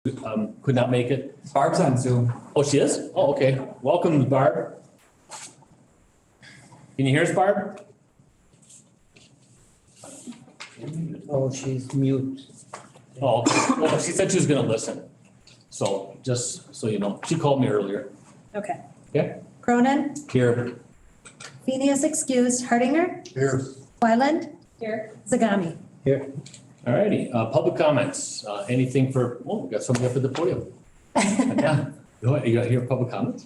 could not make it. Barb's on Zoom. Oh, she is? Oh, okay. Welcome, Barb. Can you hear us, Barb? Oh, she's mute. Oh, okay. Well, she said she was gonna listen. So just so you know, she called me earlier. Okay. Yeah. Cronin, Here. Phineas excused, Hardinger, Here. Wyland. Here. Zagami. Here. Alrighty, public comments, anything for, oh, we got somebody up at the podium. Yeah, you got here public comments?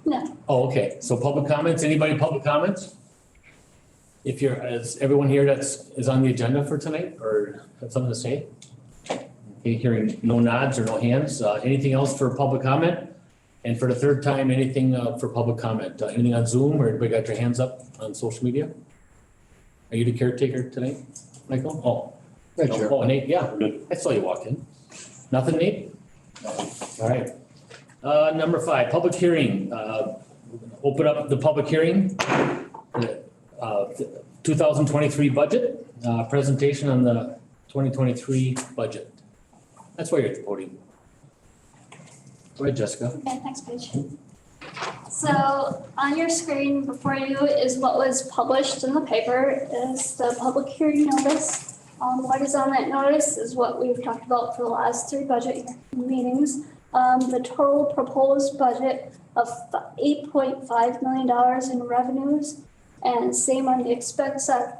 No. Oh, okay, so public comments, anybody public comments? If you're, is everyone here is on the agenda for tonight or have something to say? Okay, hearing no nods or no hands, anything else for public comment? And for the third time, anything for public comment, anything on Zoom or anybody got your hands up on social media? Are you the caretaker tonight, Michael? Oh. Right, Chair. Oh, Nate, yeah, I saw you walk in. Nothing, Nate? All right. Number 5, public hearing. Open up the public hearing. 2023 budget, presentation on the 2023 budget. That's why you're at the podium. Go ahead, Jessica. Okay, next page. So on your screen before you is what was published in the paper is the public hearing notice. What is on that notice is what we've talked about for the last 3 budget meetings. The total proposed budget of $8.5 million in revenues, and same on the expense side.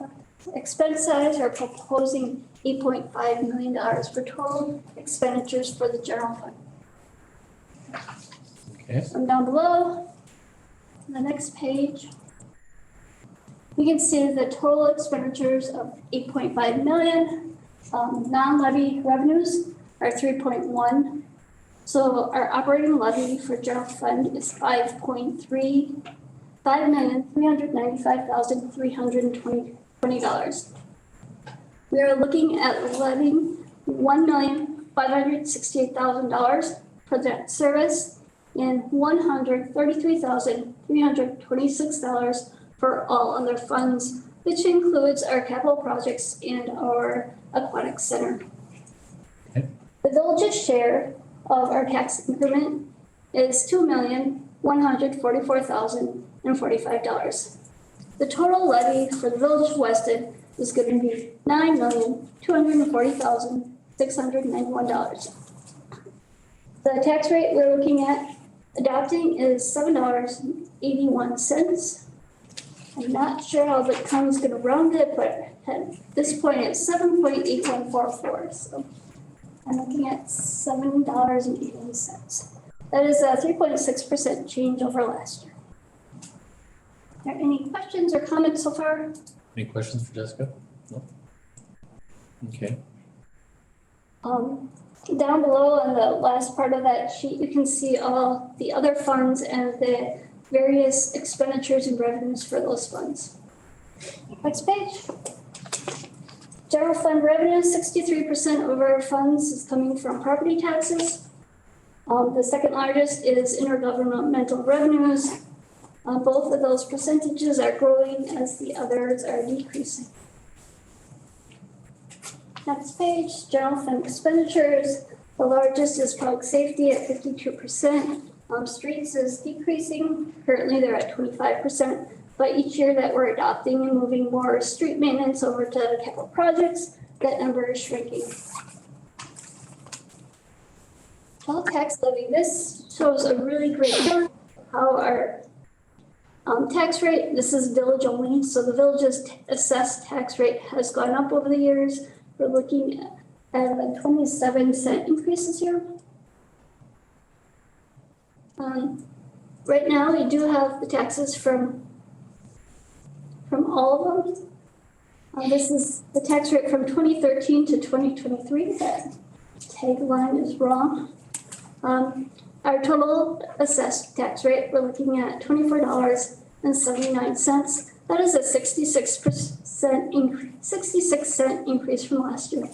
Expense side are proposing $8.5 million for total expenditures for the general fund. Okay. From down below, the next page, you can see the total expenditures of 8.5 million. Non-levy revenues are 3.1. So our operating levy for general fund is 5,395,320. We are looking at levying $1,568,000 for debt service and $133,326 for all other funds, which includes our capital projects and our aquatic center. Okay. The village's share of our tax increment is $2,144,045. The total levy for the village of Weston is going to be $9,240,691. The tax rate we're looking at adopting is $7.81. I'm not sure how the county's going to round it, but at this point it's 7.8144. So I'm looking at $7.81. That is a 3.6% change over last year. Are there any questions or comments so far? Any questions for Jessica? No? Okay. Down below on the last part of that sheet, you can see all the other funds and the various expenditures and revenues for those funds. Next page. General fund revenue, 63% of our funds is coming from property taxes. The second largest is intergovernmental revenues. Both of those percentages are growing as the others are decreasing. Next page, general fund expenditures. The largest is public safety at 52%. Streets is decreasing. Currently they're at 25%. But each year that we're adopting and moving more street maintenance over to capital projects, that number is shrinking. Total tax levy. This shows a really great how our tax rate, this is village only, so the village's assessed tax rate has gone up over the years. We're looking at a 27-cent increase this year. Right now, we do have the taxes from all of them. This is the tax rate from 2013 to 2023. That tagline is wrong. Our total assessed tax rate, we're looking at $24.79. That is a 66% increase, 66-cent increase from last year.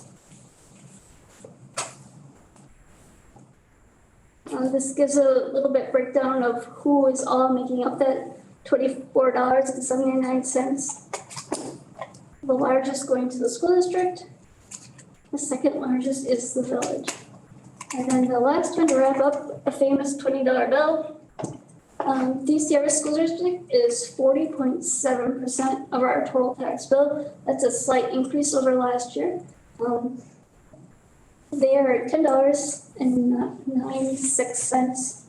This gives a little bit breakdown of who is all making up that $24.79. The largest going to the school district. The second largest is the village. And then the last one to wrap up, a famous $20 bill. DCR School District is 40.7% of our total tax bill. That's a slight increase over last year. They are at $10.96.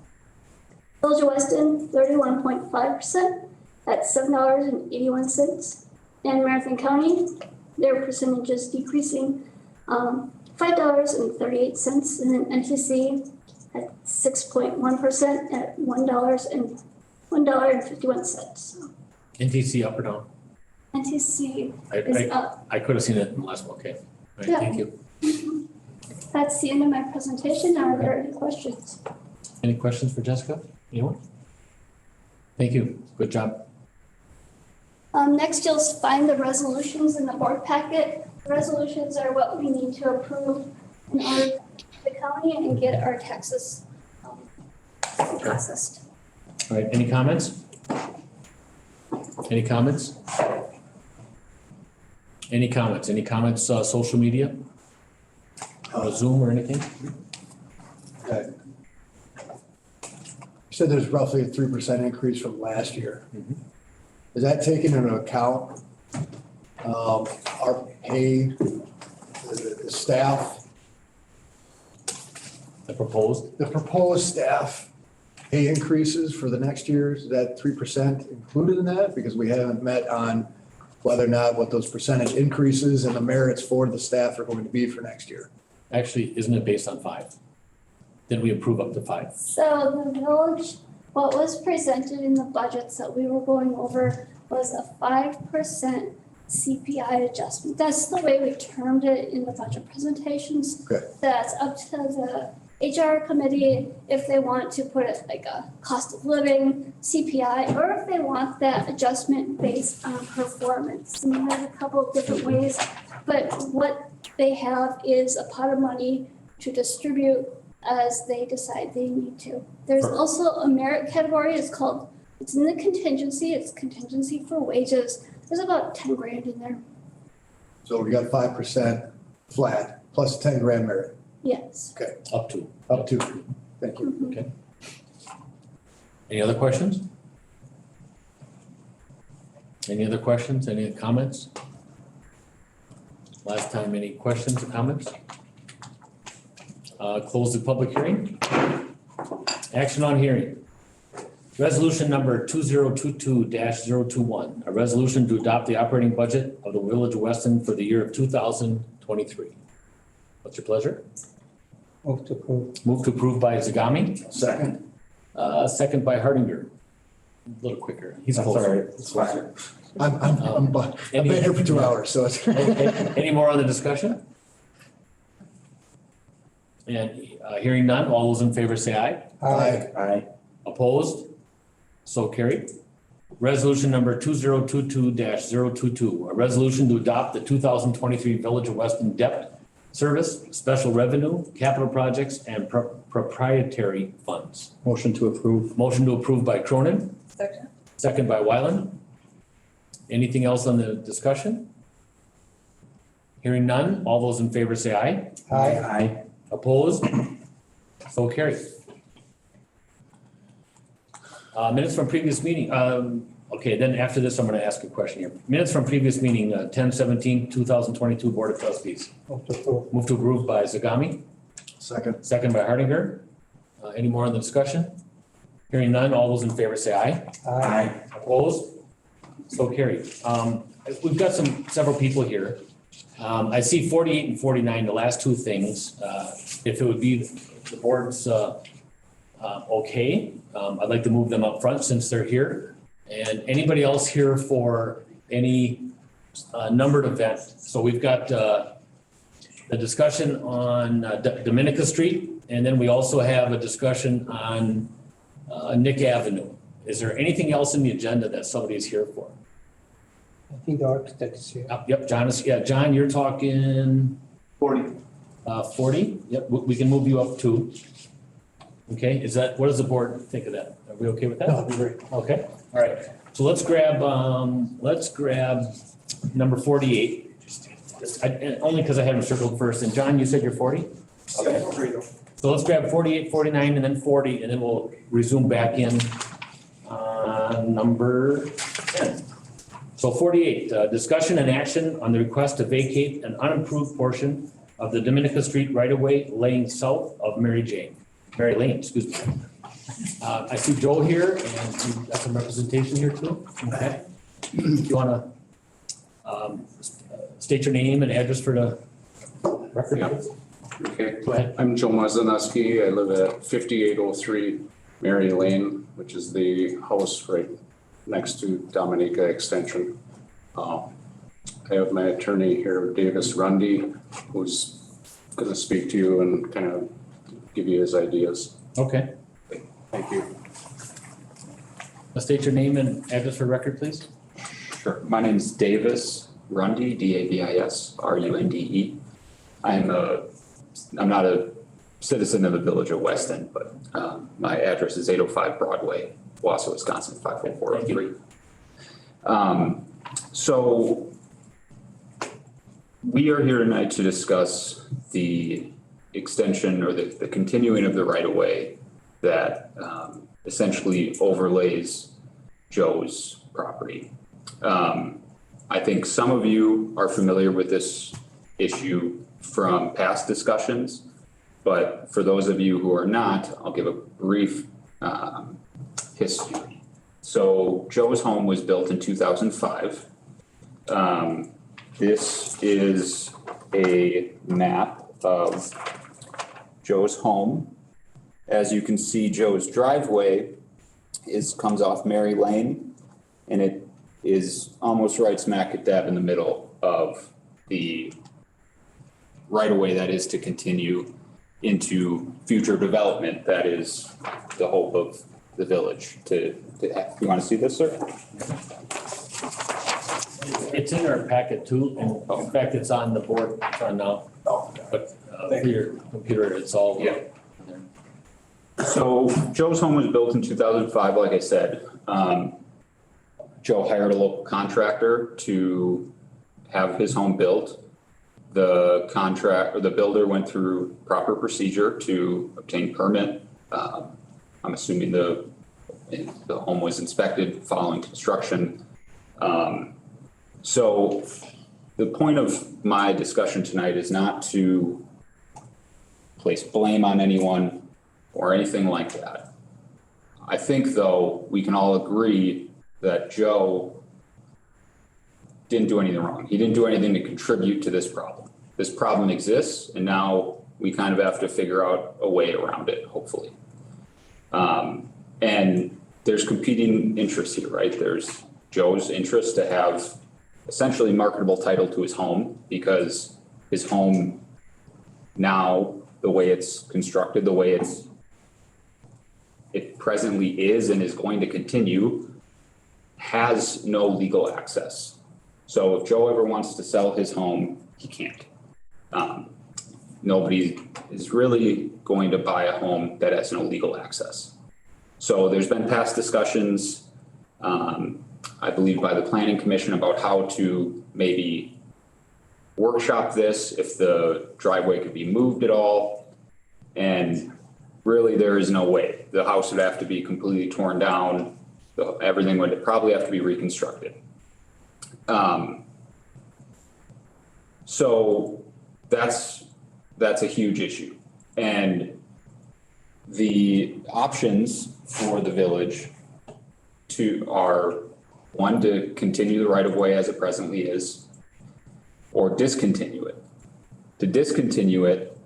Village of Weston, 31.5%, that's $7.81. And Marathon County, their percentage is decreasing, $5.38, and then NTC at 6.1% at $1.51. NTC up or down? NTC is up. I could have seen it in the last one, okay. All right, Yeah. thank you. That's the end of my presentation. Are there any questions? Any questions for Jessica? Anyone? Thank you, good job. Next, you'll find the resolutions in the board packet. The resolutions are what we need to approve in order to the county and get our taxes processed. All right, any comments? Any comments? Any comments? Any comments, social media? Zoom or anything? Okay. You said there's roughly a 3% increase from last year. Mhm. Is that taken into account, our pay, the staff, The proposed? the proposed staff pay increases for the next year? Is that 3% included in that? Because we haven't met on whether or not what those percentage increases and the merits for the staff are going to be for next year. Actually, isn't it based on 5? Then we approve up to 5. So the village, what was presented in the budgets that we were going over was a 5% CPI adjustment. That's the way we termed it in the budget presentations. Okay. That's up to the HR committee if they want to put it like a cost of living CPI, or if they want that adjustment based on performance. I mean, there's a couple of different ways, but what they have is a pot of money to distribute as they decide they need to. There's also a merit category, it's in the contingency, it's contingency for wages. There's about 10 grand in there. So we got 5% flat plus 10 grand merit, Yes. Up to. up to. Thank you. Mhm. Okay. Any other questions? Any other questions? Any comments? Last time, any questions or comments? Close the public hearing. Action on hearing. Resolution number 2022-021, a resolution to adopt the operating budget of the Village of Weston for the year of 2023. What's your pleasure? Move to approve. Move to approve by Zagami, Second. second by Hardinger. A little quicker. He's closer. I've been here for 2 hours, so it's. Any more on the discussion? And hearing none, all those in favor say aye. Aye. Opposed? So carried. Resolution number 2022-022, a resolution to adopt the 2023 Village of Weston Debt Service, Special Revenue, Capital Projects, and Proprietary Funds. Motion to approve. Motion to approve by Cronin, Second. second by Wyland. Anything else on the discussion? Hearing none, all those in favor say aye. Aye. Opposed? So carried. Minutes from previous meeting, okay, then after this, I'm gonna ask a question here. Minutes from previous meeting, 10/17/2022 Board of Trustees. Move to approve. Move to approve by Zagami, Second. second by Hardinger. Any more on the discussion? Hearing none, all those in favor say aye. Aye. Opposed? So carried. We've got several people here. I see 48 and 49, the last two things. If it would be the board's okay, I'd like to move them up front since they're here. And anybody else here for any numbered event? So we've got the discussion on Dominica Street, and then we also have a discussion on Nick Avenue. Is there anything else in the agenda that somebody is here for? I think the architect is here. Yep, John, you're talking 40. 40? Yep, we can move you up too. Okay, what does the board think of that? Are we okay with that? No, that'd be great. Okay, all right. So let's grab number 48. Only because I had them circled first. And John, you said you're 40? Okay. So let's grab 48, 49, and then 40, and then we'll resume back in number 10. So 48, discussion and action on the request to vacate an unimproved portion of the Dominica Street right-of-way laying south of Mary Lane, excuse me. I see Joe here, and you've got some representation here too. Okay. You wanna state your name and address for the record? Yeah. Okay, Go ahead. I'm Joe Mazanuski. I live at 5803 Mary Lane, which is the house right next to Dominica Extension. I have my attorney here, Davis Rundy, who's going to speak to you and kind of give you his ideas. Okay. Thank you. State your name and address for record, please. Sure. My name is Davis Rundy, Davis Runde. I'm not a citizen of the village of Weston, but my address is 805 Broadway, Wausau, Wisconsin, 54403. So we are here tonight to discuss the extension or the continuing of the right-of-way that essentially overlays Joe's property. I think some of you are familiar with this issue from past discussions, but for those of you who are not, I'll give a brief history. So Joe's home was built in 2005. This is a map of Joe's home. As you can see, Joe's driveway comes off Mary Lane, and it is almost right smack dab in the middle of the right-of-way that is to continue into future development. That is the hope of the village to have. You want to see this, sir? It's in our packet too, and in fact, it's on the board, it's on now. But for your computer, it's all. Yeah. So Joe's home was built in 2005, like I said. Joe hired a local contractor to have his home built. The builder went through proper procedure to obtain permit. I'm assuming the home was inspected following construction. So the point of my discussion tonight is not to place blame on anyone or anything like that. I think, though, we can all agree that Joe didn't do anything wrong. He didn't do anything to contribute to this problem. This problem exists, and now we kind of have to figure out a way around it, hopefully. And there's competing interests here, right? There's Joe's interest to have essentially marketable title to his home, because his home now, the way it's constructed, the way it presently is and is going to continue, has no legal access. So if Joe ever wants to sell his home, he can't. Nobody is really going to buy a home that has no legal access. So there's been past discussions, I believe by the Planning Commission, about how to maybe workshop this, if the driveway could be moved at all. And really, there is no way. The house would have to be completely torn down. Everything would probably have to be reconstructed. So that's a huge issue. And the options for the village are, one, to continue the right-of-way as it presently is, or discontinue it. To discontinue it,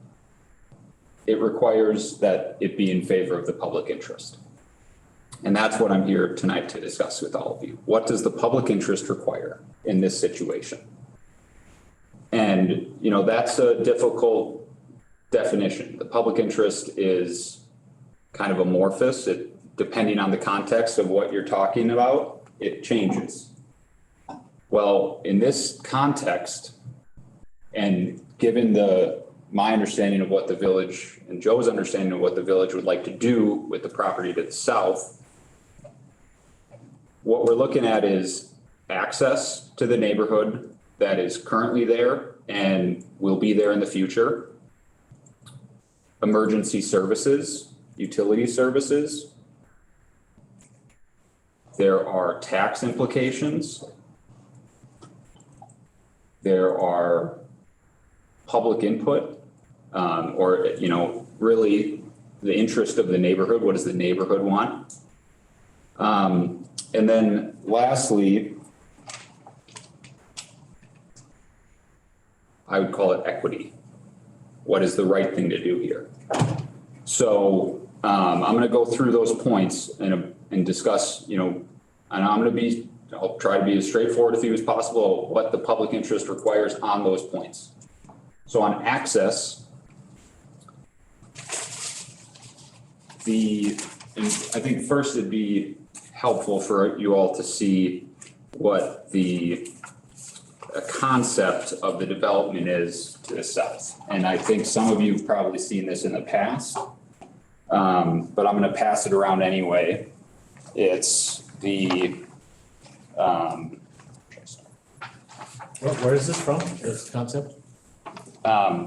it requires that it be in favor of the public interest. And that's what I'm here tonight to discuss with all of you. What does the public interest require in this situation? And, that's a difficult definition. The public interest is kind of amorphous. Depending on the context of what you're talking about, it changes. Well, in this context, and given my understanding of what the village and Joe's understanding of what the village would like to do with the property to the south, what we're looking at is access to the neighborhood that is currently there and will be there in the future. emergency services, utility services. There are tax implications. There are public input, or, you know, really the interest of the neighborhood. What does the neighborhood want? And then lastly, I would call it equity. What is the right thing to do here? So I'm going to go through those points and discuss, you know, and I'll try to be as straightforward with you as possible what the public interest requires on those points. So on access, and I think first it'd be helpful for you all to see what the concept of the development is to the south. And I think some of you have probably seen this in the past, but I'm going to pass it around anyway. It's the, Where is this from, this concept?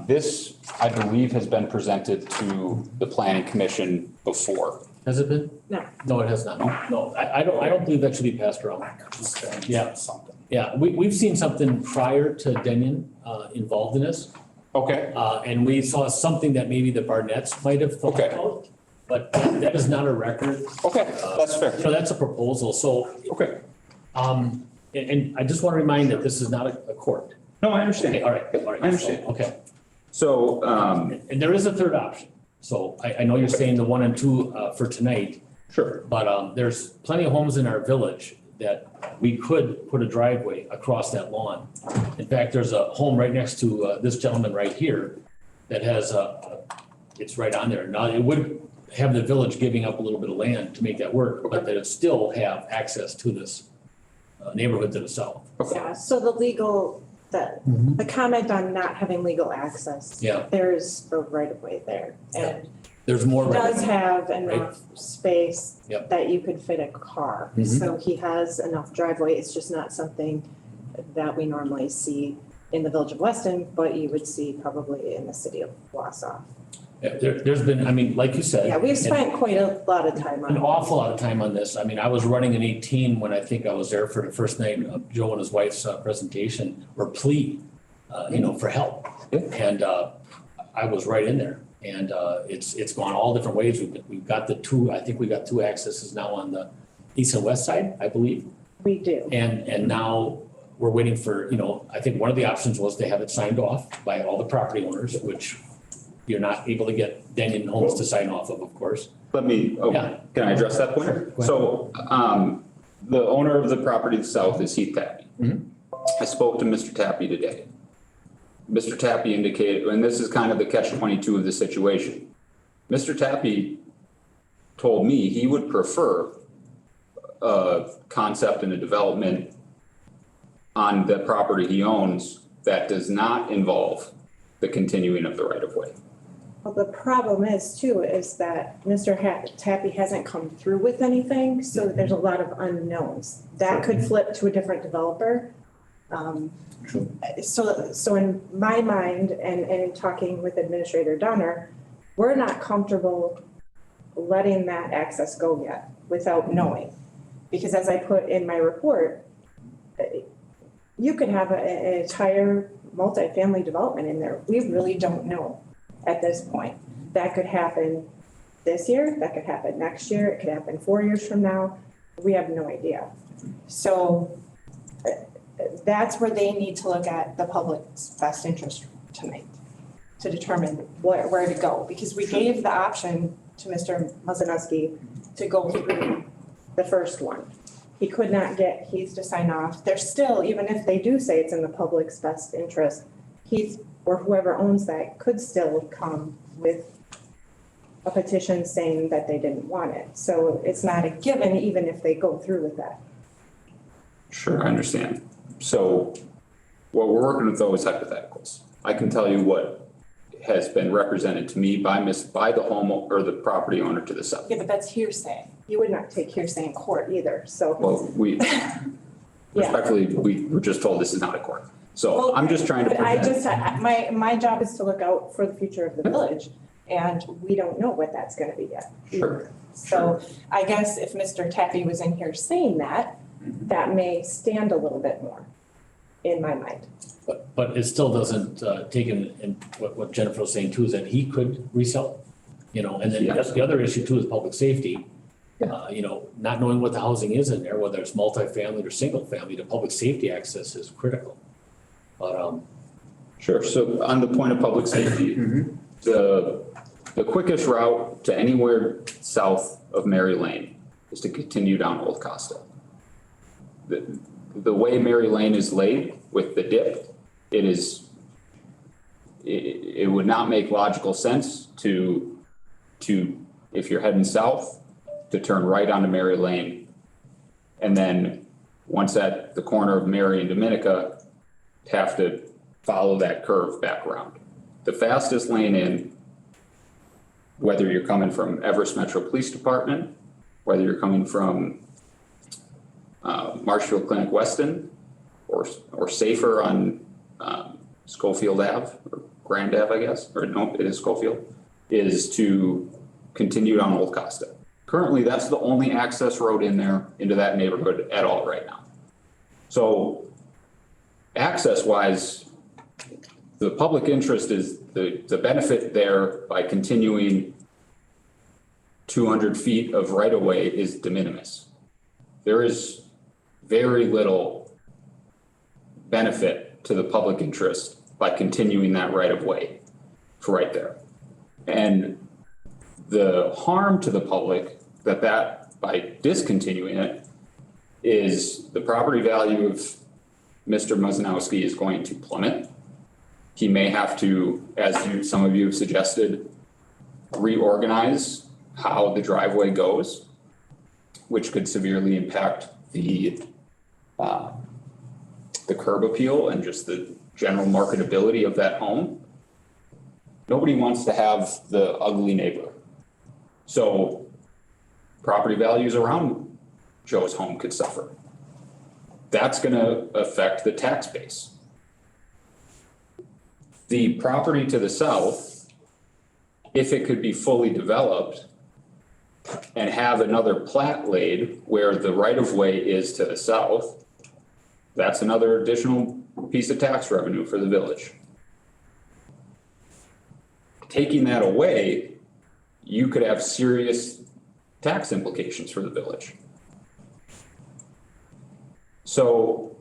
this, I believe, has been presented to the planning commission before. Has it been? No. No, it has not. No, I don't believe that should be passed around. Yeah. Yeah, we've seen something prior to Denyon, involved in this. Okay. And we saw something that maybe the Barnetts might have thought Okay. about, but that is not a record. Okay, that's fair. So that's a proposal, so, Okay. and I just want to remind that this is not a court. No, I understand. Okay, all right. I understand. So, okay, So, and there is a third option, so I know you're saying the 1 and 2, for tonight, sure. but, there's plenty of homes in our village that we could put a driveway across that lawn. In fact, there's a home right next to, this gentleman right here that has it's right on there. Now, it would have the village giving up a little bit of land to make that work, but that it still have access to this neighborhood to the south. Yeah, so the comment on not having legal access. Yeah. There's a right of way there, and There's more. he does have enough space Yep. that you could fit a car. Mhm. So he has enough driveway, it's just not something that we normally see in the village of Weston, but you would see probably in the city of Wausau. Yeah, there's been, I mean, like you said. Yeah, we've spent quite a lot of time on An it. awful lot of time on this. I mean, I was running an 18 when I think I was there for the first night of Joe and his wife's presentation or plea, for help. And I was right in there. And it's gone all different ways. We've got I think we got 2 accesses now on the east and west side, I believe. We do. And now we're waiting for, I think one of the options was to have it signed off by all the property owners, which you're not able to get Denyon Homes to sign off of course. Can I address that point? Sure, go ahead. So, the owner of the property to the south is Heath Tappy. Mhm. I spoke to Mr. Tappy today. Mr. Tappy indicated, and this is kind of the catch-22 of the situation. Mr. Tappy told me he would prefer a concept and a development on the property he owns that does not involve the continuing of the right-of-way. Well, the problem is too, is that Mr. Tappy hasn't come through with anything, so there's a lot of unknowns. That could flip to a different developer. So in my mind, and in talking with Administrator Donner, we're not comfortable letting that access go yet without knowing. Because as I put in my report, you could have an entire multifamily development in there. We really don't know at this point. That could happen this year, that could happen next year, it could happen 4 years from now. We have no idea. So that's where they need to look at the public's best interest tonight to determine where to go. Because we gave the option to Mr. Mazanuski to go through the first one. He could not get Heath to sign off. There's still, even if they do say it's in the public's best interest, Heath or whoever owns that could still come with a petition saying that they didn't want it. So it's not a given, even if they go through with that. Sure, I understand. So what we're working with though is hypotheticals. I can tell you what has been represented to me by the home or the property owner to the south. Yeah, but that's hearsay. You would not take hearsay in court either, so. Well, respectfully, we were just told this is not a court. So I'm just trying to But present. my job is to look out for the future of the village. And we don't know what that's gonna be yet. Sure. So I guess if Mr. Taffy was in here saying that, that may stand a little bit more in my mind. But it still doesn't take in what Jennifer was saying too, is that he could resell, you know, and then that's the other issue too is public safety. You know, not knowing what the housing is in there, whether it's multifamily or single family, the public safety access is critical. But Sure, so on the point of public safety, the quickest route to anywhere south of Mary Lane is to continue down Old Costa. The way Mary Lane is laid with the dip, it would not make logical sense to, if you're heading south, to turn right onto Mary Lane. And then once at the corner of Mary and Dominica, have to follow that curve back around. The fastest lane in, whether you're coming from Everest Metro Police Department, whether you're coming from Marshfield Clinic Weston, or safer on Schofield Ave, or Grand Ave, I guess, or no, it is Schofield, is to continue down Old Costa. Currently, that's the only access road in there into that neighborhood at all right now. So access-wise, the public interest is the benefit there by continuing 200 feet of right-of-way is de minimis. There is very little benefit to the public interest by continuing that right-of-way for right there. And the harm to the public that by discontinuing it is the property value of Mr. Muzanowski is going to plummet. He may have to, as some of you have suggested, reorganize how the driveway goes, which could severely impact the curb appeal and just the general marketability of that home. Nobody wants to have the ugly neighbor. So property values around Joe's home could suffer. That's gonna affect the tax base. The property to the south, if it could be fully developed and have another plat laid where the right-of-way is to the south, that's another additional piece of tax revenue for the village. Taking that away, you could have serious tax implications for the village. So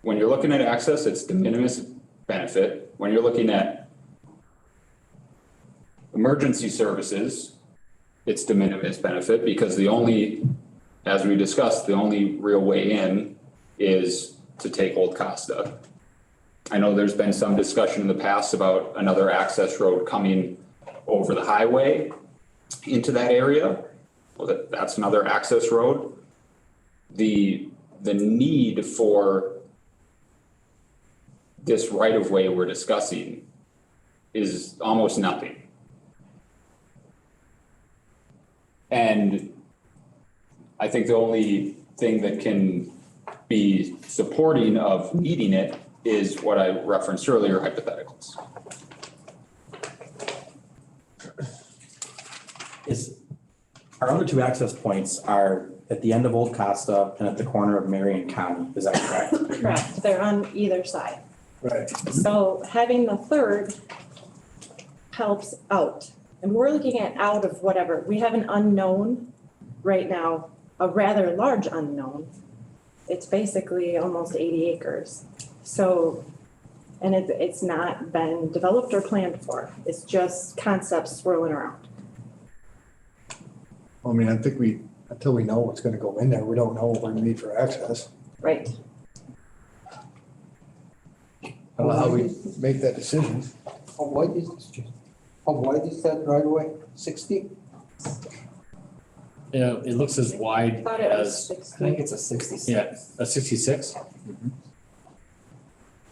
when you're looking at access, it's de minimis benefit. When you're looking at emergency services, it's de minimis benefit because the only, as we discussed, the only real way in is to take Old Costa. I know there's been some discussion in the past about another access road coming over the highway into that area. Well, that's another access road. The need for this right-of-way we're discussing is almost nothing. And I think the only thing that can be supporting of needing it is what I referenced earlier, hypotheticals. Our other two access points are at the end of Old Costa and at the corner of Marion County, is that correct? Correct, they're on either side. Right. So having the third helps out. And we're looking at out of whatever, we have an unknown right now, a rather large unknown. It's basically almost 80 acres. So, and it's not been developed or planned for. It's just concepts swirling around. I mean, I think until we know what's gonna go in there, we don't know what we need for access. Right. I don't know how we make that decision. How wide is that driveway? 60? yeah, it looks as wide Thought it was as, 60. I think it's a 66. yeah, a 66.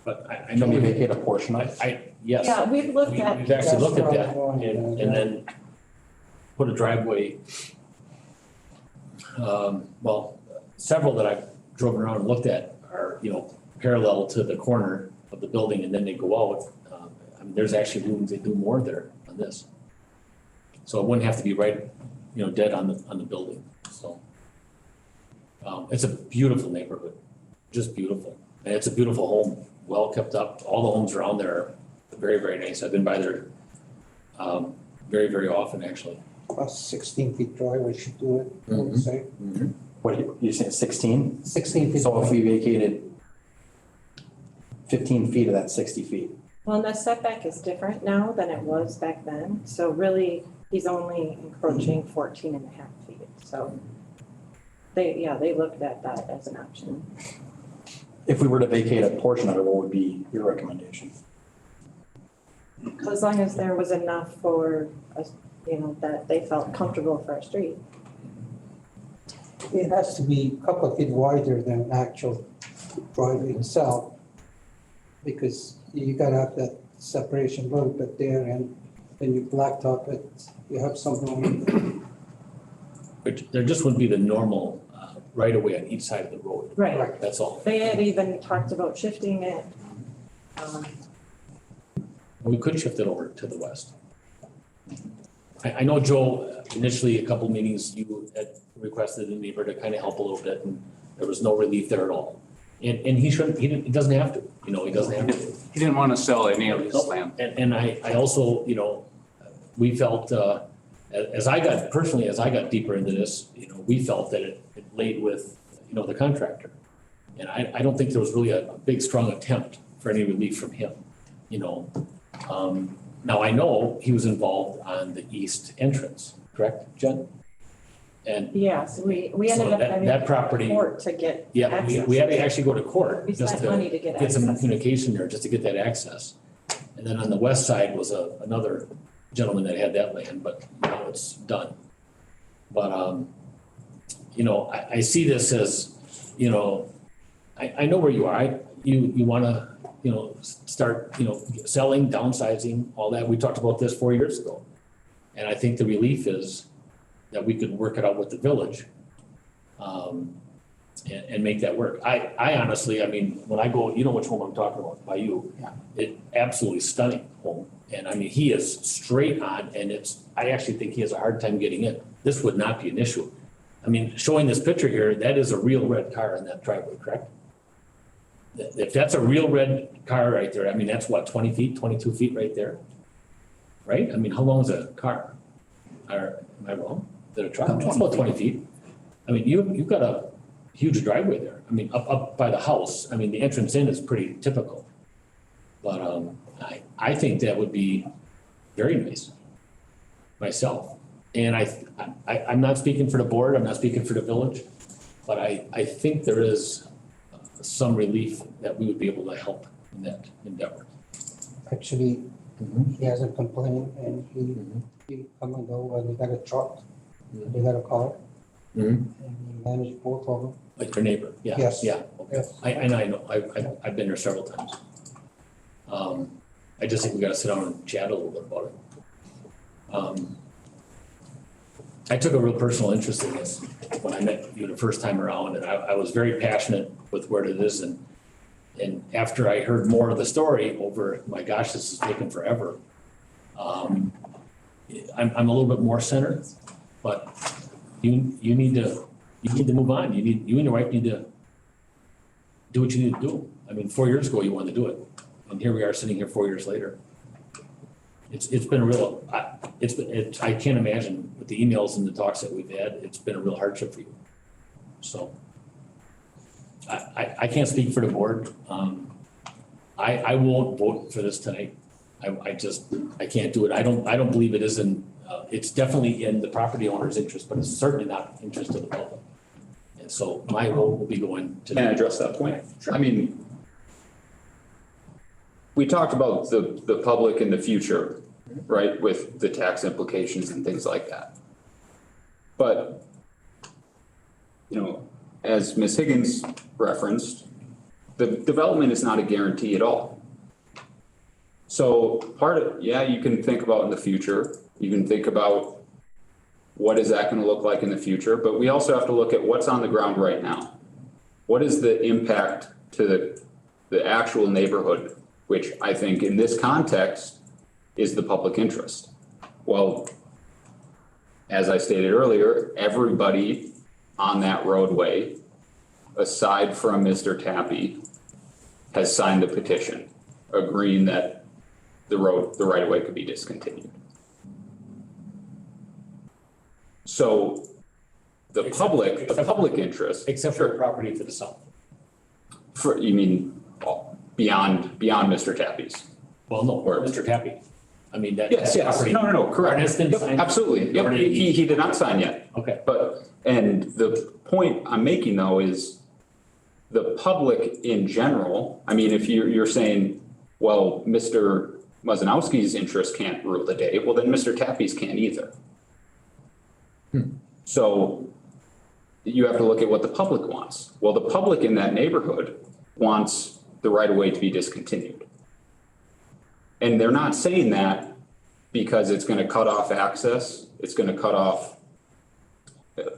But I know Can we we, vacate a portion of it? yes. Yeah, we've looked at, We've actually looked at that That's what I'm going, and then put a driveway. Well, several that I've driven around and looked at are, you know, parallel to the corner of the building and then they go out. I mean, there's actually rooms they do more there on this. So it wouldn't have to be right, dead on the building, so. It's a beautiful neighborhood, just beautiful. And it's a beautiful home, well kept up. All the homes around there are very, very nice. I've been by there very, very often, actually. A 16-feet driveway should do it, I would say. What, you saying 16? 16 feet. So if we vacated 15 feet of that 60 feet, Well, and the setback is different now than it was back then, so really, he's only encroaching 14 and a half feet, so. They looked at that as an option. if we were to vacate a portion of it, what would be your recommendation? As long as there was enough for us, that they felt comfortable for a street. It has to be a couple of feet wider than actual driveway itself. Because you gotta have that separation a little bit there, and then you blacktop it, you have some room. But there just wouldn't be the normal right of way on each side of the road. Right. That's all. They had even talked about shifting it. We could shift it over to the west. I know, Joe, initially, a couple meetings, you had requested a neighbor to kind of help a little bit, and there was no relief there at all. And he shouldn't, he doesn't have to, he doesn't have to. He didn't want to sell any of his land. And I also, we felt, as I got deeper into this, we felt that it laid with, the contractor. And I don't think there was really a big, strong attempt for any relief from him, Now, I know he was involved on the east entrance, correct, Jen? And Yes, we ended so up having that to property, court to get yeah, access. we had to actually go to court We just spent to money to get get some access. communication there, just to get that access. And then on the west side was another gentleman that had that land, but now it's done. But, I see this as, I know where you are. You wanna, start, selling, downsizing, all that. We talked about this 4 years ago. And I think the relief is that we could work it out with the village, and make that work. I honestly, when I go, which home I'm talking about by you. Yeah. It absolutely stunning home. And he is straight on, and I actually think he has a hard time getting in. This would not be an issue. Showing this picture here, that is a real red car in that driveway, correct? If that's a real red car right there, that's what, 20 feet, 22 feet right there? Right? How long is a car? Or, am I wrong? Is it a truck? It's about 20 feet. You've got a huge driveway there. Up by the house, the entrance in is pretty typical. But, I think that would be very nice myself. And I'm not speaking for the board, I'm not speaking for the village, but I think there is some relief that we would be able to help in that endeavor. Actually, he hasn't complained, and he come and go when he got a truck, they got a car, and he managed both of them. Like your neighbor, yeah, Yes. yeah, okay. Yes. I know, I've been there several times. I just think we gotta sit down and chat a little bit about it. I took a real personal interest in this when I met you the first time around, and I was very passionate with where it is, and after I heard more of the story over, my gosh, this is taking forever. I'm a little bit more centered, but you need to move on. You and your wife need to do what you need to do. 4 years ago, you wanted to do it, and here we are sitting here 4 years later. It's been a real, I can't imagine with the emails and the talks that we've had, it's been a real hardship for you. So I can't speak for the board. I won't vote for this tonight. I can't do it. I don't believe it is it's definitely in the property owner's interest, but it's certainly not in the interest of the public. And so my vote will be going to. Can I address that point? Sure. We talked about the public in the future, right, with the tax implications and things like that. But, as Ms. Higgins referenced, the development is not a guarantee at all. So you can think about in the future, you can think about what is that gonna look like in the future, but we also have to look at what's on the ground right now. What is the impact to the actual neighborhood, which I think in this context is the public interest. Well, as I stated earlier, everybody on that roadway, aside from Mr. Tappy, has signed the petition agreeing that the right of way could be discontinued. So the public interest. Except for the property to the south. You mean beyond Mr. Tappy's? Well, no, Or- Mr. Tappy. I mean, that. Yes, that property- no, correct. Ernest didn't Yep, sign? absolutely, yep, he did not sign yet. Okay. But, and the point I'm making though is the public in general, I mean, if you're saying, well, Mr. Muzanowski's interest can't rule the day, well, then Mr. Tappy's can't either. So you have to look at what the public wants. Well, the public in that neighborhood wants the right of way to be discontinued. And they're not saying that because it's gonna cut off access, it's gonna cut off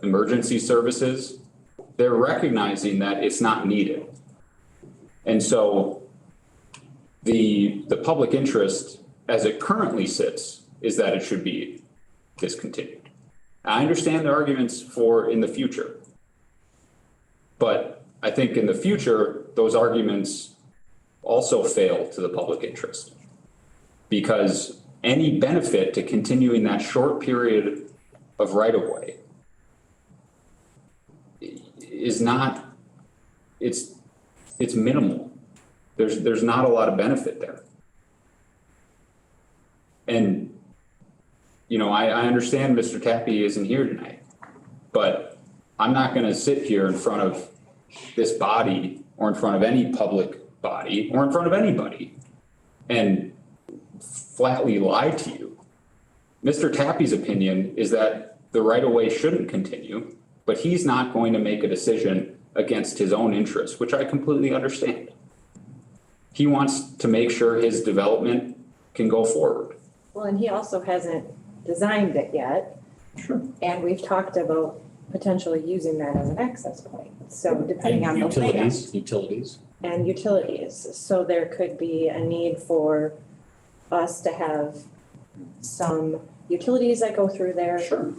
emergency services. They're recognizing that it's not needed. And so the public interest as it currently sits is that it should be discontinued. I understand the arguments for in the future. But I think in the future, those arguments also fail to the public interest. Because any benefit to continuing that short period of right-of-way is not, it's minimal. There's not a lot of benefit there. And, you know, I understand Mr. Tappy isn't here tonight, but I'm not gonna sit here in front of this body or in front of any public body or in front of anybody and flatly lie to you. Mr. Tappy's opinion is that the right-of-way shouldn't continue, but he's not going to make a decision against his own interests, which I completely understand. He wants to make sure his development can go forward. Well, and he also hasn't designed it yet. Sure. And we've talked about potentially using that as an access point. So depending on the layout Utilities. and utilities. So there could be a need for us to have some utilities that go through there. Sure.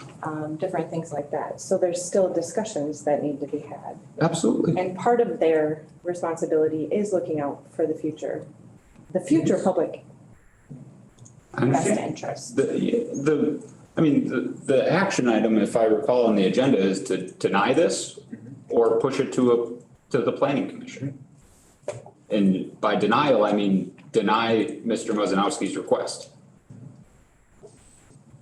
Different things like that. So there's still discussions that need to be had. Absolutely. And part of their responsibility is looking out for the future public I best understand. interest. The action item, if I recall on the agenda, is to deny this or push it to the planning commission. And by denial, I mean deny Mr. Muzanowski's request.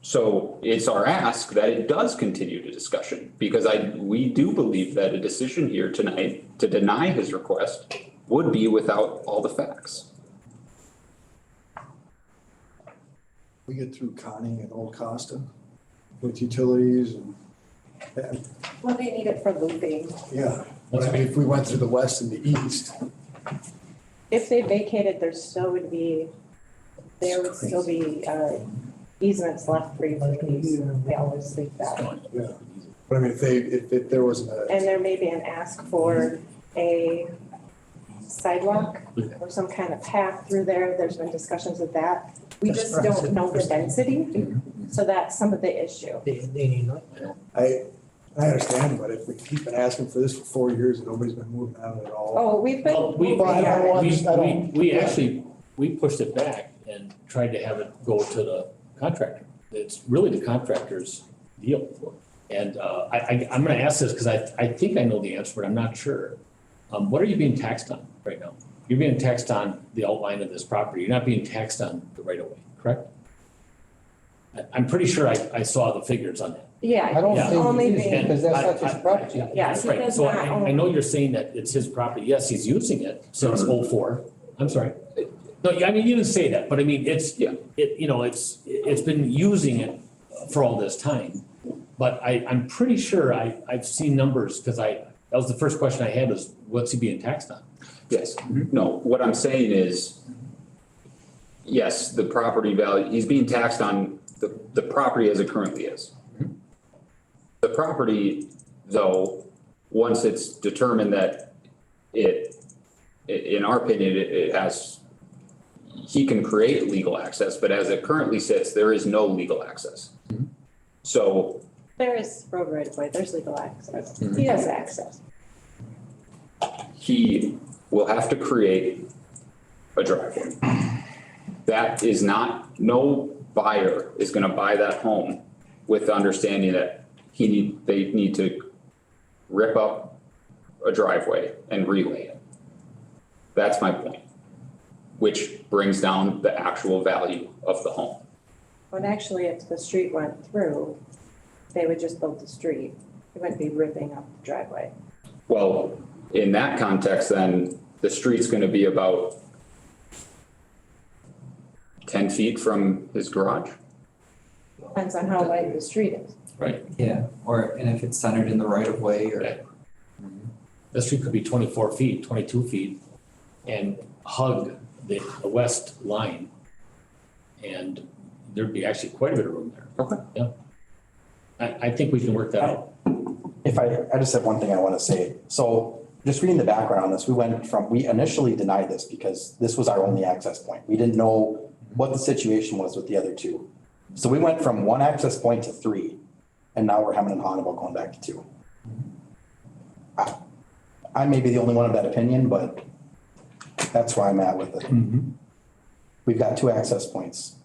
So it's our ask that it does continue the discussion, because we do believe that a decision here tonight to deny his request would be without all the facts. We get through Connie and Old Costa with utilities and, Well, they need it for looping. yeah. But I mean, if we went through the west and the east, If they vacated, there would still be easements left for utilities. They always leave that. yeah. But I mean, if there was And there may be an ask for a sidewalk or some kind of path through there. There's been discussions of that. We just don't know the density, so that's some of the issue. I understand, but if we keep been asking for this for 4 years and nobody's been moving out at all. Oh, we've been. Well, we pushed it back and tried to have it go to the contractor. It's really the contractor's deal. And I'm gonna ask this because I think I know the answer, but I'm not sure. What are you being taxed on right now? You're being taxed on the outline of this property. You're not being taxed on the right of way, correct? I'm pretty sure I saw the figures on that. Yeah. I don't Yeah. think Only it is, being- because that's not his property. Yeah, he Right, does so not I own. know you're saying that it's his property. Yes, he's using it since '04. I'm sorry. No, I mean, you didn't say that, but I mean, it's been using it for all this time. But I'm pretty sure I've seen numbers, because that was the first question I had, was what's he being taxed on? Yes, no, what I'm saying is, yes, the property value, he's being taxed on the property as it currently is. The property, though, once it's determined that in our opinion, he can create legal access, but as it currently sits, there is no legal access. So There is road right of way, there's legal access. Mhm. He has access. he will have to create a driveway. That is not, no buyer is gonna buy that home with the understanding that they need to rip up a driveway and relay it. That's my point, which brings down the actual value of the home. When actually, if the street went through, they would just build the street. They wouldn't be ripping up the driveway. Well, in that context, then the street's gonna be about 10 feet from his garage. Depends on how wide the street is. Right. Yeah, and if it's centered in the right of way or. Okay. The street could be 24 feet, 22 feet, and hug the west line. And there'd be actually quite a bit of room there. Okay. Yeah. I think we can work that out. If I just have one thing I want to say. So just reading the background on this, we initially denied this because this was our only access point. We didn't know what the situation was with the other two. So we went from one access point to three, and now we're having an on about going back to two. I may be the only one of that opinion, but that's where I'm at with it. We've got two access points.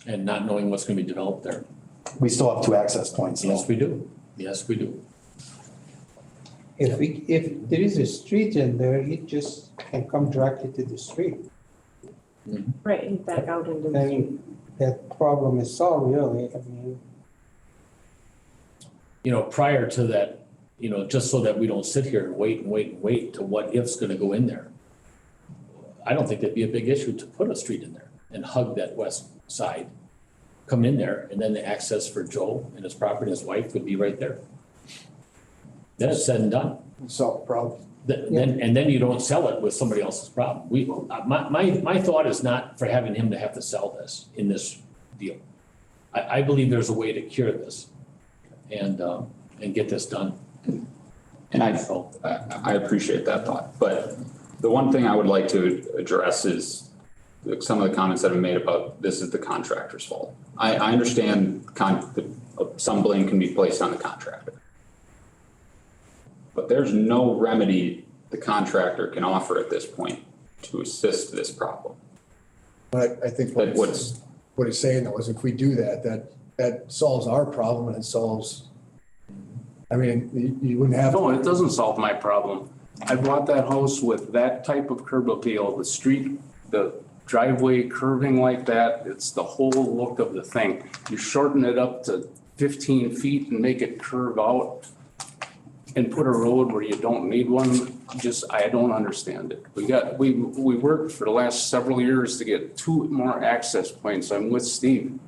And not knowing what's gonna be developed there. We still have two access points. Yes, we do. Yes, we do. If there is a street in there, he just can come directly to the street. Right, and back out into the street. Then that problem is solved, really. I mean, You know, prior to that, you know, just so that we don't sit here and wait to what if's gonna go in there. I don't think that'd be a big issue to put a street in there and hug that west side. Come in there, and then the access for Joe and his property, and his wife would be right there. Then it's said and done. Solve the problem. Then you don't sell it with somebody else's problem. My thought is not for having him to have to sell this in this deal. I believe there's a way to cure this and get this done. And I appreciate that thought, but the one thing I would like to address is some of the comments that have been made about this is the contractor's fault. I understand some blame can be placed on the contractor. But there's no remedy the contractor can offer at this point to assist this problem. But I think But what he's saying though is if we do that solves our problem and it solves, I mean, you wouldn't have. No, it doesn't solve my problem. I bought that house with that type of curb appeal, the street, the driveway curving like that. It's the whole look of the thing. You shorten it up to 15 feet and make it curve out and put a road where you don't need one. I don't understand it. We worked for the last several years to get 2 more access points. I'm with Steve.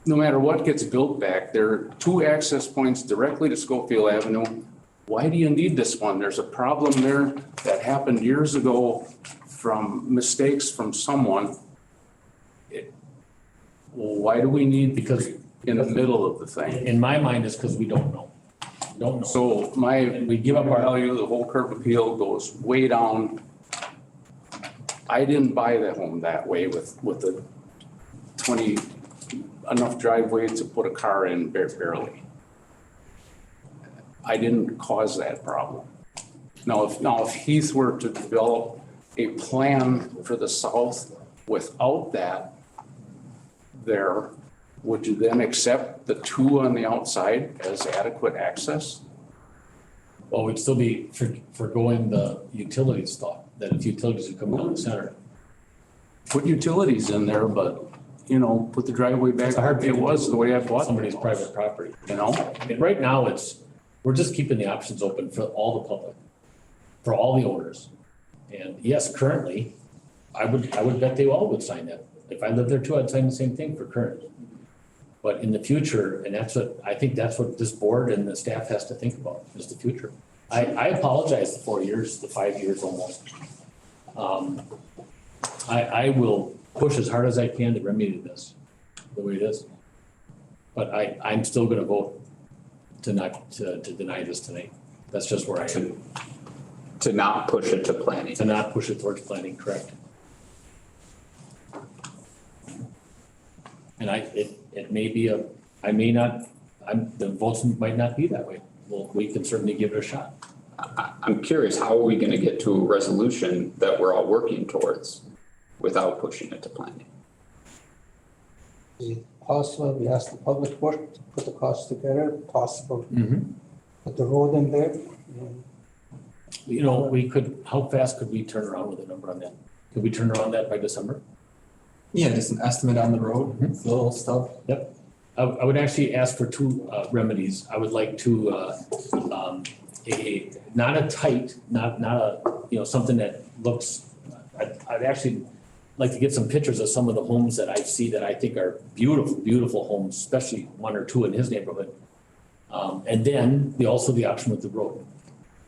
No matter what gets built back, there are 2 access points directly to Schofield Avenue. Why do you need this one? There's a problem there that happened years ago from mistakes from someone. Why do we need, because in the middle of the thing? In my mind, it's because we don't know. Don't know. So We give up our, value, the whole curb appeal goes way down. I didn't buy the home that way with the 20, enough driveway to put a car in barely. I didn't cause that problem. Now, if Heath were to develop a plan for the south without that there, would you then accept the 2 on the outside as adequate access? well, we'd still be forgoing the utilities thought, that if utilities would come down the center. Put utilities in there, but, put the driveway back. It's a hard thing It to was do the way I bought somebody's it. private property. You know? And right now, we're just keeping the options open for all the public, for all the owners. And yes, currently, I would bet they all would sign that. If I lived there too, I'd sign the same thing for current. But in the future, and I think that's what this board and the staff has to think about, is the future. I apologize, the 4 years, the 5 years almost. I will push as hard as I can to remedy this, the way it is. But I'm still gonna vote to deny this tonight. That's just where I am. To not push it to planning. To not push it towards planning, correct? And it may be the votes might not be that way. Well, we can certainly give it a shot. I'm curious, how are we gonna get to a resolution that we're all working towards without pushing it to planning? Is it possible, we ask the public work to put the costs together, possible, put the road in there? You know, how fast could we turn around with a number on that? Could we turn around that by December? Yeah, just an estimate on the road, little stuff. I would actually ask for two remedies. I would like to, not a tight, not a, something that looks, I'd actually like to get some pictures of some of the homes that I see that I think are beautiful, beautiful homes, especially one or two in his neighborhood. And then also the option with the road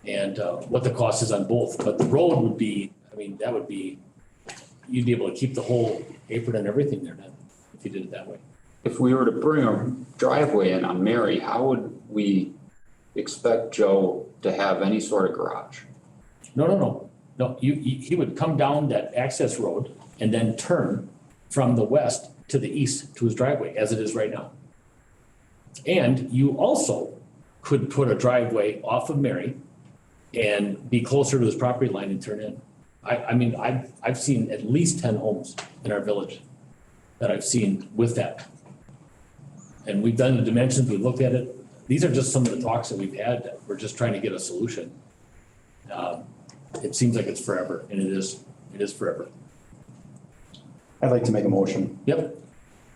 and what the cost is on both. But the road would be, that would be, you'd be able to keep the whole apron and everything there then, if you did it that way. If we were to bring a driveway in on Mary, how would we expect Joe to have any sort of garage? No, he would come down that access road and then turn from the west to the east to his driveway, as it is right now. And you also could put a driveway off of Mary and be closer to his property line and turn in. I've seen at least 10 homes in our village that I've seen with that. And we've done the dimensions, we've looked at it. These are just some of the talks that we've had, that we're just trying to get a solution. It seems like it's forever, and it is forever. I'd like to make a motion. Yep.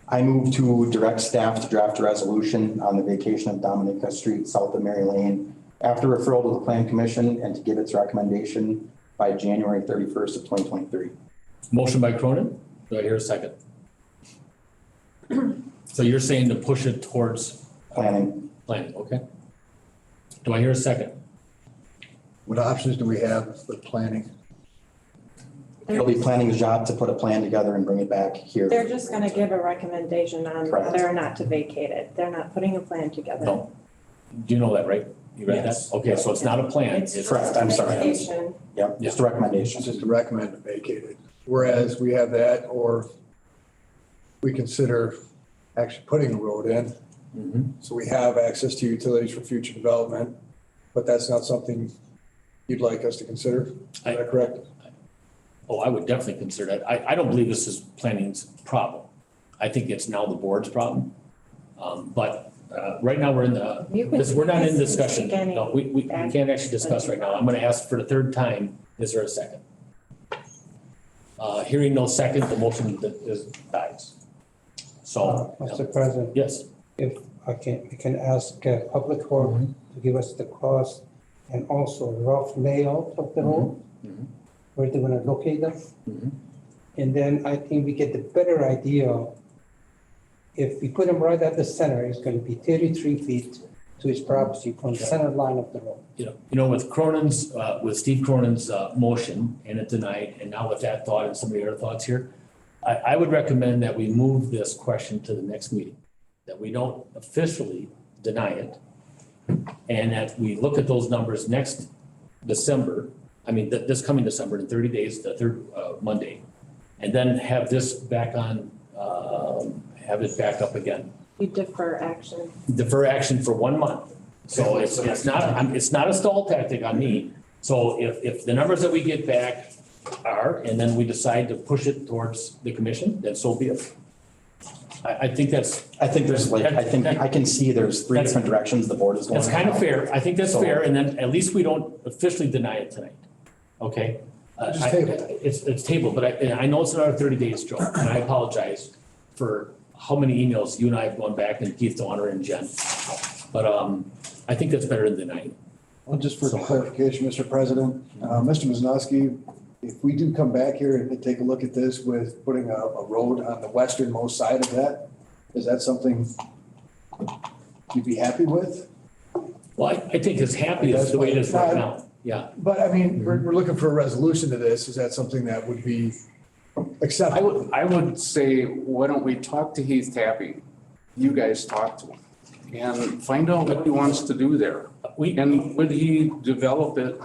I move to direct staff to draft a resolution on the vacation of Dominica Street south of Mary Lane after referral to the Plan Commission and to give its recommendation by January 31st of 2023. Motion by Cronin, do I hear a second? So you're saying to push it towards Planning. okay? Do I hear a second? What options do we have with planning? It'll be planning's job to put a plan together and bring it back here. They're just gonna give a recommendation on Correct. whether or not to vacate it. They're not putting a plan together. No. Do you know that, right? You read that? Yes. Okay, so it's not a plan. It's just Correct, I'm sorry. recommendation. Yep, just a recommendation. It's just to recommend to vacate it. Whereas we have that, or we consider actually putting a road in. So we have access to utilities for future development, but that's not something you'd like us to consider. Is that correct? Oh, I would definitely consider that. I don't believe this is planning's problem. I think it's now the board's problem. But right now, we're in we're not in discussion. No, we can't actually discuss right now. I'm gonna ask for the third time, is there a second? Hearing no second, the motion dies. So. Mr. President, Yes. if I can ask Public Works to give us the cost and also rough layout of the road, where they're gonna locate them. And then I think we get the better idea. If we put them right at the center, it's gonna be 33 feet to his property from the center line of the road. You know, with Steve Cronin's motion and it denied, and now with that thought and some of the other thoughts here, I would recommend that we move this question to the next meeting, that we don't officially deny it, and that we look at those numbers next December, this coming December, in 30 days, the third Monday, and then have this back on, have it back up again. You defer action. Defer action for 1 month. So it's not a stall tactic on me. So if the numbers that we get back are, and then we decide to push it towards the commission, then so be it. I think I can see there's three different directions the board is going. That's kind of fair. I think that's fair, and then at least we don't officially deny it tonight. Okay? Just table it. It's tabled, but I know it's another 30 days, Joe, and I apologize for how many emails you and I have gone back, and Keith Donner and Jen. But I think that's better than denying. Well, just for clarification, Mr. President, Mr. Maznowski, if we do come back here and take a look at this with putting a road on the westernmost side of that, is that something you'd be happy with? Well, I think it's happy as the way it is right now. Yeah. But we're looking for a resolution to this. Is that something that would be acceptable? I would say, why don't we talk to Heath Tappy? You guys talk to him and find out what he wants to do there. And would he develop it?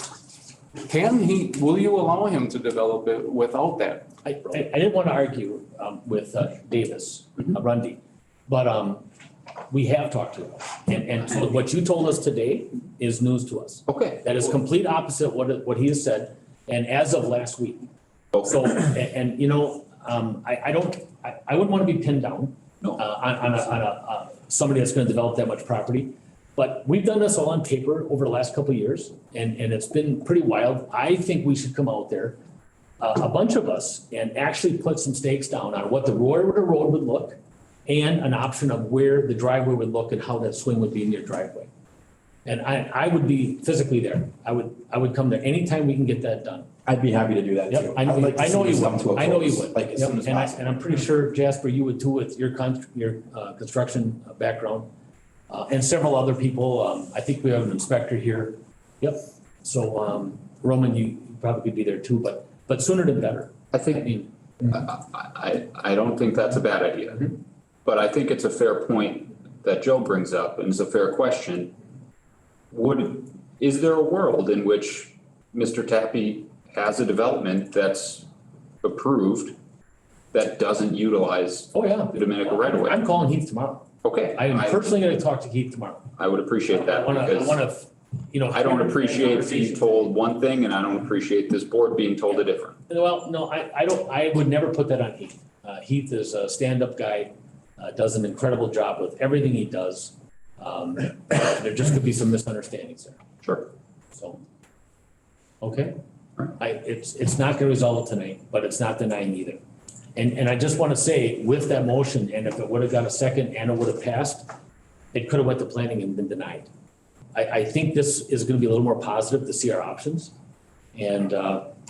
Will you allow him to develop it without that? I didn't want to argue with Davis, Rundy. But, we have talked to him. And so what you told us today is news to us. Okay. That is complete opposite what he has said, and as of last week. So, and you know, I wouldn't want to be pinned down. No. On somebody that's gonna develop that much property. But we've done this all on paper over the last couple of years, and it's been pretty wild. I think we should come out there, a bunch of us, and actually put some stakes down on what the road would look, and an option of where the driveway would look and how that swing would be in your driveway. And I would be physically there. I would come there anytime we can get that done. I'd be happy to do that Yep, too. I know, I'd like to I know see you this come to a would, I know you close, would. like as Yep, soon as and possible. I'm pretty sure Jasper, you would too with your construction background. And several other people, I think we have an inspector here. Yep, so, Roman, you probably could be there too, but sooner than better. I think, mean, I don't think that's a bad idea. But I think it's a fair point that Joe brings up, and it's a fair question. Is there a world in which Mr. Tappy has a development that's approved that doesn't utilize oh yeah. the Dominican right away? I'm calling Heath tomorrow. Okay. I am personally gonna talk to Heath tomorrow. I would appreciate I that wanna, because you know. I don't appreciate being told one thing and I don't appreciate this board being told a different. Well, no, I don't, I would never put that on Heath. Heath is a stand-up guy, does an incredible job with everything he does. There just could be some misunderstandings there, Sure. so. Okay, it's not gonna resolve it tonight, but it's not denying either. And I just wanna say, with that motion, and if it would have got a second and it would have passed, it could have went to planning and been denied. I think this is gonna be a little more positive to see our options. And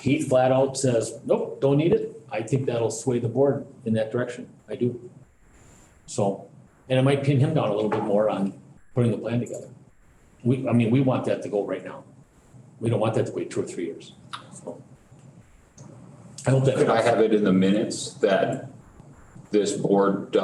Heath flat out says, nope, don't need it. I think that'll sway the board in that direction. I do. So, and it might pin him down a little bit more on putting the plan together. We want that to go right now. We don't want that to wait 2 or 3 years. So, I hope that. Could I have it in the minutes that this board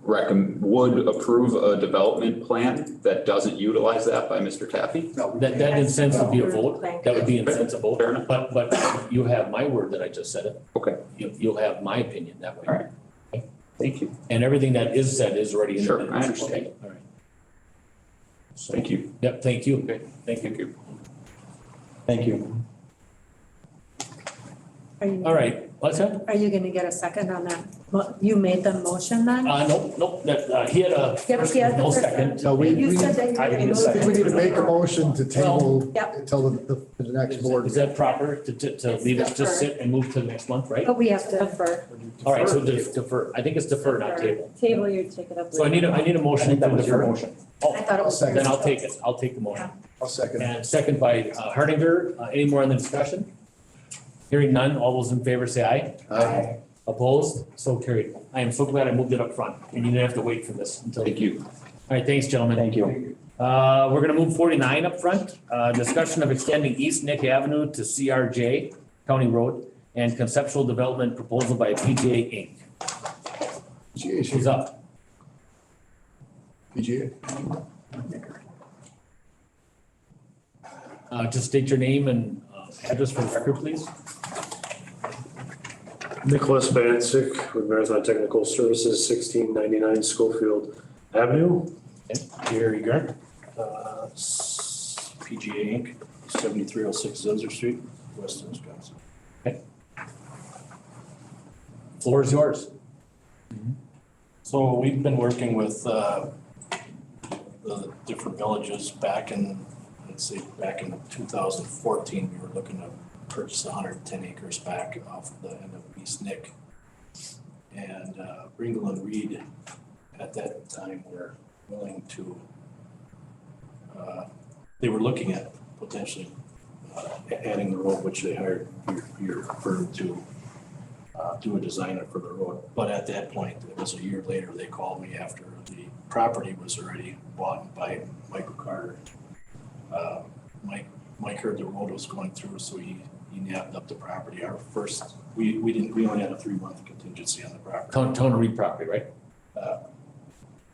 would approve a development plan that doesn't utilize that by Mr. Tappy? That incense would be a vote. That would be incense a vote. Fair enough. But you have my word that I just said it. Okay. You'll have my opinion that way. All right. Thank you. And everything that is said is already in the Sure, minutes. I understand. Okay, all right. So, Thank you. yep, thank you. Okay. Thank you. Thank you. All right, what's that? Are you gonna get a second on that? You made the motion then? Nope, that, he had a Yep, first, he had the no first second. one. So we You said that you I were need a gonna I think we need to move make a motion to table Yep. until the next board. Is that proper to leave it, just sit and move to the next month, right? But we have to, Defer. All right, so defer, I think it's defer, not table. Table, you take it up. So I need a I motion think to that was your defer. motion. Oh, I thought it was. Second. then I'll take it, I'll take the motion. I'll second. And second by Hardinger, any more on the discussion? Hearing none, all those in favor say aye. Aye. Opposed? So carried. I am so glad I moved it up front and you didn't have to wait for this until. Thank you. All right, thanks, gentlemen. Thank you. We're gonna move 49 up front. Discussion of extending East Nick Avenue to CRJ County Road and conceptual development proposal by PGA Inc. Who's up? PGA. Just state your name and address for the record, please. Nicholas Bancic with Marathon Technical Services, 1699 Schofield Avenue. Gary Gart. PGA Inc., 7306 Zinzer Street, Weston, Wisconsin. Floor is yours. So we've been working with the different villages back in, back in 2014, we were looking to purchase 110 acres back off the end of East Nick. And Ringel and Reed at that time were willing to, they were looking at potentially adding the road, which they hired your firm to do a designer for the road. But at that point, it was a year later, they called me after the property was already bought by Michael Carter. Mike heard the road was going through, so he nabbed up the property. Our first, we only had a 3-month contingency on the property. Tone Reed property, right?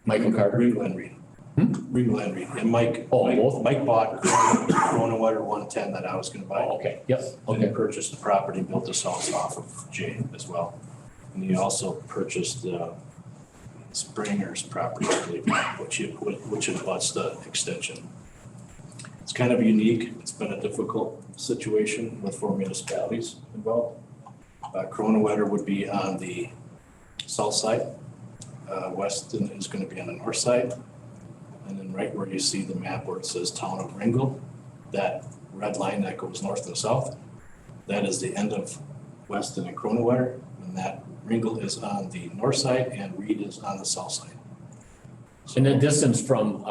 Michael Carter. Ringel and Reed. Ringel and Reed. And Mike both? Mike bought Corona Water 110 that I was gonna buy. Oh, okay, yep, And he okay. purchased the property, built this house off of Jay as well. And he also purchased Springer's property, I believe, which abuts the extension. It's kind of unique. It's been a difficult situation with 4 municipalities involved. Kronewetter would be on the south side. Weston is going to be on the north side. And then right where you see the map where it says Town of Ringgold, that red line that goes north and south, that is the end of Weston and Kronewetter. And that Ringgold is on the north side and Reed is on the south side. And the distance from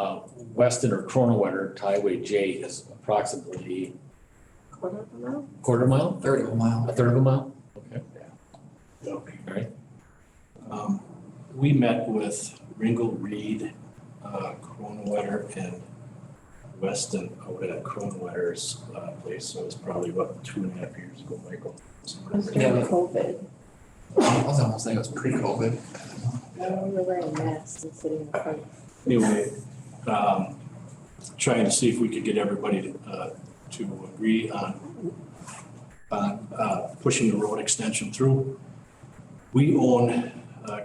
Weston or Kronewetter to Highway J is approximately Quarter of a mile? quarter mile, Third of a mile. a third of a mile? Okay, Yeah. all right. We met with Ringgold, Reed, Kronewetter, and Weston out at Kronewetter's place. So it was probably about 2.5 years ago, Michael. It was during COVID. I was almost saying it was pre-COVID. We were wearing masks and sitting in front. Anyway, trying to see if we could get everybody to agree on pushing the road extension through. We own,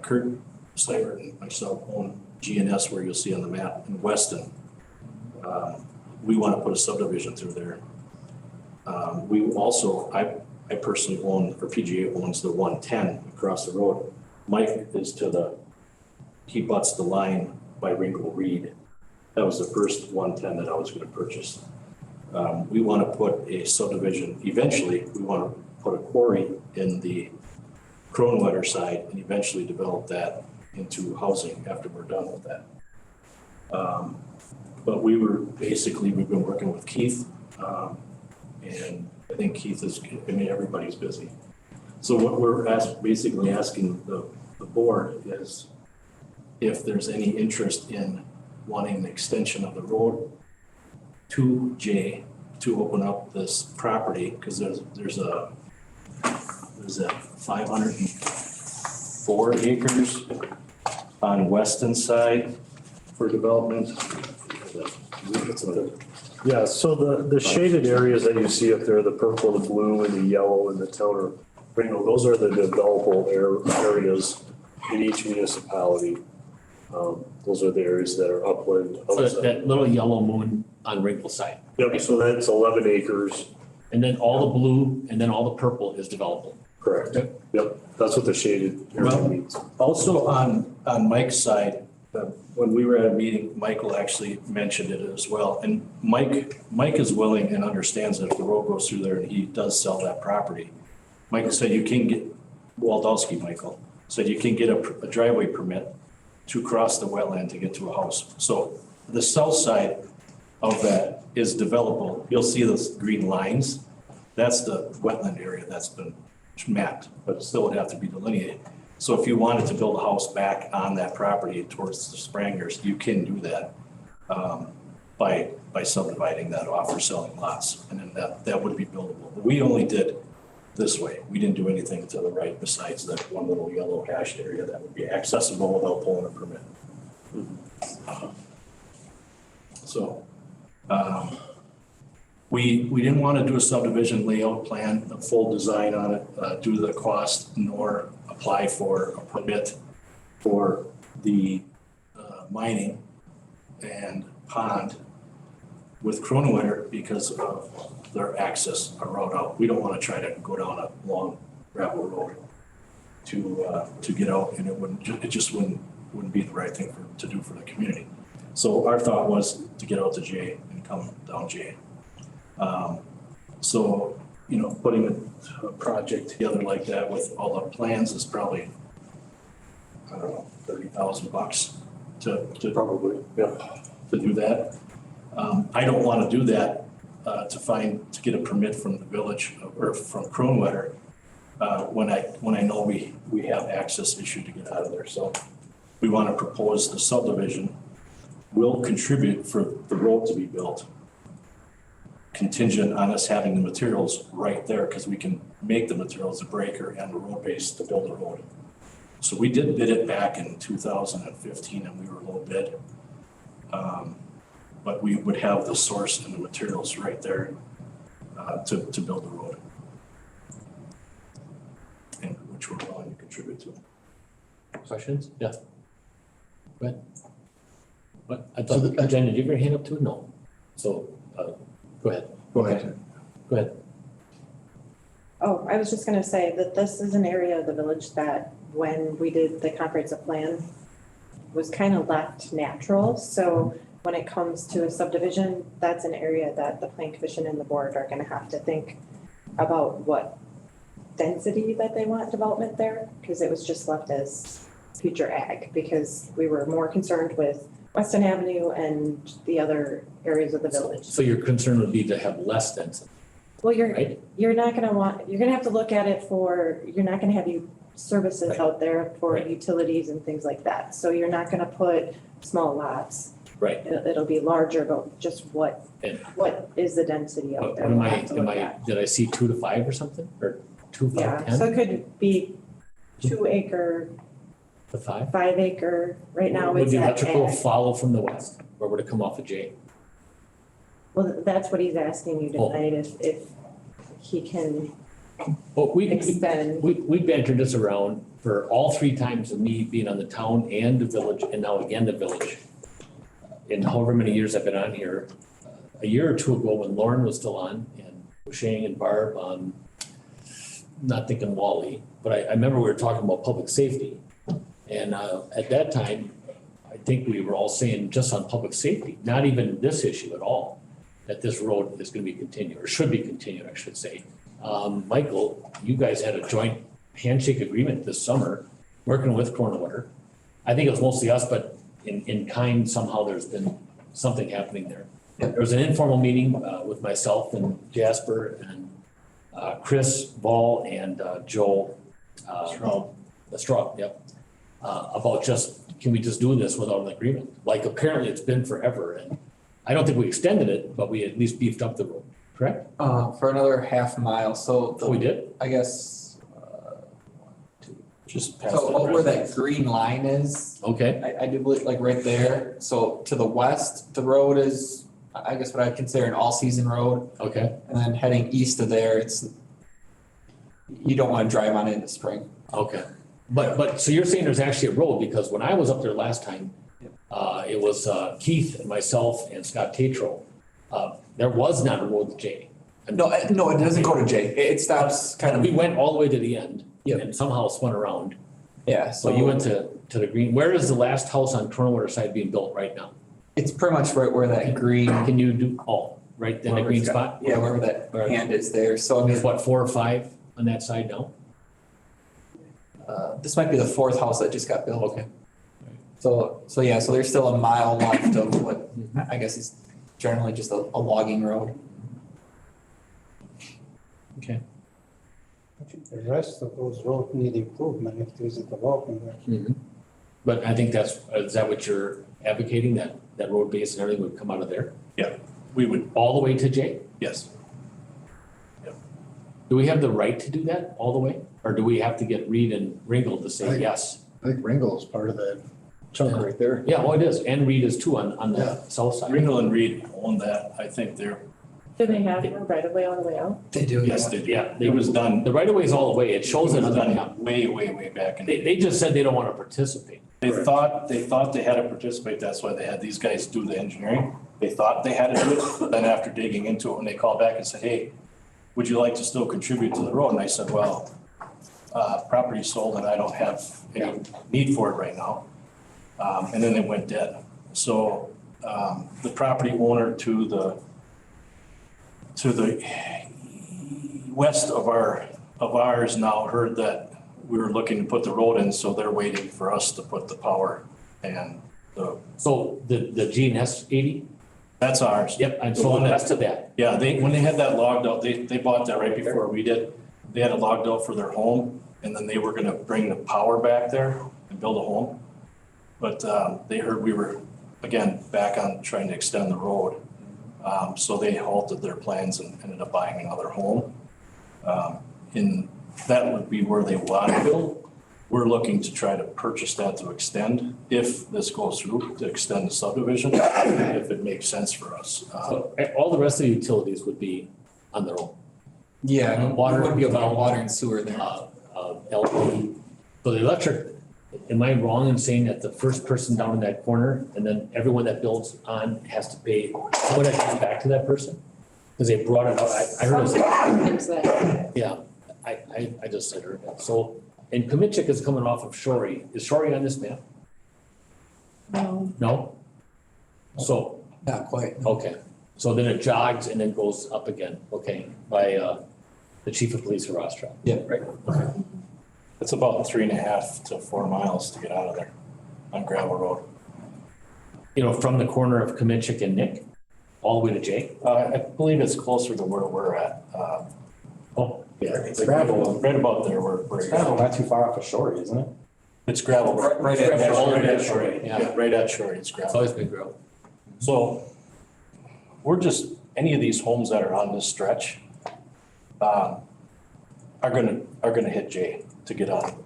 Kurt Seibert and myself own GNS, where you'll see on the map in Weston. We want to put a subdivision through there. We also, I personally own, or PGA owns the 110 across the road. Mike is he butts the line by Ringgold Reed. That was the first 110 that I was going to purchase. We want to put a subdivision, eventually, we want to put a quarry in the Kronewetter side and eventually develop that into housing after we're done with that. But we've been working with Keith, and I think Keith everybody's busy. So what we're basically asking the board is if there's any interest in wanting an extension of the road to J to open up this property, because there's a 504 acres on Weston side for development. Yeah, so the shaded areas that you see up there, the purple, the blue, and the yellow, and the town of Ringgold, those are the developable areas in each municipality. Those are the areas that are upland. So that little yellow moon on Ringgold side. Yep, so that's 11 acres. And then all the blue and then all the purple is developable. Correct. Yep, that's what the shaded area means. Also on Mike's side, when we were at a meeting, Michael actually mentioned it as well. And Mike is willing and understands that if the road goes through there and he does sell that property. Michael said you can get, Waldowski Michael, said you can get a driveway permit to cross the wetland to get to a house. So the south side of that is developable. You'll see those green lines. That's the wetland area that's been mapped, but it still would have to be delineated. So if you wanted to build a house back on that property towards the Sprangers, you can do that by subdividing that off or selling lots. And then that would be buildable. But we only did this way. We didn't do anything to the right besides that one little yellow hashed area that would be accessible without pulling a permit. So we didn't want to do a subdivision layout plan, a full design on it, due to the cost, nor apply for a permit for the mining and pond with Kronewetter because of their access route out. We don't want to try to go down a long gravel road to get out, and it just wouldn't be the right thing to do for the community. So our thought was to get out to J and come down J. So, putting a project together like that with all the plans is probably, I don't know, $30,000 to Probably, yeah. to do that. I don't want to do that to get a permit from the village or from Kronewetter when I know we have access issue to get out of there. So we want to propose the subdivision. We'll contribute for the road to be built, contingent on us having the materials right there, because we can make the materials, the breaker and the road base to build the road. So we did bid it back in 2015 and we were low bid. But we would have the source and the materials right there to build the road. And which we're willing to contribute to. Questions? Yeah. But I So thought, Jen, did you have your hand up too? No. So, go ahead. Go ahead. Go ahead. Oh, I was just gonna say that this is an area of the village that when we did the comprehensive plan was kind of left natural, so when it comes to a subdivision, that's an area that the plan commission and the board are gonna have to think about what density that they want development there, because it was just left as future ag, because we were more concerned with Weston Avenue and the other areas of the village. So your concern would be to have less density, Well, you're right? you're not gonna want, you're gonna have to look at it for, you're not gonna have services Right. out there for Right. utilities and things like that. So you're not gonna put small lots. Right. It'll be larger, but just what And is the density out what there? am We'll I, have to look at. did I see 2 to 5 or something? Or 2, 5, Yeah, 10 so it could be 2 acre, to 5? 5 acre, right now Would it's the at electrical ag. follow from the west, or would it come off of J? Well, that's what he's asking you Oh. tonight, if he can Well, extend. we bantered this around for all 3 times of me being on the town and the village, and now again the village. In however many years I've been on here, a year or 2 ago when Lauren was still on, and Shane and Barb, not thinking Wally, but I remember we were talking about public safety. And at that time, I think we were all saying just on public safety, not even this issue at all, that this road is gonna be continued, or should be continued, I should say. Michael, you guys had a joint handshake agreement this summer, working with Cornwater. I think it was mostly us, but in kind, somehow there's been something happening there. There was an informal meeting with myself and Jasper and Chris Ball and Joel. Straub, yep. About can we just do this without an agreement? Like apparently it's been forever, and I don't think we extended it, but we at least beefed up the road, correct? For another half mile, so Oh, we did? I guess, Just past so the where that residence. green line is, Okay, I do believe like right there. So to the west, the road is, I guess what I'd consider an all-season road. okay, And then heading east of there, you don't want to drive on it in the spring. okay. But, so you're saying there's actually a road, because when I was up there last time, it was Keith and myself and Scott Tatro. There was not a road to J. No, it doesn't go to J. It stops kind of. We went all the way to the end. Yep. And somehow spun around. Yeah, So you went to the green, where is the last house on Cornwater side being built right now? It's pretty much right where that green. Can you do, right in the wherever green it's got- spot? Yeah, wherever that Where- hand is there. So I There's mean, what, 4 or 5 on that side now? this might be the 4th house that just got built. Okay. So yeah, so there's still a mile left of what I guess is generally just a logging road. Okay. I think the rest of those roads need improvement if there's a development there. But I think is that what you're advocating, that road base and everything would come out of there? We would, All the way to J? yes. Do we have the right to do that all the way? Or do we have to get Reed and Ringgold to say Right. yes? I think Ringgold is part of that chunk right there. Yeah, oh, it is. And Reed is too on the Yeah. south side. Ringel and Reed own that. I think they're, Do they have a right of way all the way out? They do. yes, they do. Yeah, It was done, The right of way is all the way. It it shows was it on the done map. way, way, way back in the They just said they don't want to participate. They thought they had to participate, that's why they had these guys do the engineering. They thought they had to do it, but then after digging into it, when they called back and said, hey, would you like to still contribute to the road? And I said, well, property's sold and I don't have any need for it right now. And then they went dead. So, the property owner to the west of ours now heard that we were looking to put the road in, so they're waiting for us to put the power and So the GNS 80? that's ours. Yep, and The so one the that- rest of that. Yeah, when they had that logged out, they bought that right before we did. They had it logged out for their home, and then they were gonna bring the power back there and build a home. But, they heard we were, again, back on trying to extend the road. So they halted their plans and ended up buying another home. And that would be where they want to build. We're looking to try to purchase that to extend, if this goes through, to extend the subdivision, if it makes sense for us. So all the rest of the utilities would be on their own. Yeah, Water- water would be about water and sewer there. LP. So the electric am I wrong in saying that the first person down in that corner and then everyone that builds on has to pay, some of that comes back to that person? Cause they brought it up, I heard it, yeah, I just said heard that, so, and Kmitchik is coming off of Shorey, is Shorey on this map? No. No? So, Not quite. okay, so then it jogs and then goes up again, okay, by, the chief of police of Rothschild. Yeah. Right, okay. It's about 3.5 to 4 miles to get out of there on gravel road. You know, from the corner of Kmitchik and Nick, all the way to Jake? I believe it's closer to where we're at. Oh, yeah. It's gravel, right about there where It's gravel, not too far off of Shorey, isn't it? it's gravel. Right at It's gravel, Shorey. Right at Shorey, Yeah. yeah, right at Shorey, it's It's gravel. always been gravel. So we're just, any of these homes that are on this stretch are gonna hit J to get on.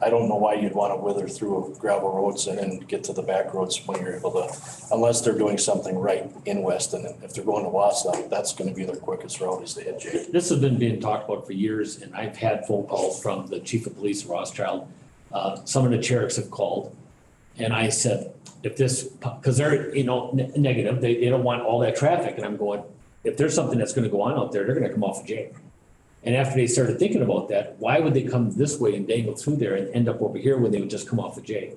I don't know why you'd wanna wither through gravel roads and then get to the back roads when you're able to, unless they're doing something right in Weston. And if they're going to Wausau, that's gonna be their quickest route is to hit J. This has been being talked about for years, and I've had phone calls from the chief of police of Rothschild. Some of the sheriffs have called, and I said, if this, because they're, you know, negative, they don't want all that traffic, and I'm going, if there's something that's gonna go on out there, they're gonna come off of J. And after they started thinking about that, why would they come this way and dangle through there and end up over here when they would just come off of J?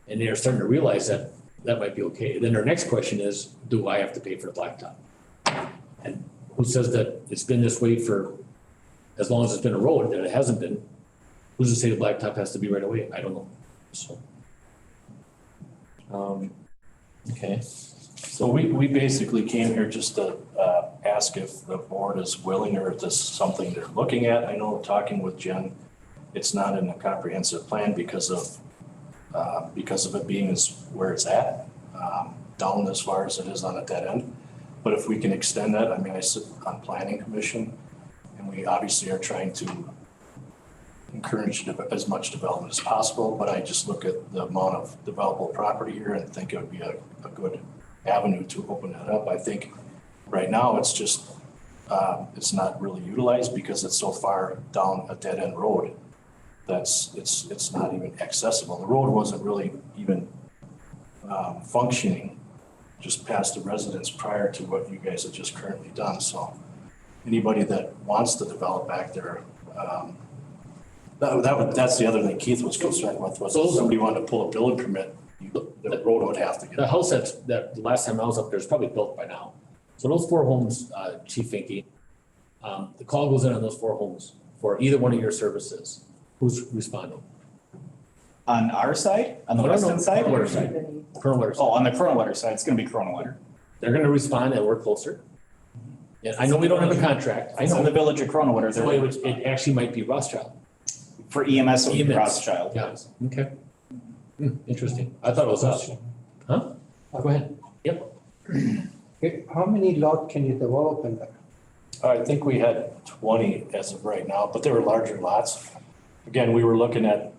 And they're starting to realize that that might be okay. Then their next question is, do I have to pay for the blacktop? And who says that it's been this way for as long as it's been a road, that it hasn't been? Who's to say the blacktop has to be right away? I don't know, so. Okay, so we basically came here just to ask if the board is willing or if this is something they're looking at. I know talking with Jen, it's not in a comprehensive plan because of it being where it's at, down as far as it is on a dead end. But if we can extend that, I mean, I sit on planning commission and we obviously are trying to encourage as much development as possible, but I just look at the amount of developable property here and think it would be a good avenue to open that up. I think right now it's just, it's not really utilized because it's so far down a dead end road. It's not even accessible. The road wasn't really even functioning just past the residence prior to what you guys have just currently done. So anybody that wants to develop back there, that's the other thing Keith was concerned with, was if somebody wanted to pull a building permit, the road would have to get. The house that the last time I was up there is probably built by now. So those 4 homes, Chief Finke, the call goes in on those 4 homes for either one of your services. Who's responding? On our side, on the No, no, no, Weston side? Colonel Wetter side. Colonel Wetter side. Oh, on the Corona Letter side, it's gonna be Corona Letter. They're gonna respond and we're closer. Yeah, I know we don't have a contract. I It's in the know. village of Corona Letter, So it actually might be Rothschild. for EMS or EMS. Rothschild. Yeah, okay. Interesting. I thought it was us. Huh? Go ahead. Yep. Okay, how many lot can you develop in there? I think we had 20 as of right now, but they were larger lots. Again, we were looking at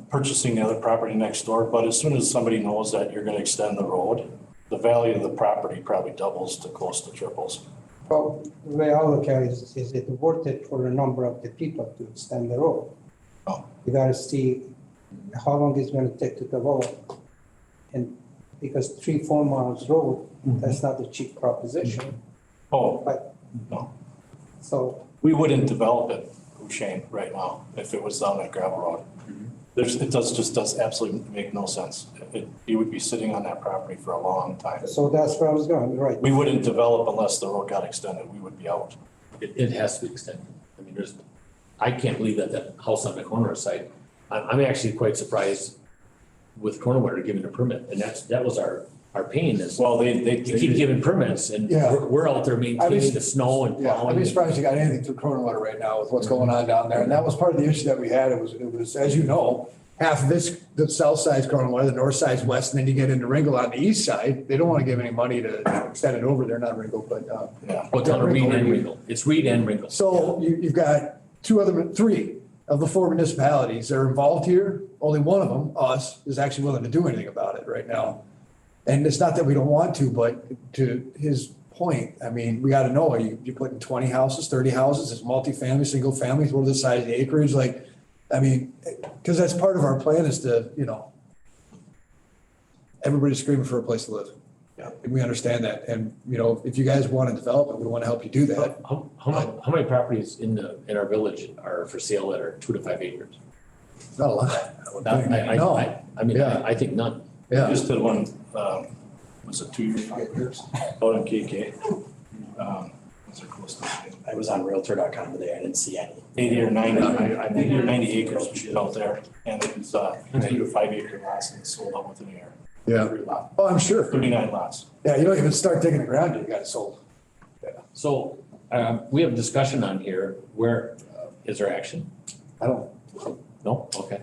purchasing the other property next door, but as soon as somebody knows that you're gonna extend the road, the value of the property probably doubles to close to triples. Well, the way I look at it is it worth it for the number of the people to extend the road? Oh. You gotta see how long it's gonna take to develop. And because 3-4 miles road, that's not a cheap proposition. Oh, But- no, So, we wouldn't develop it, Shane, right now, if it was down that gravel road. It does absolutely make no sense. You would be sitting on that property for a long time. so that's where I was going, right? We wouldn't develop unless the road got extended. We would be out. It has to be extended. I mean, I can't believe that house on the corner site, I'm actually quite surprised with Cornwater giving a permit, and that was our pain is. Well, they keep giving permits, and Yeah. we're out there maintaining the snow and Yeah, I'd plowing. be surprised you got anything through Corona Water right now with what's going on down there. And that was part of the issue that we had. It was, as you know, half of this, the south side's Corona Water, the north side's west, and then you get into Ringgold on the east side. They don't want to give any money to extend it over there, not Ringgold, but, Yeah. Well, down to Reed and Ringgold. It's Reed and Ringgold. So you've got three of the 4 municipalities that are involved here. Only one of them, us, is actually willing to do anything about it right now. And it's not that we don't want to, but to his point, I mean, we gotta know, are you putting 20 houses, 30 houses, is multifamily, single families, what are the size of the acreage, like, I mean, cause that's part of our plan is to, everybody's screaming for a place to live. Yeah. And we understand that, and, if you guys wanna develop it, we wanna help you do that. How many properties in our village are for sale that are 2 to 5 acres? Not a lot. I would think. No, I mean, Yeah. I think none. yeah, Just did one, was it 2 years, 5 years, out in KK. Those are close to I was on Realtor.com today, I didn't see any. 80 or 90, 80 or 90 acres we did out there, and it was 2 to 5 acre lots and sold out within a year. yeah, Every lot, oh, I'm sure, 39 lots. yeah, you don't even start digging the ground, yet, you got it sold. So, we have discussion on here, where, is there action? I don't, No? Okay.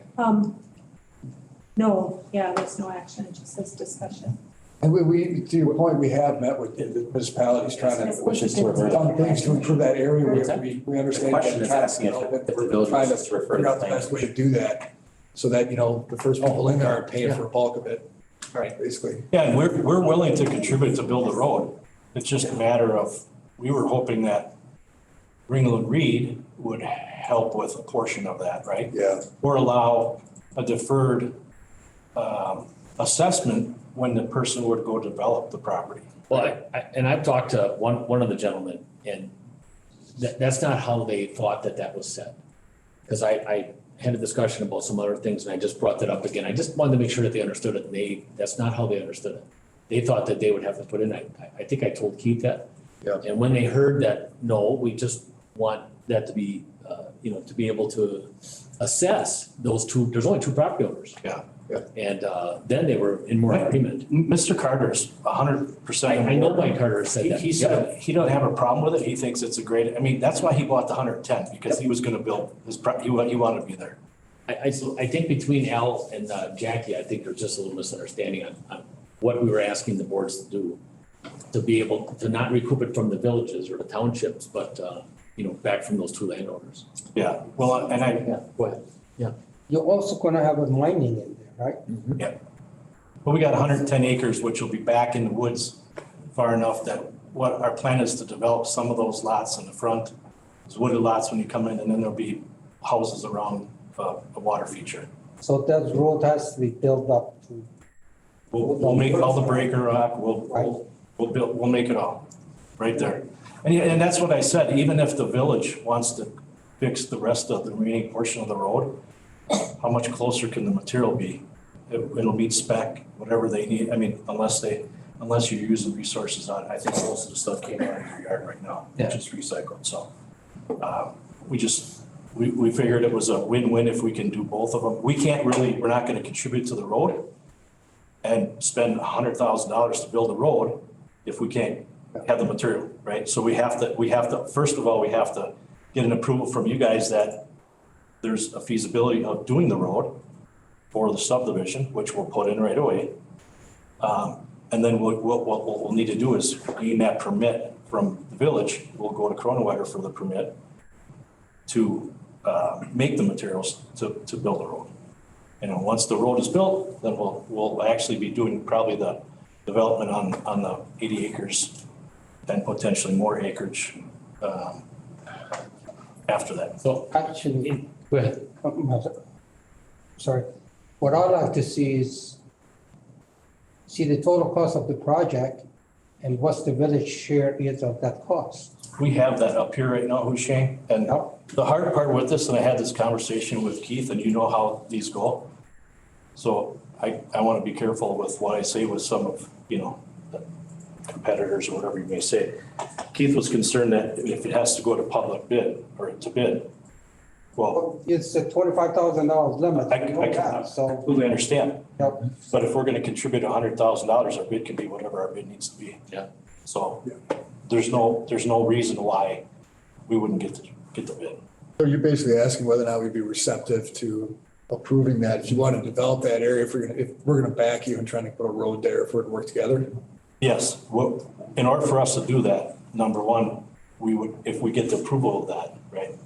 No, yeah, there's no action, it just says discussion. and we, to your point, we have met with the municipalities trying to, Which is to revert. done things to improve that area, we understand. The question is asking if the village Trying to wants to refer figure the out the thing. best way to do that, so that, the first people in there aren't paying for a bulk of it. Right. Basically. Yeah, and we're willing to contribute to build the road. It's just a matter of, we were hoping that Ringland Reed would help with a portion of that, right? Yeah, Or allow a deferred assessment when the person would go develop the property. Well, and I've talked to one of the gentlemen, and that's not how they thought that was set. Because I had a discussion about some other things, and I just brought that up again. I just wanted to make sure that they understood it, that's not how they understood it. They thought that they would have to put in, I think I told Keith that. Yeah. And when they heard that, no, we just want that to be, to be able to assess those two, there's only 2 property owners. Yeah. And then they were in more agreement. Mr. Carter's 100%. I know Mike Carter said that. He said he doesn't have a problem with it. He thinks it's a great, that's why he bought the 110, because he was gonna build he wanted to be there. I think between Al and Jackie, I think there's just a little misunderstanding on what we were asking the boards to do. To be able to not recoup it from the villages or the townships, but, back from those 2 landowners. Yeah, well, and Go ahead. You're also gonna have a mining in there, right? but we got 110 acres, which will be back in the woods far enough that what our plan is to develop some of those lots in the front, those wooded lots when you come in, and then there'll be houses around a water feature. So that road has to be built up to. We'll make all the breaker rock, we'll make it all, right there. And that's what I said, even if the village wants to fix the rest of the remaining portion of the road, how much closer can the material be? It'll meet spec, whatever they need, unless you're using resources on, I think most of the stuff came out of your yard right now, which is recycled, so. We figured it was a win-win if we can do both of them. We're not gonna contribute to the road and spend $100,000 to build a road if we can't have the material, right? So we have to, first of all, we have to get an approval from you guys that there's a feasibility of doing the road for the subdivision, which we'll put in right away. And then what we'll need to do is gain that permit from the village. We'll go to Cronewetter for the permit to make the materials to build the road. And once the road is built, then we'll actually be doing probably the development on the 80 acres and potentially more acreage after that. So, Actually, go ahead. Sorry, what I'd like to see is the total cost of the project and what's the village share is of that cost. We have that up here right now, Husheng, and the hard part with this, and I had this conversation with Keith, and you know how these go. So I want to be careful with what I say with some of, the competitors or whatever you may say. Keith was concerned that if it has to go to public bid or to bid, well, It's a $25,000 limit. I So, completely understand. Yep. But if we're going to contribute $100,000, our bid can be whatever our bid needs to be. Yeah. So there's no reason why we wouldn't get the bid. so you're basically asking whether or not we'd be receptive to approving that, if you want to develop that area, if we're gonna back you and trying to put a road there, if we're to work together? Yes, in order for us to do that, number one, we would, if we get the approval of that, right?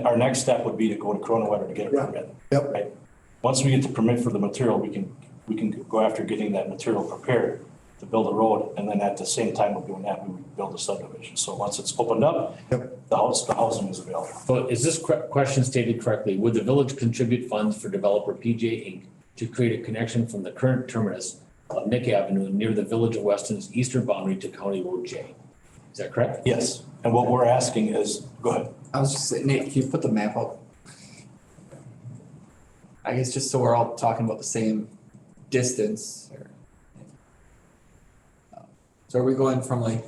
Our next step would be to go to Cronewetter to get a permit. Yep. Right? Once we get the permit for the material, we can go after getting that material prepared. to build a road, and then at the same time of doing that, we would build a subdivision. So once it's opened up, the housing is available. So is this question stated correctly? Would the village contribute funds for developer PJ Inc. to create a connection from the current terminus of Nick Avenue near the village of Weston's eastern boundary to County Road J? Is that correct? Yes, and what we're asking is, go ahead. I was just saying, Nate, can you put the map up? I guess just so we're all talking about the same distance. So are we going from like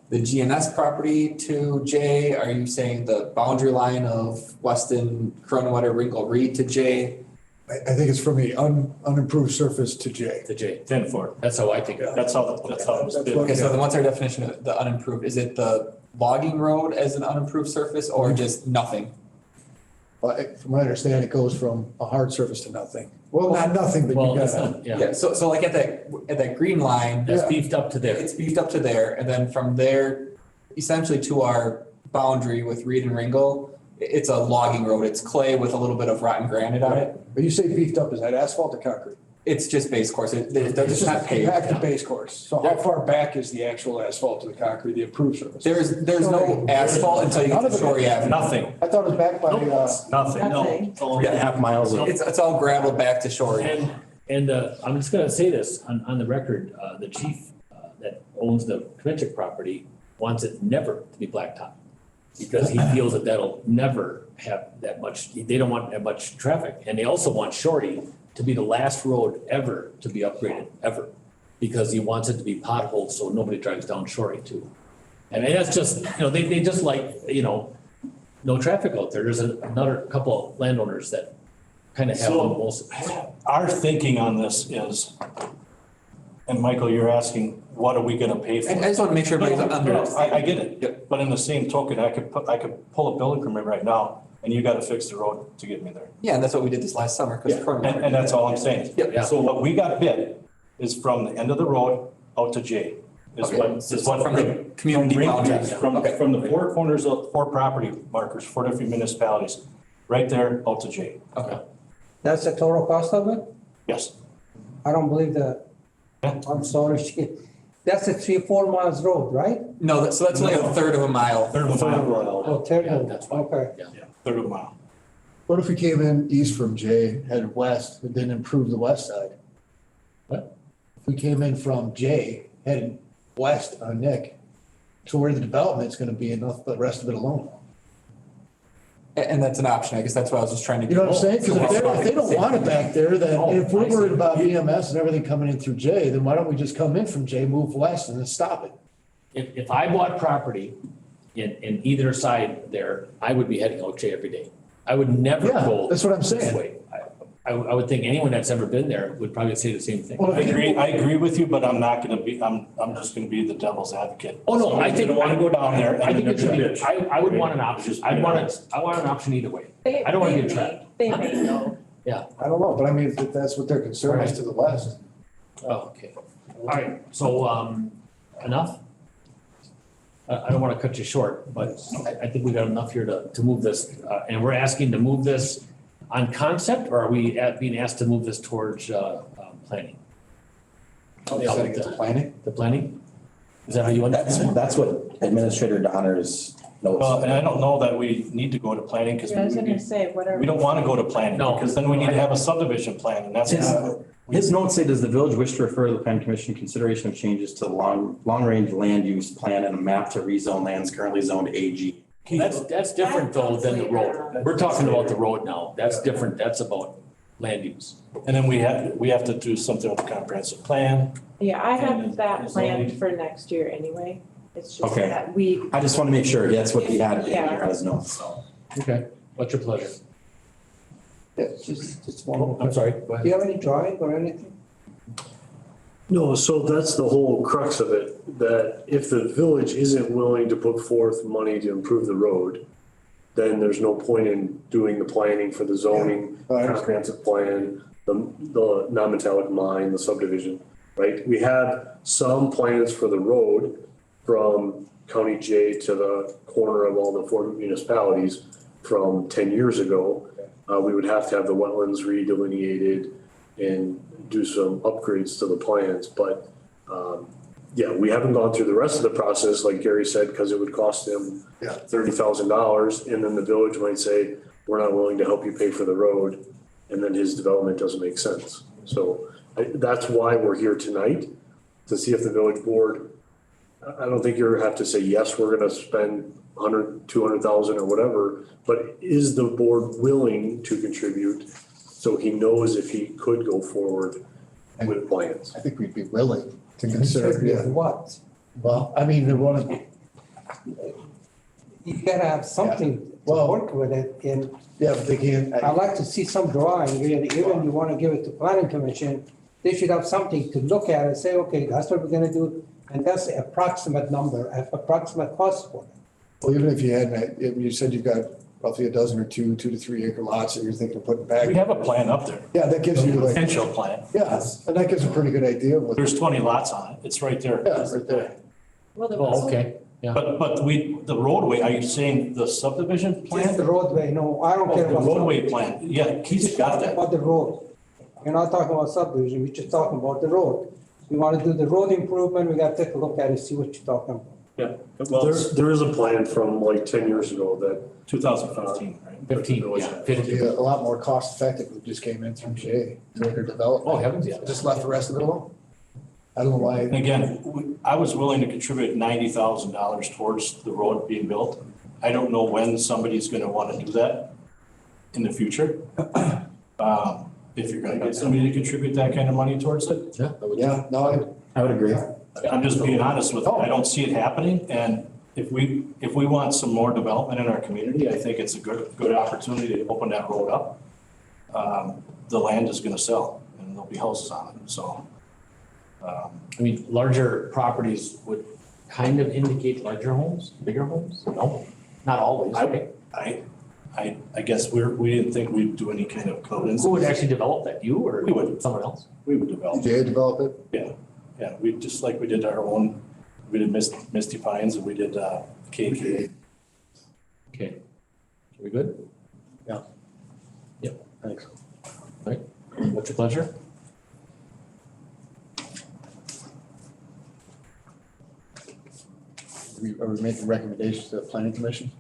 the GNS property to J? Are you saying the boundary line of Weston, Croninwater, Ringel Reed to J? I think it's from the unimproved surface to J. To J. 10-4. That's how I think of it. That's how it was bid. Okay, so then what's our definition of the unimproved? Is it the logging road as an unimproved surface or just nothing? From what I understand, it goes from a hard surface to nothing. Well, not nothing, but Well, you it's got not, yeah, Yeah, so like at that green line, that's beefed up to there. it's beefed up to there, and then from there, essentially to our boundary with Reed and Ringel, it's a logging road. It's clay with a little bit of rotten granite on it. But you say beefed up, is that asphalt or concrete? It's just base course. It's It's not just paved. back to base course. So how far back is the actual asphalt to the concrete, the improved surface? There's no asphalt until you get to Shorey Avenue. Nothing, I thought it was back by, nothing, no. Nothing. It's only 1.5 miles of. It's all gravel back to Shorey. And I'm just gonna say this on the record, the chief that owns the Kmitchuk property wants it never to be blacktop. Because he feels that that'll never have that much, they don't want that much traffic. And they also want Shorty to be the last road ever to be upgraded, ever. Because he wants it to be potholed so nobody drives down Shorty too. And that's just, they just like, no traffic out there. There's another couple of landowners that kind of have So- most. Our thinking on this is, and Michael, you're asking, what are we gonna pay for? I just want to make sure everybody's under. I get it, but in the same token, I could pull a building permit right now, and you gotta fix the road to get me there. Yeah, and that's what we did this last summer, because. And that's all I'm saying. Yep. So what we got bid is from the end of the road out to J. Is what From the community boundaries. From the four corners of 4 property markers, 4 different municipalities, right there out to J. Okay. That's the total cost of it? Yes. I don't believe that. Yeah. I'm sorry. That's a 3-4 miles road, right? No, so that's only a third of a mile. Third of a mile. Oh, third Yeah, of, that's fine. okay. Yeah, third of a mile. what if we came in east from J, headed west, but didn't improve the west side? What? If we came in from J, headed west on Nick, to where the development's gonna be enough, the rest of it alone. And that's an option. I guess that's what I was just trying to. You know what I'm saying? Cause if they don't want it back there, then if we're worried about EMS and everything coming in through J, then why don't we just come in from J, move west and then stop it? If I bought property in either side there, I would be heading out J every day. I would never Yeah, go that's what I'm this saying. way. I would think anyone that's ever been there would probably say the same thing. Well, I agree with you, but I'm not gonna be, I'm just gonna be the devil's advocate. Oh, no, I You think. don't wanna go down there. I and think then it should be, there's a bitch. I would want an option. I want an option either way. I don't wanna get trapped. They may know. I don't know, but I mean, if that's what their concern is to the west. Oh, okay. All right, so, enough? I don't wanna cut you short, but I think we got enough here to move this, and we're asking to move this on concept, or are we being asked to move this towards, planning? Setting it to planning? The planning? Is that how you want that? That's what Administrator Donner's notes. Well, and I don't know that we need to go to planning, because Yeah, I was gonna say, what are we don't wanna go to planning, No. because then we need to have a subdivision plan, and that's. His notes say, does the village wish to refer to the plan commission consideration of changes to the long-range land use plan and a map to rezone lands currently zoned AG? That's different though than the road. We're talking about the road now. That's different. That's about land use. And then we have to do something with the comprehensive plan. Yeah, I have that And planned zoning. for next year anyway. It's just Okay. that we, I just want to make sure that's what he had in Yeah. here on his notes, so. Okay. What's your pleasure? Yeah, just one more. I'm sorry, go Do you have any drawing or anything? No, so that's the whole crux of it, that if the village isn't willing to put forth money to improve the road, then there's no point in doing the planning for the zoning, comprehensive plan, the non-metallic mine, the subdivision, right? We had some plans for the road from County J to the corner of all the 4 municipalities from 10 years ago. We would have to have the wetlands redelineated and do some upgrades to the plans, but Yeah, we haven't gone through the rest of the process, like Gary said, because it would cost him Yeah. $30,000, and then the village might say, we're not willing to help you pay for the road, and then his development doesn't make sense. So that's why we're here tonight, to see if the village board, I don't think you have to say, yes, we're gonna spend 100, 200,000 or whatever, but is the board willing to contribute so he knows if he could go forward with plans? I think we'd be willing to consider, yeah. What? Well, I mean, they want to, You gotta have something to Well- work with it, and yeah, but they can't. I'd like to see some drawing, really, even you wanna give it to planning commission, they should have something to look at and say, okay, that's what we're gonna do, and that's the approximate number, approximate cost for it. Well, even if you had, you said you've got roughly a dozen or 2 to 3 acre lots that you're thinking of putting back. We have a plan up there, Yeah, that gives you like, potential plan. yeah, and that gives a pretty good idea of what. There's 20 lots on it. It's right there. Yeah, right there. Oh, okay, yeah. But the roadway, are you saying the subdivision Just plan? the roadway, no, I don't Oh, care the about. roadway plan. Yeah, Keith's got that. About the road. We're not talking about subdivision, we're just talking about the road. We wanna do the road improvement, we gotta take a look at it, see what you're talking about. Yeah, well, There is a plan from like 10 years ago that 2015, right? 15, yeah, It'd 15. be a lot more cost effective if it just came in through Jay to their development. Oh, heavens, yeah. Just left the rest of it alone. I don't know why. And again, I was willing to contribute $90,000 towards the road being built. I don't know when somebody's gonna wanna do that in the future. If you're gonna get somebody to contribute that kind of money towards it, Yeah, that would- Yeah, no, I would agree. I'm just being honest with you. I don't see it happening, and if we want some more development in our community, I think it's a good opportunity to open that road up. The land is gonna sell, and there'll be houses on it, so. I mean, larger properties would kind of indicate larger homes, bigger homes? No, not always, right? I guess we didn't think we'd do any kind of covenants. Who would actually develop that, you or We would. someone else? We would develop. did Jay develop it? Yeah, we, just like we did our own, we did Misty Pines and we did KK. Okay. Are we good? Yeah. Yep, thanks. All right, what's your pleasure? Are we making recommendations to the planning commission?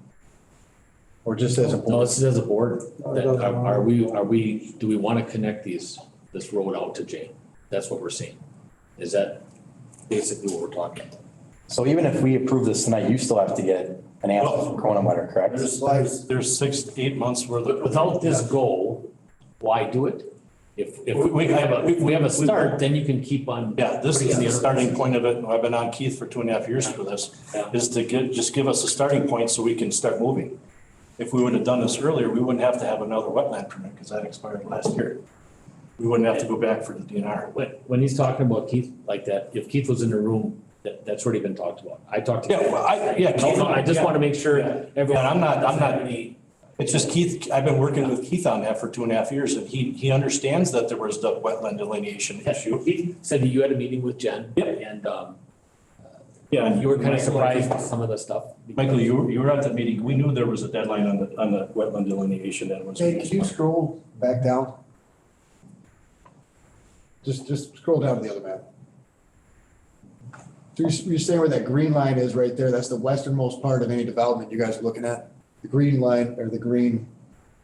Or just as a No, board? this is as a board. That- Are we, do we want to connect this road out to Jane? That's what we're seeing. Is that basically what we're talking about? So even if we approve this tonight, you still have to get an answer from Cronemeyer, correct? There's 6 to 8 months worth But of. without this goal, why do it? If we have a start, then you can keep on. Yeah, this is the starting point of it, and I've been on Keith for 2.5 years for this, Yeah. is to just give us a starting point so we can start moving. If we would have done this earlier, we wouldn't have to have another wetland permit, because that expired last year. We wouldn't have to go back for the DNR. When he's talking about Keith like that, if Keith was in the room, that's already been talked about. I talked to. Yeah, well, I just want to make sure Yeah, everyone. I'm not, it's just Keith, I've been working with Keith on that for 2.5 years, and he understands that there was the wetland delineation issue. He said that you had a meeting with Jen. Yep. And Yeah, and you were kind of surprised with some of the stuff. Michael, you were at the meeting, we knew there was a deadline on the wetland delineation that was. Jay, could you scroll back down? Just scroll down to the other map. So you're saying where that green line is right there, that's the westernmost part of any development you guys are looking at? The green line, or the green,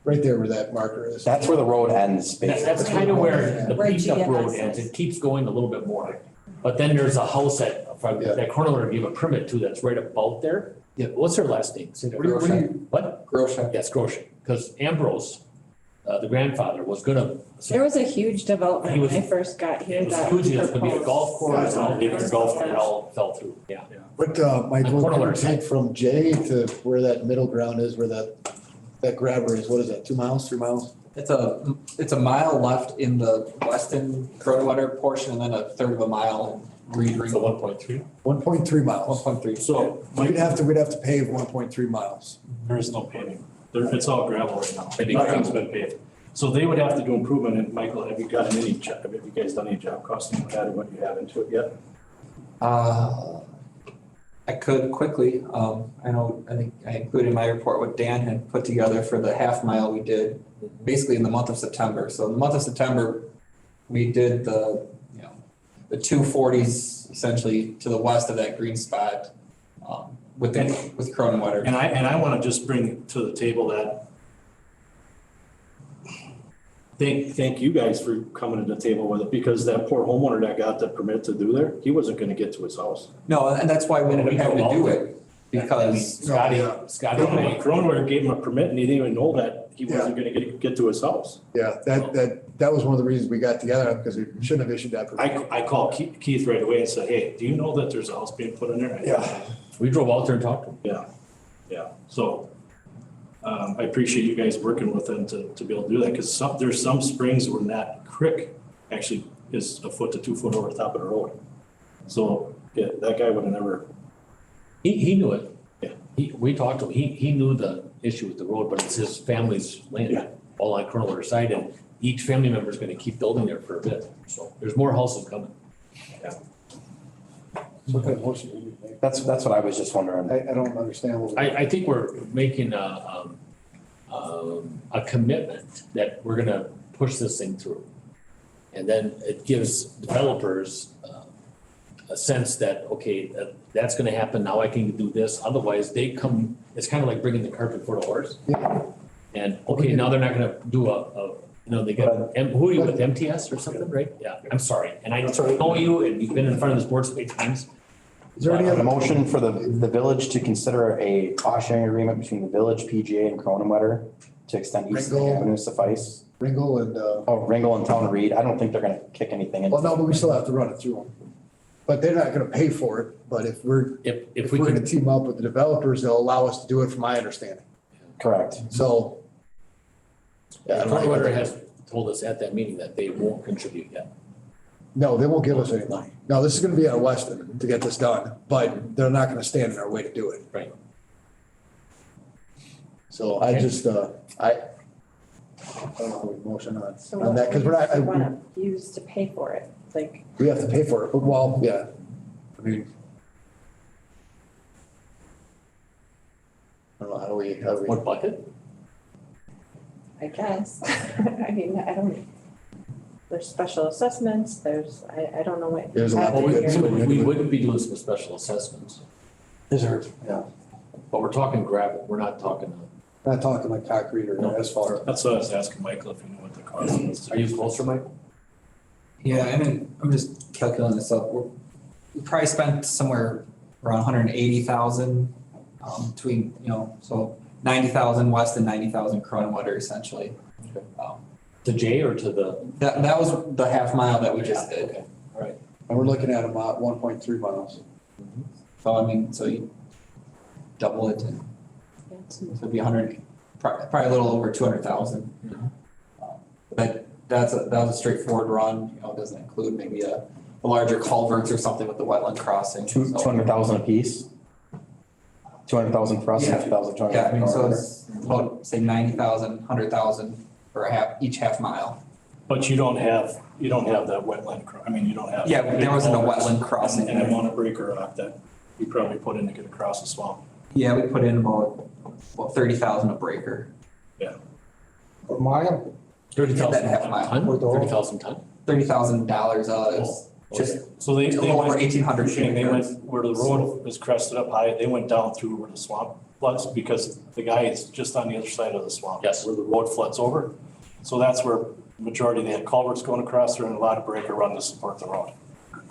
right there where that marker is. That's where the road ends, basically. That's kind of where the Where beach up road GMS ends. is. It keeps going a little bit more. But then there's a house that corner gave a permit to that's right about there. Yeah, what's her last name? Say that. What? Grosha. Yes, Grosha. Because Ambrose, the grandfather, was gonna. There was a huge development He was- when I first got here It was that. huge, it was gonna be a golf course, and all, Yeah. the golf course, it all fell through, yeah. But, Michael, what do you take from Jay to where that middle ground is, where that grabber is, what is that, 2 miles, 3 miles? It's a mile left in the Weston Cronewetter portion and then a third of a mile in Reed Ring. So 1.3? 1.3 miles. 1.3. So, We'd have to pave 1.3 miles. there is no paving. It's all gravel right now. Maybe Nothing's gravel. been paved. So they would have to do improvement, and Michael, have you guys done any job costing with that, or what you have into it yet? I could quickly, I think I included in my report what Dan had put together for the half mile we did, basically in the month of September. So in the month of September, we did the the 240s essentially to the west of that green spot, with Cronenwetter. And I want to just bring to the table that thank you guys for coming to the table with it, because that poor homeowner that got the permit to do there, he wasn't gonna get to his house. No, and that's why we had to do it, because Scotty, Cronenware gave him a permit and he didn't even know that he wasn't gonna get to his house. Yeah, that was one of the reasons we got together, because we shouldn't have issued that permit. I called Keith right away and said, hey, do you know that there's a house being put in there? Yeah. we drove out there and talked to him. Yeah, so, I appreciate you guys working with them to be able to do that, because there's some springs where that creek actually is a foot to 2 foot over the top of the road. So, yeah, that guy would have never, He knew it. Yeah. We talked to him, he knew the issue with the road, but it's his family's land, Yeah. all on Colonel side, and each family member is gonna keep building there for a bit, so there's more houses coming. What kind of motion do you make? That's what I was just wondering. I don't understand what. I think we're making a commitment that we're gonna push this thing through. And then it gives developers a sense that, okay, that's gonna happen, now I can do this, otherwise they come, it's kind of like bringing the cart before the horse. Yeah. And, okay, now they're not gonna do they got, who are you with, MTS or something, right? Yeah, I'm sorry, and I know you, and you've been in front of this board so many times. Is there any A other motion for the village to consider a cost sharing agreement between the village, PGA and Cronenwetter to extend East Ringgold. Avenue suffice? Ringel and, Oh, Ringel and Town Reed, I don't think they're gonna kick anything in. well, no, but we still have to run it through them. But they're not gonna pay for it, but if If we we're can, gonna team up with the developers, they'll allow us to do it from my understanding. Correct. So. Yeah, I don't know. Clearwater has told us at that meeting that they won't contribute yet. No, they won't give us any money. No, this is gonna be at Weston to get this done, but they're not gonna stand in our way to do it. Right. So I just, I don't know what motion So on that, because we're what do you not, wanna use to pay for it, like, we have to pay for it, but well, yeah. I mean. I don't know, how do we? What bucket? I guess. I mean, I don't, there's special assessments, I don't know what. There's a lot Well, of good. we wouldn't be doing some special assessments, Is there, yeah, but we're talking gravel, we're not talking, not talking like concrete or No. asphalt. that's what I was asking Michael if you knew what the cost was. are you closer, Mike? Yeah, I mean, I'm just calculating this up. We probably spent somewhere around 180,000, between, so 90,000 West and 90,000 Cronenwetter essentially. To Jay or to the? That was the half mile that we just did. Okay, all right. And we're looking at about 1.3 miles. So I mean, so you double it and so it'd be 100, probably a little over 200,000. But that was a straightforward run, it doesn't include maybe a larger culverts or something with the wetland crossing. so- 200,000 apiece? 200,000 for us, Yeah. 50,000, 200. Yeah, I mean, so it's about, say 90,000, 100,000 for each half mile. But you don't have that wetland, you don't have. Yeah, there wasn't a wetland crossing. And I want a breaker rock that you probably put in to get across the swamp. Yeah, we put in about 30,000 a breaker. Per mile, 30,000 That half mile. ton, With all- 30,000 ton? $30,000, is just So they a little over went, 1,800 Shane, they cubic went yards. where the road is crested up high, they went down through where the swamp floods, because the guy is just on the other side of the swamp. Yes. Where the road floods over. So that's where majority, they had culverts going across there and a lot of breaker run to support the road.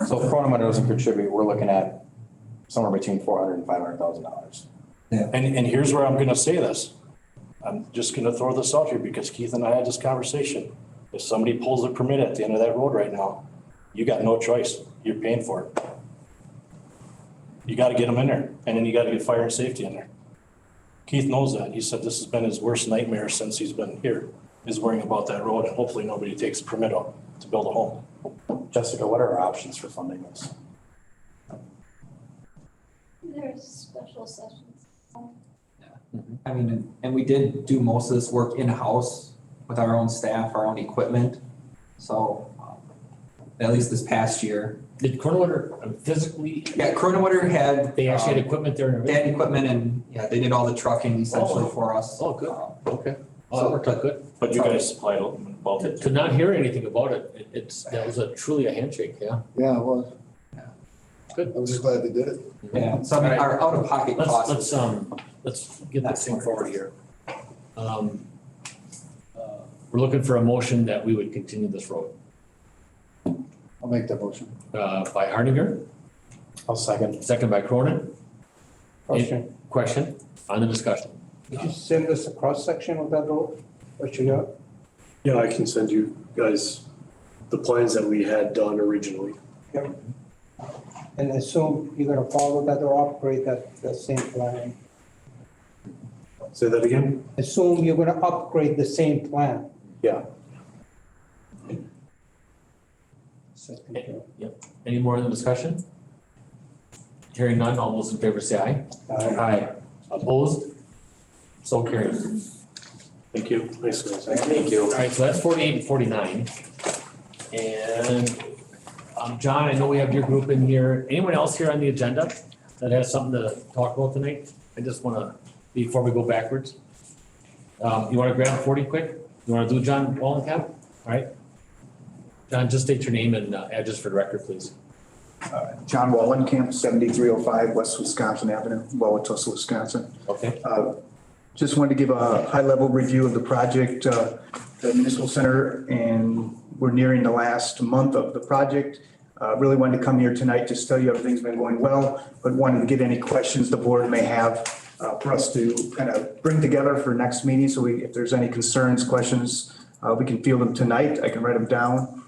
So if Cronenwetter doesn't contribute, we're looking at somewhere between $400,000 and $500,000. And here's where I'm gonna say this. I'm just gonna throw this out here because Keith and I had this conversation. If somebody pulls a permit at the end of that road right now, you got no choice. You're paying for it. You gotta get them in there, and then you gotta get fire and safety in there. Keith knows that. He said this has been his worst nightmare since he's been here, is worrying about that road, and hopefully nobody takes a permit out to build a home. Jessica, what are our options for funding this? There's special sessions. I mean, and we did do most of this work in-house with our own staff, our own equipment. So, at least this past year. Did Cronenwater physically, Yeah, Cronenwetter had. they actually had equipment there and They everything? had equipment and, yeah, they did all the trucking essentially for us. Oh, good, okay. Oh, So- that worked out good. But you guys supplied To not hear anything about it, that was truly a handshake, yeah. Yeah, it was. Good. I was just glad they did it. Yeah, so I mean, our out-of-pocket costs. Let's get this thing forward here. We're looking for a motion that we would continue this road. I'll make that motion. By Hardinger, I'll second. second by Cronin. Question on the discussion. Did you send us a cross-section of that road? What you got? Yeah, I can send you guys the plans that we had done originally. And assume you're gonna follow that or upgrade that same plan. Say that again? Assume you're gonna upgrade the same plan. Yeah. Any more in the discussion? Hearing none, all those in favor say aye. Aye. Opposed? So carried. Thank you. Nice guys. Thank you. All right, so that's 48 and 49. And John, I know we have your group in here. Anyone else here on the agenda that has something to talk about tonight? I just wanna, before we go backwards. You wanna grab 40 quick? You wanna do John Wallenkamp? All right. John, just state your name and address for the record, please. John Wallenkamp, 7305 West Wisconsin Avenue, Wauwatosa, Wisconsin. Okay. Just wanted to give a high-level review of the project, the municipal center, and we're nearing the last month of the project. Really wanted to come here tonight to tell you everything's been going well, but wanted to get any questions the board may have for us to kind of bring together for next meeting. So if there's any concerns, questions, we can field them tonight. I can write them down.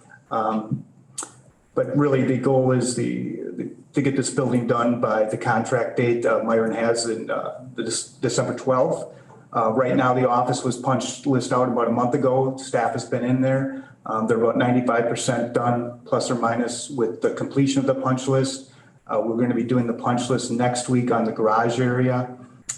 But really the goal is to get this building done by the contract date Myron has in December 12th. Right now, the office was punched list out about a month ago. Staff has been in there. They're about 95% done, plus or minus, with the completion of the punch list. We're going to be doing the punch list next week on the garage area,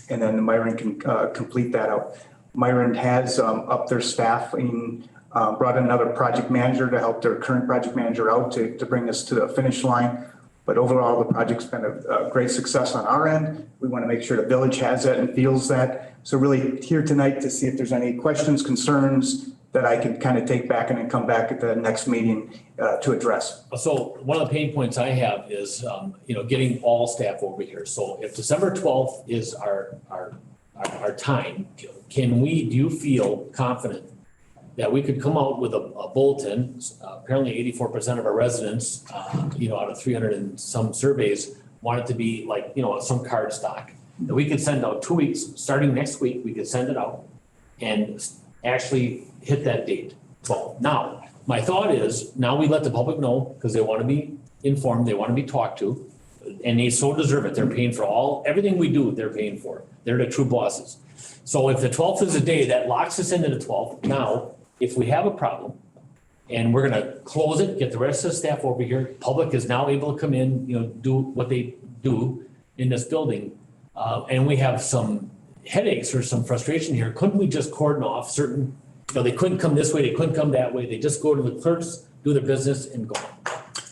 and then Myron can complete that out. Myron has upped their staffing, brought in another project manager to help their current project manager out to bring us to the finish line. But overall, the project's been a great success on our end. We want to make sure the village has that and feels that. So really here tonight to see if there's any questions, concerns that I can kind of take back and then come back at the next meeting to address. So one of the pain points I have is, getting all staff over here. So if December 12th is our time, do you feel confident that we could come out with a bulletin? Apparently 84% of our residents, out of 300 and some surveys want it to be like, some card stock. That we could send out 2 weeks, starting next week, we could send it out and actually hit that date. Well, now, my thought is, now we let the public know, because they want to be informed, they want to be talked to, and they so deserve it. They're paying for everything we do, they're paying for. They're the true bosses. So if the 12th is a day, that locks us into the 12th. Now, if we have a problem and we're gonna close it, get the rest of the staff over here, public is now able to come in, do what they do in this building. And we have some headaches or some frustration here. Couldn't we just cordon off certain, they couldn't come this way, they couldn't come that way. They just go to the clerks, do their business and go.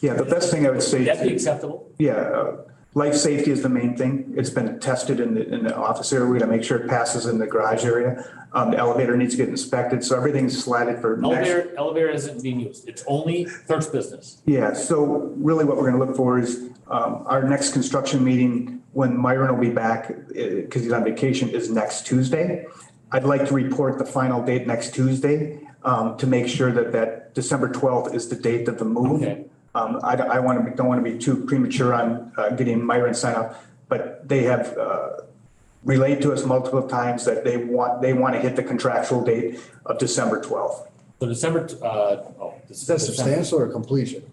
Yeah, the best thing I would say. Would that be acceptable? Yeah, life safety is the main thing. It's been tested in the office area. We're gonna make sure it passes in the garage area. The elevator needs to get inspected, so everything's slotted for next. Elevator isn't being used. It's only clerk's business. Yeah, so really what we're gonna look for is our next construction meeting, when Myron will be back, because he's on vacation, is next Tuesday. I'd like to report the final date next Tuesday to make sure that December 12th is the date of the move. Okay. I don't want to be too premature on getting Myron signed up, but they have relayed to us multiple times that they want to hit the contractual date of December 12th. So Is that substantial or completion?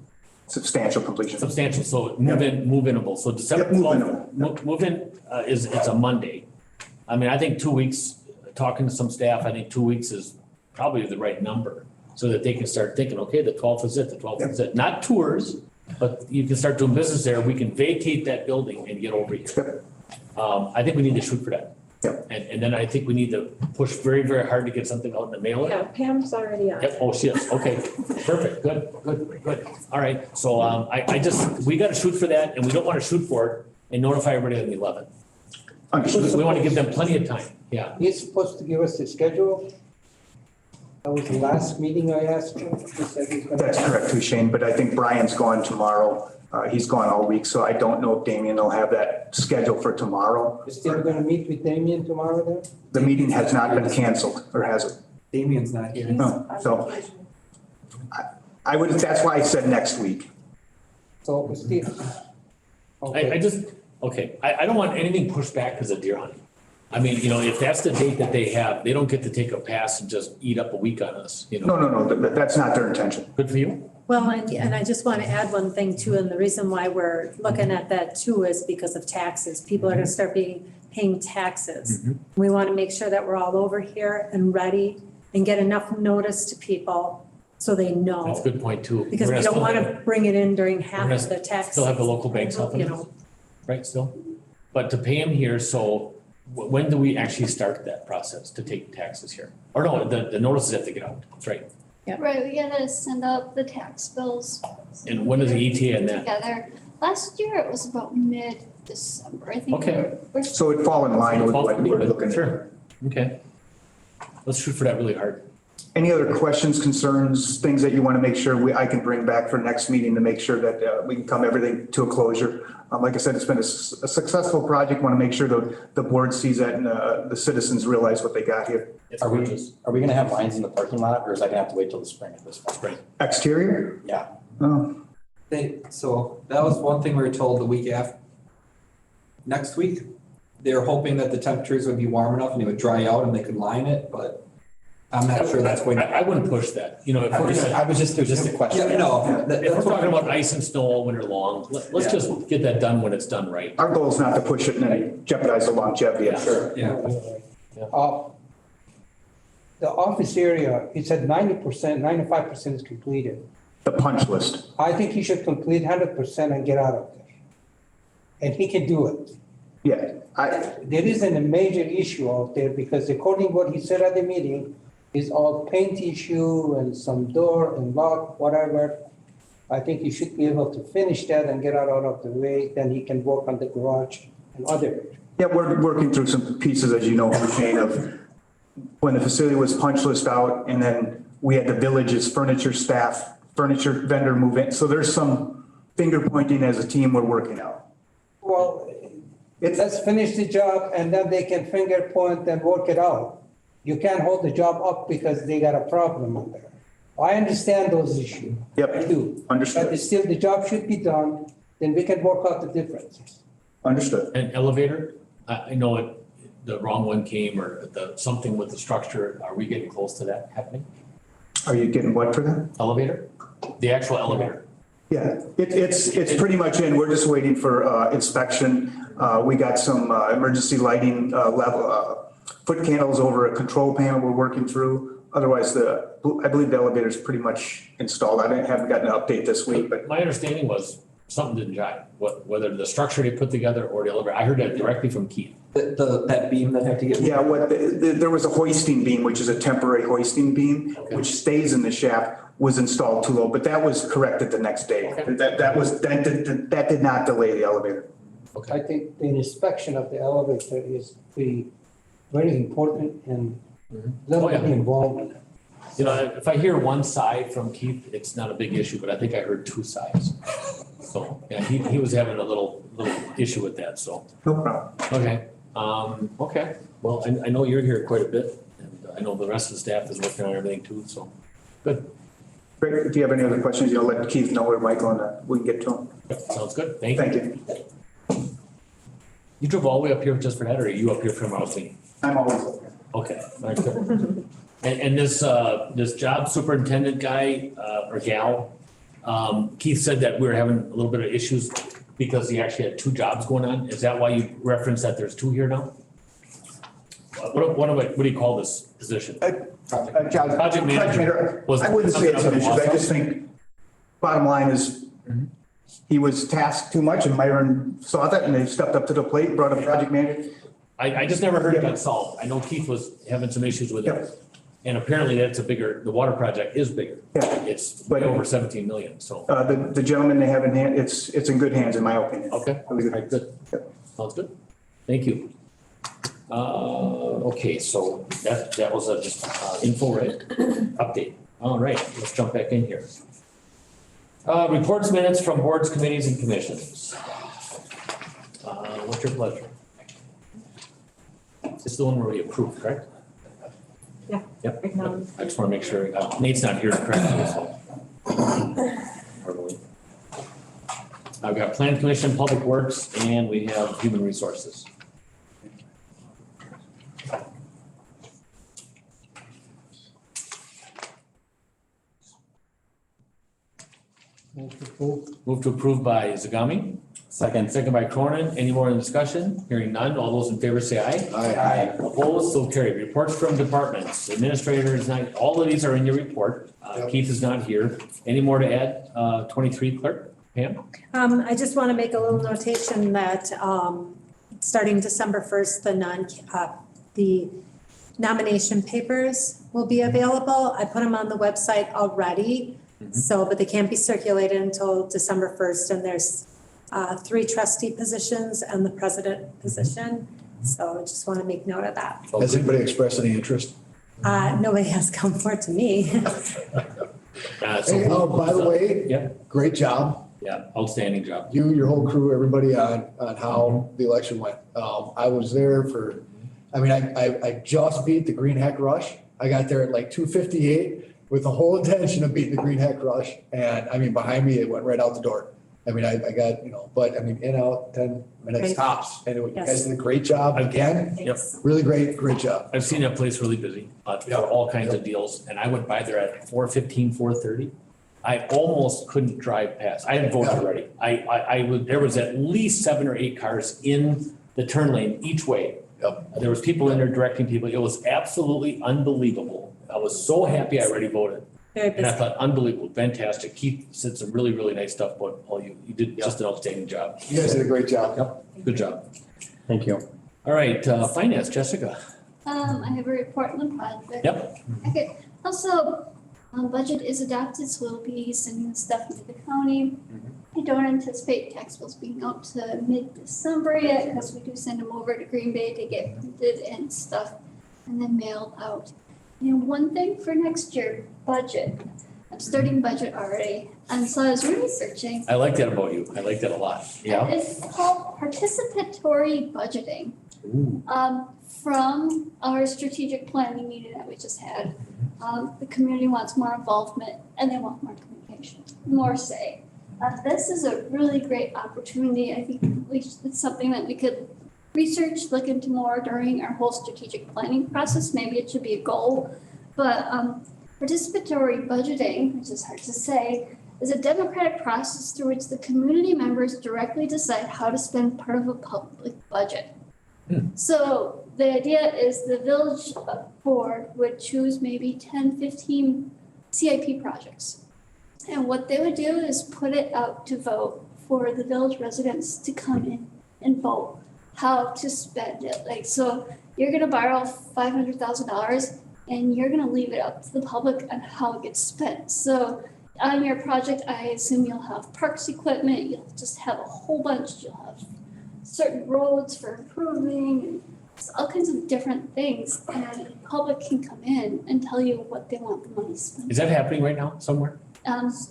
Substantial completion. Substantial, so move-inable. So December 12th, move-in it's a Monday. I mean, I think 2 weeks, talking to some staff, I think 2 weeks is probably the right number. So that they can start thinking, okay, the 12th is it, the 12th is it. Not tours, but you can start doing business there. We can vacate that building and get over here. I think we need to shoot for that. Yep. And then I think we need to push very, very hard to get something out in the mailer. Yeah, Pam's already on. Yep, oh, she is, okay, perfect, good. All right, so we gotta shoot for that, and we don't wanna shoot for it and notify everybody on the 11th. Understood. We wanna give them plenty of time, yeah. He's supposed to give us the schedule. That was the last meeting I asked him. He said he's gonna. That's correct too, Shane, but I think Brian's gone tomorrow. He's gone all week, so I don't know if Damien will have that scheduled for tomorrow. You're still gonna meet with Damien tomorrow then? The meeting has not been canceled, or has it? Damien's not here. No, so I would, that's why I said next week. So Steve. I just, okay, I don't want anything pushed back because of deer hunting. I mean, you know, if that's the date that they have, they don't get to take a pass and just eat up a week on us, you know? No, that's not their intention. Good for you. Well, and I just want to add one thing too, and the reason why we're looking at that too is because of taxes. People are gonna start paying taxes. We want to make sure that we're all over here and ready and get enough notice to people so they know. That's a good point too. Because We're we gonna don't still want have- to bring it in during half we're of gonna the tax. Still have the local banks helping You us, know, right, still? But to pay them here, so when do we actually start that process to take taxes here? Or no, the notices have to get out, that's right. Right, we gotta send out the tax bills And when is the ETA in that? together. Last year it was about mid-December, I think. Okay. We're So it fall in line with what we're looking at. Sure, okay. Let's shoot for that really hard. Any other questions, concerns, things that you want to make sure I can bring back for next meeting to make sure that we can come everything to a closure? Like I said, it's been a successful project. Want to make sure the board sees that and the citizens realize what they got here. Are we gonna have lines in the parking lot, or is that gonna have to wait till the spring at this point? Spring. Exterior? Yeah. Oh, So that was one thing we were told the week after. Next week, they were hoping that the temperatures would be warm enough and it would dry out and they could line it, but I'm not sure that's going to. I wouldn't push that, you know, if It was just a question. Yeah, no. if we're talking about ice and snow all winter long, let's just get that done when it's done right. our goal is not to push it and then jeopardize the longevity. Yeah. Sure. Yeah. The office area, he said 90%, 95% is completed. The punch list. I think he should complete 100% and get out of there. And he can do it. Yeah, There isn't a major issue out there because according to what he said at the meeting, is all paint issue and some door and lock, whatever. I think he should be able to finish that and get out of the way, then he can work on the garage and other. yeah, we're working through some pieces, as you know, Shane, of when the facility was punch list out and then we had the village's furniture staff, furniture vendor move in. So there's some finger pointing as a team we're working out. Well, let's finish the job and then they can finger point and work it out. You can't hold the job up because they got a problem on there. I understand those issues. Yep. I do. Understood. But still, the job should be done, then we can work out the differences. Understood. An elevator, I know the wrong one came or something with the structure, are we getting close to that happening? Are you getting what for that? Elevator? The actual elevator? Yeah, it's pretty much in. We're just waiting for inspection. We got some emergency lighting level, foot candles over a control panel we're working through. Otherwise, I believe the elevator's pretty much installed. Haven't gotten an update this week, but My understanding was something didn't jive, whether the structure they put together or the elevator. I heard that directly from Keith. That beam that have to get. yeah, there was a hoisting beam, which is a temporary hoisting beam, which stays in the shaft, was installed too low, but that was corrected the next day. Okay. That did not delay the elevator. I think the inspection of the elevator is very important and Oh, yeah. little involved in it. You know, if I hear one side from Keith, it's not a big issue, but I think I heard two sides. So, yeah, he was having a little issue with that, so. No problem. Okay, okay. Well, I know you're here quite a bit, and I know the rest of the staff is working on everything too, so, good. Great. If you have any other questions, let Keith know or Michael and we can get to them. Yep, sounds good, thank you. Thank you. You drove all the way up here just for that, or are you up here from Raleigh? I'm always up here. Okay, all right, good. And this job superintendent guy, or gal, Keith said that we were having a little bit of issues because he actually had two jobs going on. Is that why you referenced that there's two here now? What do you call this position? Project manager. Was I wouldn't say it's an issue. I something just think bottom line is he was tasked too much and Myron saw that and they stepped up to the plate and brought a project manager. I just never heard it got solved. I know Keith was having some issues with it. And apparently that's the water project is bigger. Yeah. It's way over 17 million, so. The gentleman they have in hand, it's in good hands in my opinion. Okay, all right, good. Sounds good. Thank you. Okay, so that was a just info, right? Update. All right, let's jump back in here. Reports, minutes from boards, committees, and commissions. What's your pleasure? This is the one where we approved, correct? Yeah. Yep. Acknowledge. I just wanna make sure, Nate's not here to correct me, so. Verbally. I've got Plan Commission, Public Works, and we have Human Resources. Move to approve by Zagami. Second by Cronin. Any more in discussion? Hearing none. All those in favor say aye. Aye. Opposed, so carried. Reports from departments. Administrator is not, all of these are in your report. Keith is not here. Any more to add? 23 clerk, Pam? I just want to make a little notation that, starting December first, the nomination papers will be available. I put them on the website already. So, but they can't be circulated until December first, and there's 3 trustee positions and the president position. So I just want to make note of that. Has anybody expressed any interest? Nobody has come forward to me. Hey, by the way, Yeah, great job. yeah, outstanding job. You, your whole crew, everybody on how the election went. I was there for, I just beat the Green Heck Rush. I got there at like 2:58 with the whole intention of beating the Green Heck Rush. And behind me, it went right out the door. I got, but in, out, 10 minutes Great. tops. And you Yes. guys did a great job again. Yep. Really great job. I've seen that place really busy, for all kinds of deals, and I went by there at 4:15, 4:30. I almost couldn't drive past. I had voted already. There was at least 7 or 8 cars in the turn lane each way. Yep. There was people in there directing people. It was absolutely unbelievable. I was so happy I already voted. Very And I busy. thought, unbelievable, fantastic. Keith said some really, really nice stuff, but you did just an outstanding job. You guys did a great job. Yep, good job. Thank you. All right, finance, Jessica. I have a report on the project. Yep. Okay, also, budget is adopted, so we'll be sending the stuff into the county. I don't anticipate tax bills being out to mid-December yet, because we do send them over to Green Bay to get printed and stuff, and then mailed out. And one thing for next year, budget. I'm starting budget already, and so I was researching. I like that about you. I like that a lot. Yeah. It's called participatory budgeting. Ooh. From our strategic planning meeting that we just had, the community wants more involvement and they want more communication, more say. This is a really great opportunity. I think it's something that we could research, look into more during our whole strategic planning process. Maybe it should be a goal, but participatory budgeting, which is hard to say, is a democratic process through which the community members directly decide how to spend part of a public budget. So the idea is the village board would choose maybe 10, 15 CIP projects. And what they would do is put it out to vote for the village residents to come in and vote how to spend it. Like, so you're gonna borrow $500,000 and you're gonna leave it up to the public on how it gets spent. So on your project, I assume you'll have parks equipment, you'll just have a whole bunch, you'll have certain roads for improving, and all kinds of different things. And the public can come in and tell you what they want the money spent. Is that happening right now somewhere?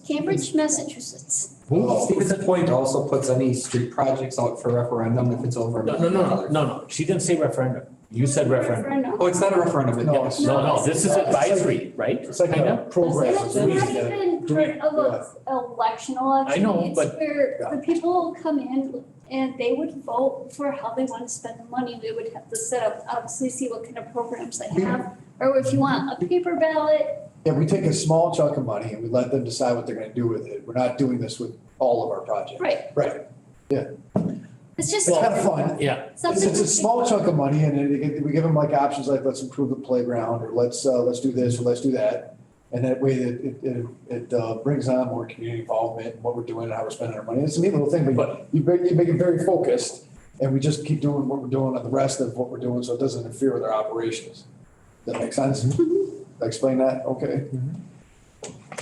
Cambridge, Massachusetts. Stevens Point also puts any street projects out for referendum if it's over. No. She didn't say referendum. You said referendum. Oh, it's not a referendum. No, It's- No, this is advisory, right? It's like Kinda? a program. It's not even for election. I know, It's but- where the people will come in and they would vote for how they want to spend the money. We would have to set up, obviously see what kind of programs they have. Or if you want a paper ballot. Yeah, we take a small chunk of money and we let them decide what they're gonna do with it. We're not doing this with all of our projects. Right. Right. It's just It's kind of fun. Yeah. something. It's a small chunk of money and then we give them like options like, let's improve the playground or let's do this or let's do that. And that way it brings on more community involvement in what we're doing and how we're spending our money. It's a neat little thing, but you make it very focused and we just keep doing what we're doing on the rest of what we're doing so it doesn't interfere with our operations. Does that make sense? Did I explain that? Okay.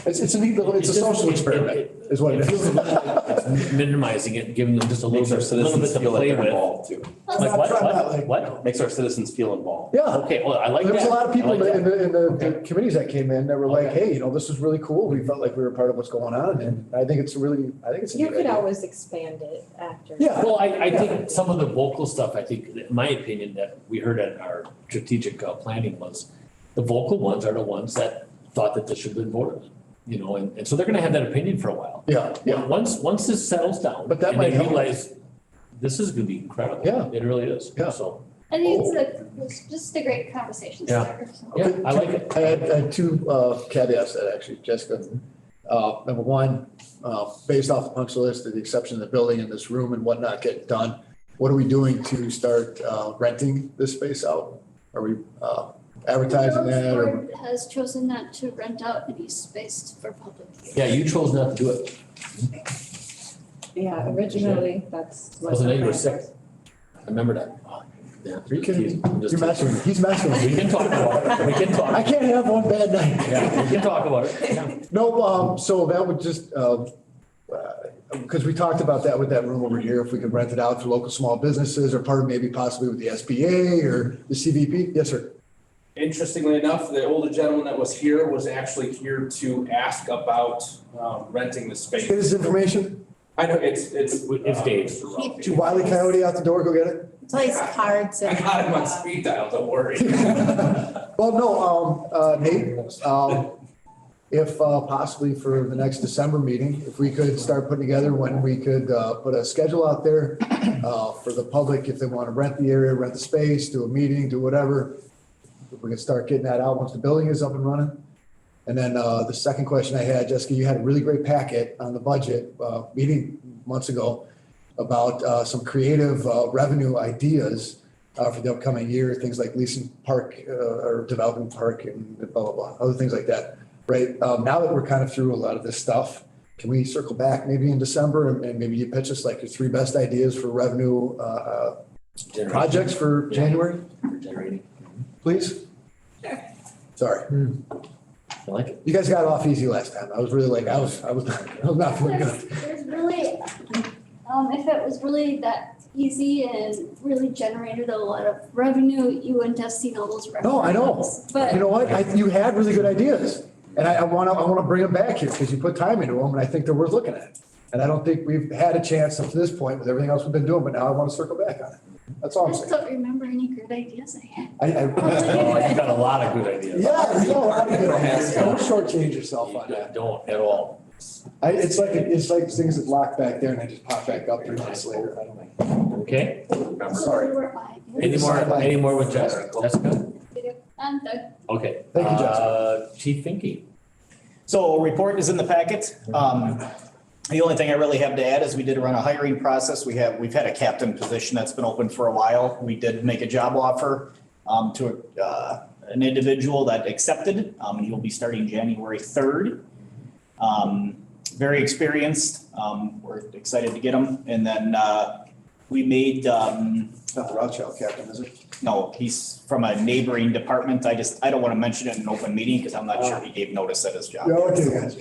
It's a neat little, it's a social experiment is what it It feels is. a little like it's minimizing it, and giving them just a little Makes our bit to citizens feel like play they're with. involved too. Plus, I'm Like not what, trying to, what, like. what? Makes our citizens feel involved. Yeah. Okay, well, I like that. There was a lot of people I like in that. the committees that came in that were like, hey, this is really cool. We felt like we were part of what's going on, and I think it's a You good could idea. always expand it after. Yeah. Well, I think some of the vocal stuff, I think, in my opinion, that we heard at our strategic planning was, the vocal ones are the ones that thought that this should have been voted on, and so they're gonna have that opinion for a while. Yeah, yeah. Once this settles down. But that and might they help. realize this is gonna be incredible. Yeah. It really is. Yeah. So, I think it's just a great conversation Yeah. starter. So. yeah, I like it. I had two caveats that actually, Jessica. Number one, based off the punch list, with the exception of the building and this room and whatnot getting done, what are we doing to start renting this space out? Are we advertising The that or? board has chosen not to rent out any space for public use. Yeah, you chose not to do it. Yeah, originally, that's what. Wasn't the it? You were plan sick. I remember that. Oh, yeah. Are you kidding me? I'm just You're messing with me. He's messing with We me. can talk about it. We can talk. I can't have one bad night. Yeah, we can talk about it. Yeah. No, so that would just, because we talked about that with that room over here, if we could rent it out to local small businesses or part of maybe possibly with the SBA or the CVP. Yes, sir. Interestingly enough, the older gentleman that was here was actually here to ask about renting the space. Get his information. I know, it's Dave. To Wile E. Coyote out the door, go get it. Place cards I and. got him on speed dial, don't worry. Well, no, Nate, if possibly for the next December meeting, if we could start putting together when we could put a schedule out there for the public, if they want to rent the area, rent the space, do a meeting, do whatever. If we can start getting that out once the building is up and running. And then the second question I had, Jessica, you had a really great packet on the budget meeting months ago about some creative revenue ideas for the upcoming year, things like leasing park or developing park and blah, blah, blah, other things like that, right? Now that we're kind of through a lot of this stuff, can we circle back maybe in December and maybe you pitch us like your three best ideas for revenue projects for January, Generating. please? Sorry. I like it. You guys got off easy last time. I was really like, I was not feeling good. There's really, if it was really that easy and really generated a lot of revenue, you wouldn't have seen all those revenue. No, I know. amounts. But You know what? You had really good ideas. And I wanna bring them back here because you put time into them and I think they're worth looking at. And I don't think we've had a chance up to this point with everything else we've been doing, but now I want to circle back on it. That's all I I'm just saying. don't remember any good ideas I had. Oh, you got a lot of good ideas. Yeah, you got a lot of good ideas. Don't shortchange yourself on that. Don't at all. It's like things that lock back there and they just pop back up 3 months later. I don't know. Okay. Sorry. Those were my ideas. Any more with Jessica? Jessica? I'm done. Okay. Thank you, Jessica. Chief Finke. So a report is in the packet. The only thing I really have to add is we did run a hiring process. We've had a captain position that's been open for a while. We did make a job offer to an individual that accepted, and he'll be starting January 3rd. Very experienced. We're excited to get him. And then we made, Not the Rothschild captain, is it? no, he's from a neighboring department. I don't want to mention it in an open meeting because I'm not sure he gave notice at his job. Yeah, okay, guys.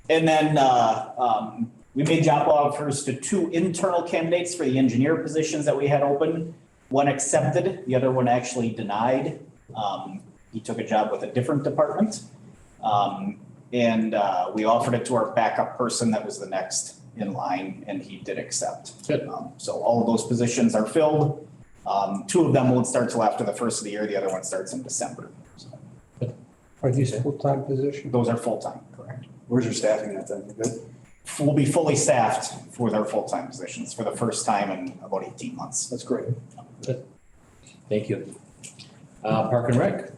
And then we made job offers to 2 internal candidates for the engineer positions that we had open. One accepted, the other one actually denied. He took a job with a different department. And we offered it to our backup person that was the next in line, and he did accept. Good. So all of those positions are filled. 2 of them won't start till after the first of the year, the other one starts in December. So Are these full-time positions? those are full-time, correct? Where's your staffing at then? You good? We'll be fully staffed for their full-time positions for the first time in about 18 months. That's great. Thank you. Park and Rec.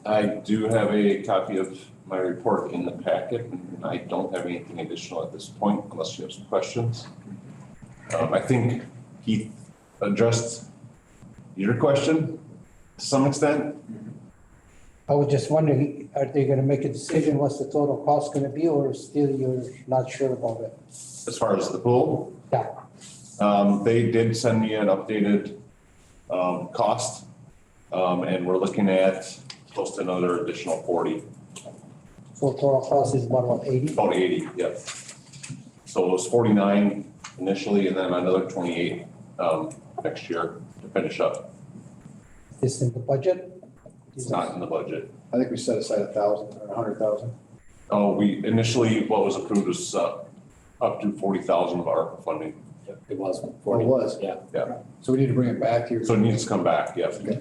I do have a copy of my report in the packet, and I don't have anything additional at this point unless you have some questions. I think Keith addressed your question to some extent. I was just wondering, are they gonna make a decision what's the total cost gonna be, or still you're not sure about it? As far as the pool, Yeah. they did send me an updated cost, and we're looking at close to another additional 40, So total cost is what, 80? about 80, yep. So it was 49 initially, and then another 28 next year to finish up. This in the budget? It's not in the budget. I think we set aside 1,000 or 100,000. Oh, we initially, what was approved was up to 40,000 of ARPA funding. It was Or 40. it was. Yeah. So we need to bring it back here. So it needs to come back, yes. Okay.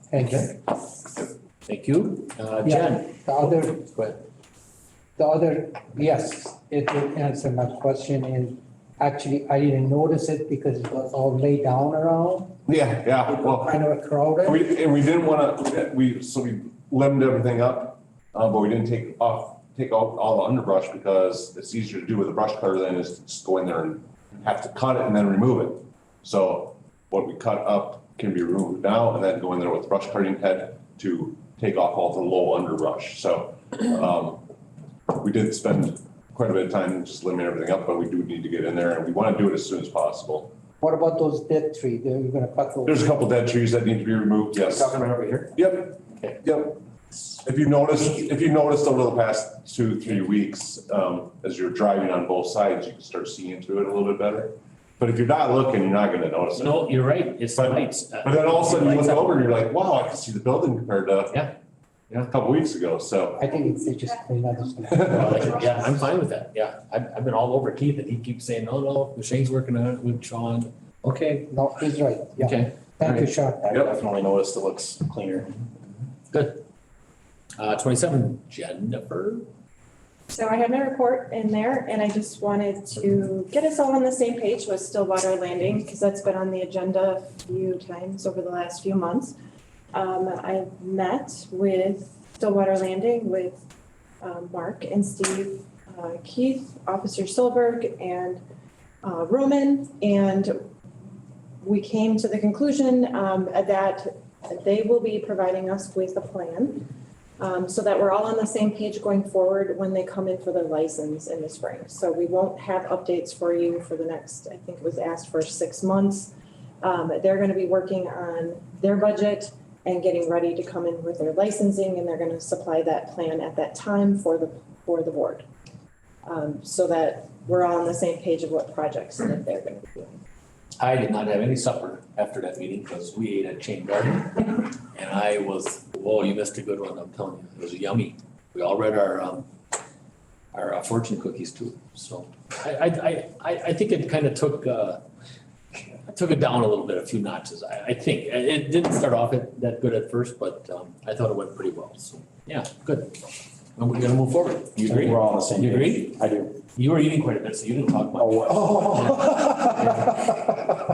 Thank you. Thank you. Yeah. Jen? The other, Go ahead. yes, it will answer my question, and actually, I didn't notice it because it was all laid down around. Yeah, well, Kind of crowded. we didn't wanna, we limbed everything up, but we didn't take out all the underbrush because it's easier to do with a brush cutter than is to just go in there and have to cut it and then remove it. So what we cut up can be removed now and then go in there with brush cutting head to take off all the low underbrush. So, we did spend quite a bit of time just limbing everything up, but we do need to get in there and we want to do it as soon as possible. What about those dead trees? You're gonna cut those? There's a couple dead trees that need to be removed, yes. Talking about over here? Yep, yep. If you noticed over the past 2-3 weeks, as you're driving on both sides, you can start seeing through it a little bit better. But if you're not looking, you're not gonna notice it. No, you're right. It's the lights. But then all of a sudden you look over and you're like, wow, I can see the building compared to a couple weeks ago, so. I think it's just clean up. Yeah, I'm fine with that. Yeah, I've been all over Keith and he keeps saying, no, Shane's working on it with Sean. Okay. No, he's right, yeah. Okay. Thank you, Sean. I definitely noticed it looks cleaner. Good. 27, Jennifer. So I have my report in there, and I just wanted to get us all on the same page with Stillwater Landing, because that's been on the agenda a few times over the last few months. I met with Stillwater Landing with Mark and Steve, Keith, Officer Solberg, and Roman, and we came to the conclusion that they will be providing us with a plan, so that we're all on the same page going forward when they come in for their license in the spring. So we won't have updates for you for the next, I think it was asked for 6 months. They're gonna be working on their budget and getting ready to come in with their licensing, and they're gonna supply that plan at that time for the board. So that we're all on the same page of what projects that they're gonna be doing. I did not have any supper after that meeting because we ate at Chain Garden. And I was, whoa, you missed a good one, I'm telling you. It was yummy. We all read our fortune cookies too. So I think it kind of took it down a little bit, a few notches. I think it didn't start off that good at first, but I thought it went pretty well. So, yeah, good. And we're gonna move forward. You agree? We're all on the same page. You agree? I do. You were eating quite a bit, so you didn't talk much.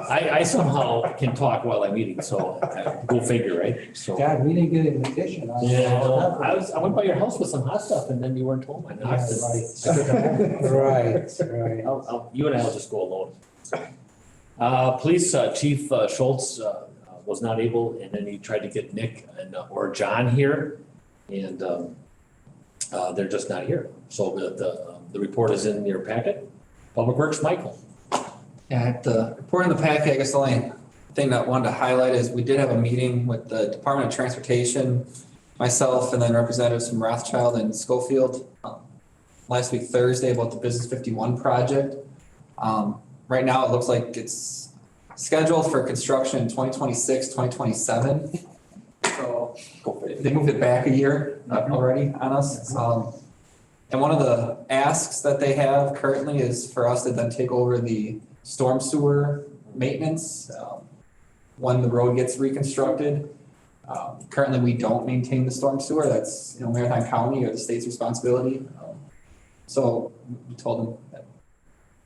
I somehow can talk while I'm eating, so go figure, right? So. God, we didn't get an invitation. Yeah, I went by your house with some hot stuff and then you weren't home. I knocked it. I took it home. Right. You and I will just go alone. Police Chief Schultz was not able, and then he tried to get Nick or John here, and they're just not here. So the report is in your packet. Public Works, Michael. Yeah, the report in the packet, I guess the only thing that I wanted to highlight is we did have a meeting with the Department of Transportation, myself, and then representatives from Rothschild and Schofield last week Thursday about the Business 51 project. Right now, it looks like it's scheduled for construction in 2026, 2027. So they moved it back a year already on us. And one of the asks that they have currently is for us to then take over the storm sewer maintenance when the road gets reconstructed. Currently, we don't maintain the storm sewer. That's, Marathon County or the state's responsibility. So we told them that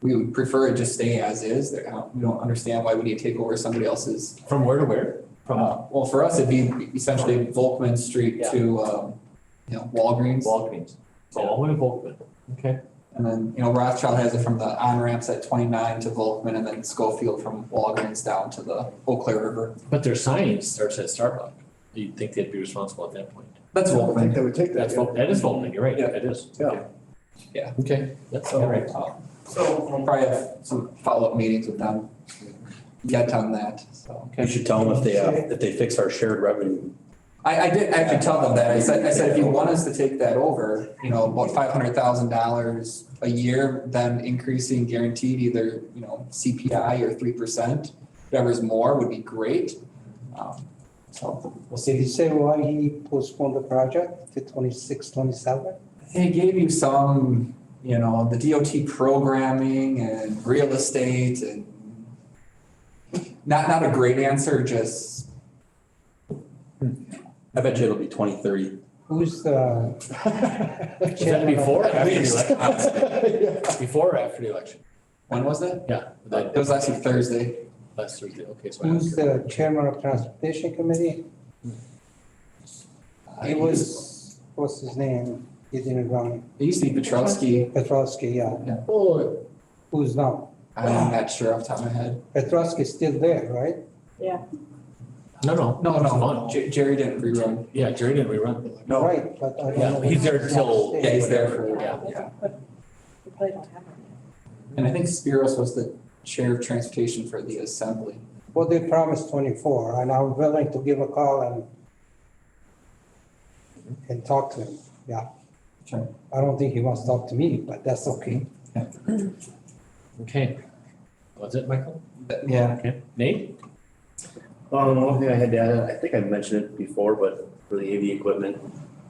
we would prefer it just stay as is. We don't understand why we need to take over somebody else's. From where to where? Well, for us, it'd be essentially Volkman Street to, Walgreens. Walgreens. So all the way to Volkman. Okay. And then, Rothschild has it from the on-ramps at 29 to Volkman, and then Schofield from Walgreens down to the Eau Claire River. But their sign starts at Starbucks. You'd think they'd be responsible at that point. That's Volkman. I think they would take that. That is Volkman, you're right, Yeah. it is. Yeah. Yeah. Okay, that's So, all right. So we'll probably have some follow-up meetings with them yet on that, so. We should tell them if they fix our shared revenue I did tell them that. I said, if you want us to take that over, about $500,000 a year, then increasing guaranteed either, CPI or 3%, whatever's more would be great. So we'll Did he see. say why he postponed the project to 26, 27? He gave you some, the DOT programming and real estate and not a great answer, just. I bet you it'll be 2030. Who's the? Was that before or after the election? Before or after the election? When was that? Yeah. It was last week Thursday. Last Thursday, okay, so. Who's the chairman of transportation committee? He was, what's his name? He didn't run. It used to be Petrowski. Petrowski, yeah. Oh, Who's now? I'm not sure off the top of my head. Petrowski's still there, right? no. No. Jerry didn't rerun. Yeah, Jerry didn't rerun. No. Right, but I don't Yeah, know. he's there till. Yeah, he's there for, Yeah. We probably don't have it. And I think Spiros was the chair of transportation for the assembly. Well, they promised 24, and I'm willing to give a call and talk to him, yeah. Sure. I don't think he wants to talk to me, but that's okay. Okay. Was it, Michael? Yeah. Okay. Nate? The one thing I had to add, I think I mentioned it before, but for the AV equipment,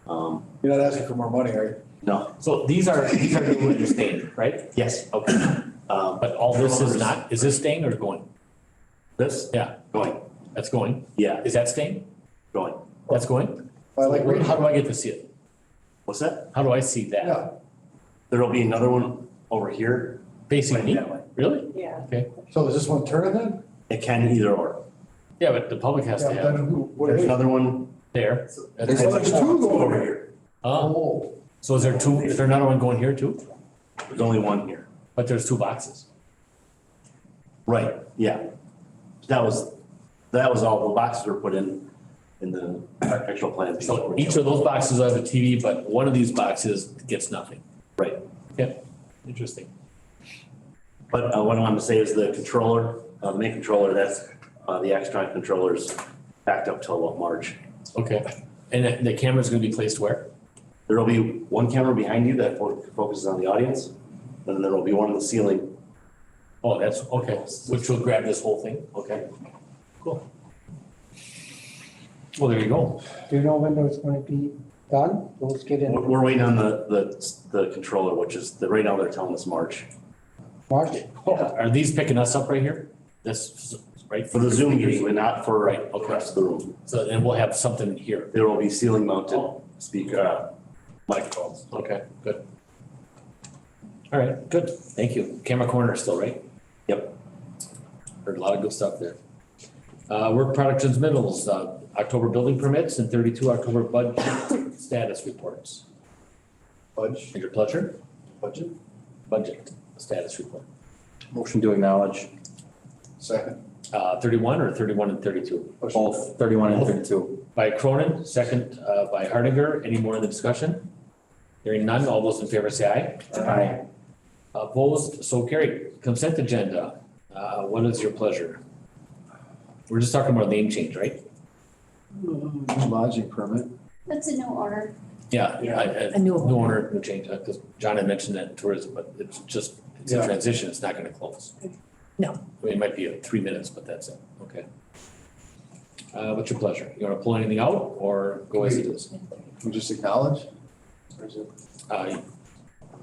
You're not asking for more money, are you? no, So these are new and staying, right? yes, Okay. But all this is not, is this staying or going? this, Yeah, going, that's going. yeah, Is that staying? going. That's going? I like reading. How do I get to see it? What's that? How do I see that? Yeah. There'll be another one over here. Facing me? That way. Really? Yeah. So is this one turning then? It can either or. Yeah, but the public has to Yeah, have then who, what There's is it? another one. there. There's two going Over here. Oh, So is there two, is there another one going here too? There's only one here. But there's two boxes. Right, yeah. That was all, the boxes were put in the architectural plan. So each of those boxes will have a TV, but one of these boxes gets nothing. Right. Okay, interesting. But what I wanted to say is the controller, the main controller, that's, the Extron controller's backed up till about March. Okay, and the camera's gonna be placed where? There'll be one camera behind you that focuses on the audience, and then there'll be one in the ceiling. Oh, that's, okay, which will grab this whole thing, okay, cool. Well, there you go. Do you know when it's gonna be done? Those get in We're waiting on the controller, which is, right now they're telling us March. March? Are these picking us up right here? This, right? For the Zoom meeting, but not for Right, the okay. rest of the room. So then we'll have something here. There will be ceiling mounted speaker, microphones. Okay, good. All right, good, thank you. Camera corner still, right? Yep. Heard a lot of good stuff there. Work product transmittals, October building permits and 32 October budget status reports. Budge, Your pleasure, budget, budget status report. Motion to acknowledge. second. 31 or 31 and 32? Both 31 and 32. By Cronin, second by Hardinger. Any more in the discussion? Hearing none, all those in favor say aye. Aye. Opposed, so carried. Consent agenda, what is your pleasure? We're just talking about name change, right? Lodging permit. That's a new order. Yeah, A new new owner, new change, because John had mentioned that in tourism, but it's just, it's in Yeah. transition, it's not gonna close. No. I mean, it might be 3 minutes, but that's it, okay. What's your pleasure? You wanna pull anything out or go as it is? We just acknowledge? Or is it? Uh,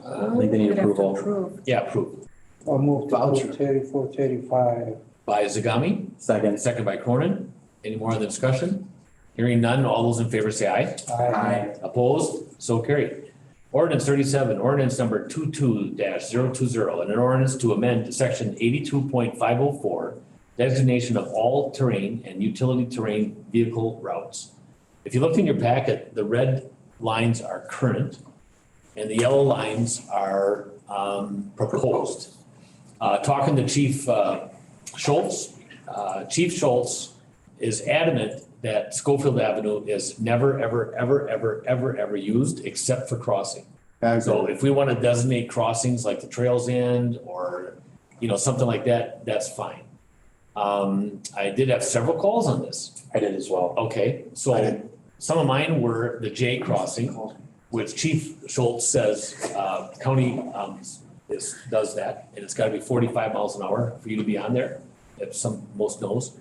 I think they need We'd have to approval. approve. yeah, approved. I'll move to Voucher. 34, 35. By Zagami, Second. second by Cronin. Any more in the discussion? Hearing none, all those in favor say aye. Aye. Opposed? So carried. Ordinance 37, ordinance number 22-020, and an ordinance to amend section 82.504, designation of all terrain and utility terrain vehicle routes. If you looked in your packet, the red lines are current and the yellow lines are proposed. Talking to Chief Schultz, Chief Schultz is adamant that Schofield Avenue is never, ever used except for crossing. So if we want to designate crossings like the trail's end or, something like that, that's fine. I did have several calls on this. I did as well. Okay, so Some of mine were the J crossing, which Chief Schultz says, county, does that, and it's gotta be 45 miles an hour for you to be on there, if most knows.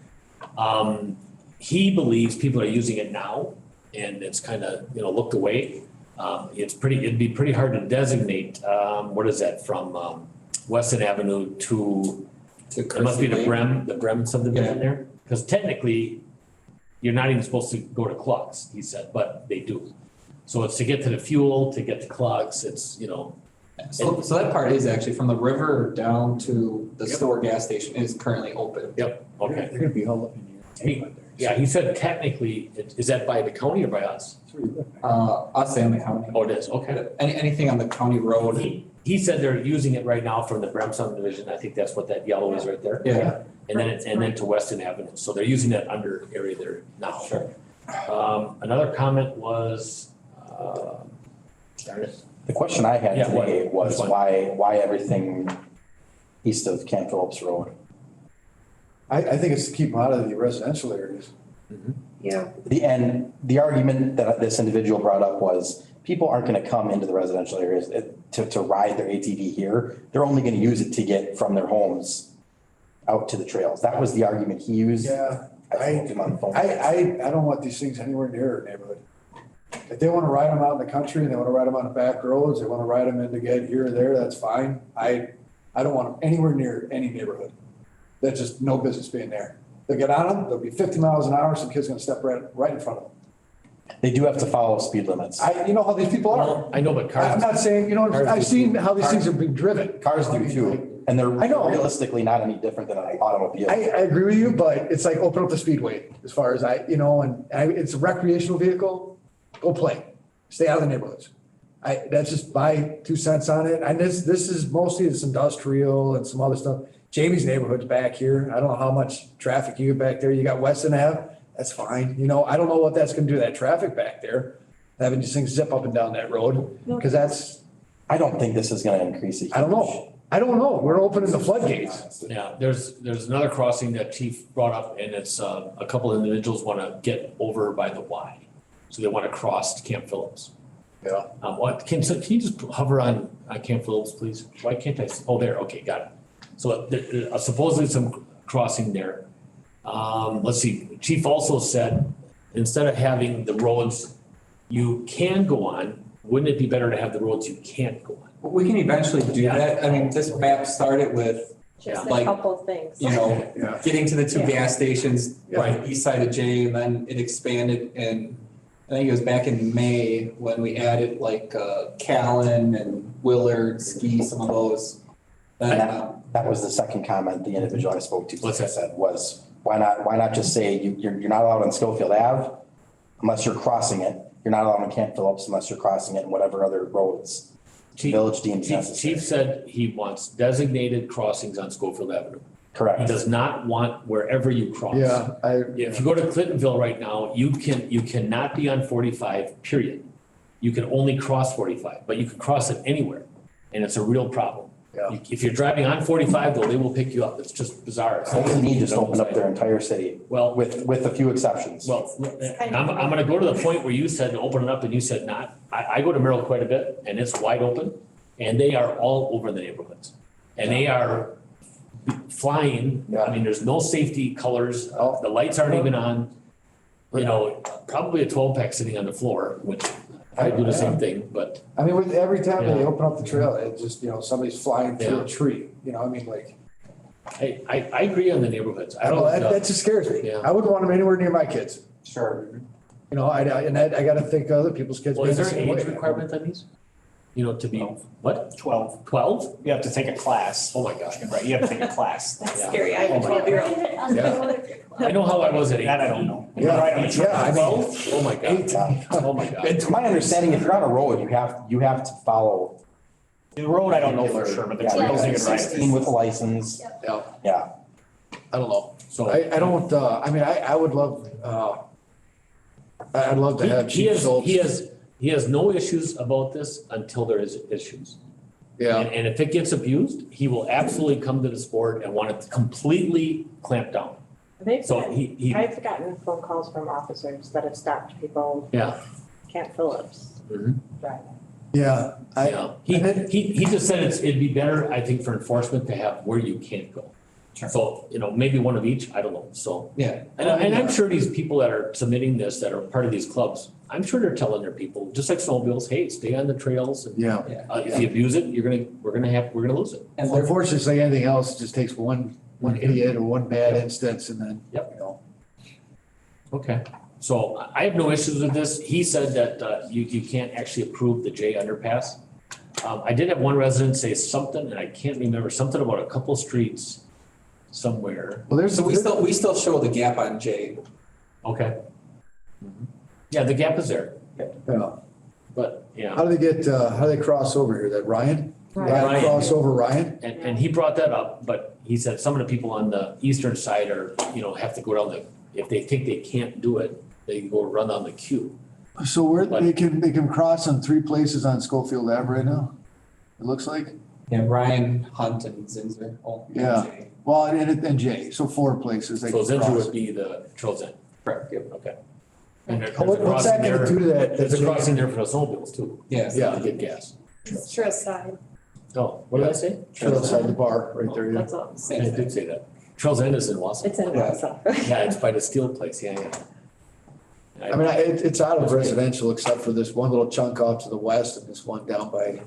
He believes people are using it now, and it's kinda, looked away. It'd be pretty hard to designate, what is that, from, Weston Avenue to, it must be the Brem subdivision there? Cause technically, you're not even supposed to go to Clucks, he said, but they do. So it's to get to the fuel, to get to Clucks, it's, So that part is actually from the river down to the store gas station is currently open. Yep, okay. They're gonna be all up in here. Yeah, he said technically, is that by the county or by us? Us and the county. Oh, it is, okay. Anything on the county road. He said they're using it right now from the Brem subdivision, I think that's what that yellow is right there. Yeah. And then to Weston Avenue, so they're using that under area there now. Sure. Another comment was, darn it. The question I had Yeah, what? today was Which one? why everything east of Camp Phillips Road? I think it's to keep them out of the residential areas. Yeah. And the argument that this individual brought up was people aren't gonna come into the residential areas to ride their ATV here. They're only gonna use it to get from their homes out to the trails. That was the argument he used. Yeah, I spoke to him on the phone. I don't want these things anywhere near our neighborhood. If they wanna ride them out in the country, and they wanna ride them on the back roads, they wanna ride them in to get here or there, that's fine. I don't want them anywhere near any neighborhood. That's just no business being there. They'll get on them, they'll be 50 miles an hour, some kid's gonna step right in front of them. They do have to follow speed limits. You know how these people are. Well, I know, but cars. I'm not saying, I've seen how these things are being driven. Cars do too, and they're I know. realistically not any different than an automobile. I agree with you, but it's like open up the speedway as far as it's a recreational vehicle, go play, stay out of the neighborhoods. That's just my 2 cents on it. And this is mostly it's industrial and some other stuff. Jamie's neighborhood's back here. I don't know how much traffic you get back there. You got Weston Ave, that's fine. I don't know what that's gonna do to that traffic back there, having these things zip up and down that road, because that's, I don't think this is gonna increase it. I don't know. We're opening the floodgates. Yeah, there's another crossing that Chief brought up, and it's, a couple of individuals wanna get over by the Y. So they wanna cross to Camp Phillips. Yeah. Can you just hover on Camp Phillips, please? Why can't I, there, okay, got it. So supposedly some crossing there. Let's see, Chief also said, instead of having the roads you can go on, wouldn't it be better to have the roads you can't go on? We can eventually do that. I mean, this map started with Just a like, couple of things. Yeah. getting to the two gas stations, Right. east side of J, and then it expanded, and I think it was back in May when we added like Callan and Willard, Ski, some of those. Then, That was the second comment the individual I spoke to What's that? said was, why not just say you're not allowed on Schofield Ave unless you're crossing it. You're not allowed on Camp Phillips unless you're crossing it and whatever other roads the village deems necessary. Chief said he wants designated crossings on Schofield Avenue. He Correct. does not want wherever you cross. Yeah, If you go to Clintonville right now, you cannot be on 45, period. You can only cross 45, but you can cross it anywhere, and it's a real problem. Yeah. If you're driving on 45 though, they will pick you up. It's just bizarre. Hopefully need just open up their entire city Well, with a few exceptions. well, I'm gonna go to the point where you said open it up and you said not. I go to Merrill quite a bit and it's wide open and they are all over the neighborhoods. And they are flying. I mean, there's no safety colors. The lights aren't even on. Probably a 12-pack sitting on the floor, which I do the same thing, but. I mean, with every time they Yeah. open up the trail, it just, somebody's flying through Yeah. a tree, I agree on the neighborhoods. I don't. That just scares me. Yeah. I wouldn't want them anywhere near my kids. Sure. I gotta think other people's kids. Well, is being there the an same age way. requirement on these? To be, what? 12. 12? You have to take a class. Oh my gosh. Right, you have to take a class. That's Yeah. scary. I have a Oh my 12-year-old. I know how I was at 8. That I don't know. Yeah, Right on the track. yeah, I mean, 12? Oh my God. Oh my God. And to my understanding, if you're on a road, you have to follow. The road, I don't know for sure, but the Yeah, trails you can ride. 16 with a license. yeah, Yeah. I don't know. So I don't, I would love, I'd love to have he Chief has, Schultz. he has no issues about this until there is issues. Yeah, And if it gets abused, he will absolutely come to this board and want it completely clamped down. They've So gotten- he, I've gotten phone calls from officers that have stopped people. yeah. Camp Phillips Mhm. driving. Yeah, Yeah, he just said it'd be better, I think, for enforcement to have where you can't go. So, maybe one of each, I don't know, so. Yeah. And I'm sure these people that are submitting this, that are part of these clubs, I'm sure they're telling their people, just like snowmobiles, hey, stay on the trails. And yeah. if you abuse it, we're gonna lose it. And they're, Unfortunately, anything else, it just takes one idiot or one bad instance and then, Yep. you know. Okay, so I have no issues with this. He said that you can't actually approve the J underpass. I did have one resident say something, and I can't remember, something about a couple streets somewhere. Well, there's. so we still show the gap on J. Okay. Yeah, the gap is there, Yeah. but, yeah. How do they cross over here? That Ryan? They gotta Ryan. cross over Ryan? And he brought that up, but he said some of the people on the eastern side are, have to go down if they think they can't do it, they go run on the queue. So they can cross in 3 places on Schofield Ave right now? It looks like? Yeah, Ryan, Hunt, and Zinser. all on Yeah. J. Well, and Jay, so 4 places they So can Zinser cross. would be the trail's end. Correct, yep. Okay. And there's a What's that crossing gonna there. do to that? There's a crossing there for the snowmobiles too. Yes. Yeah. To get gas. It's Trail side, Oh, what did I say? Right outside the bar, right there, yeah. that's all. I did say that. Trail's End is in Wausau. It's in Yeah. Wausau. Yeah, it's by the steel place, yeah. I mean, it's out of residential except for this one little chunk off to the west and this one down by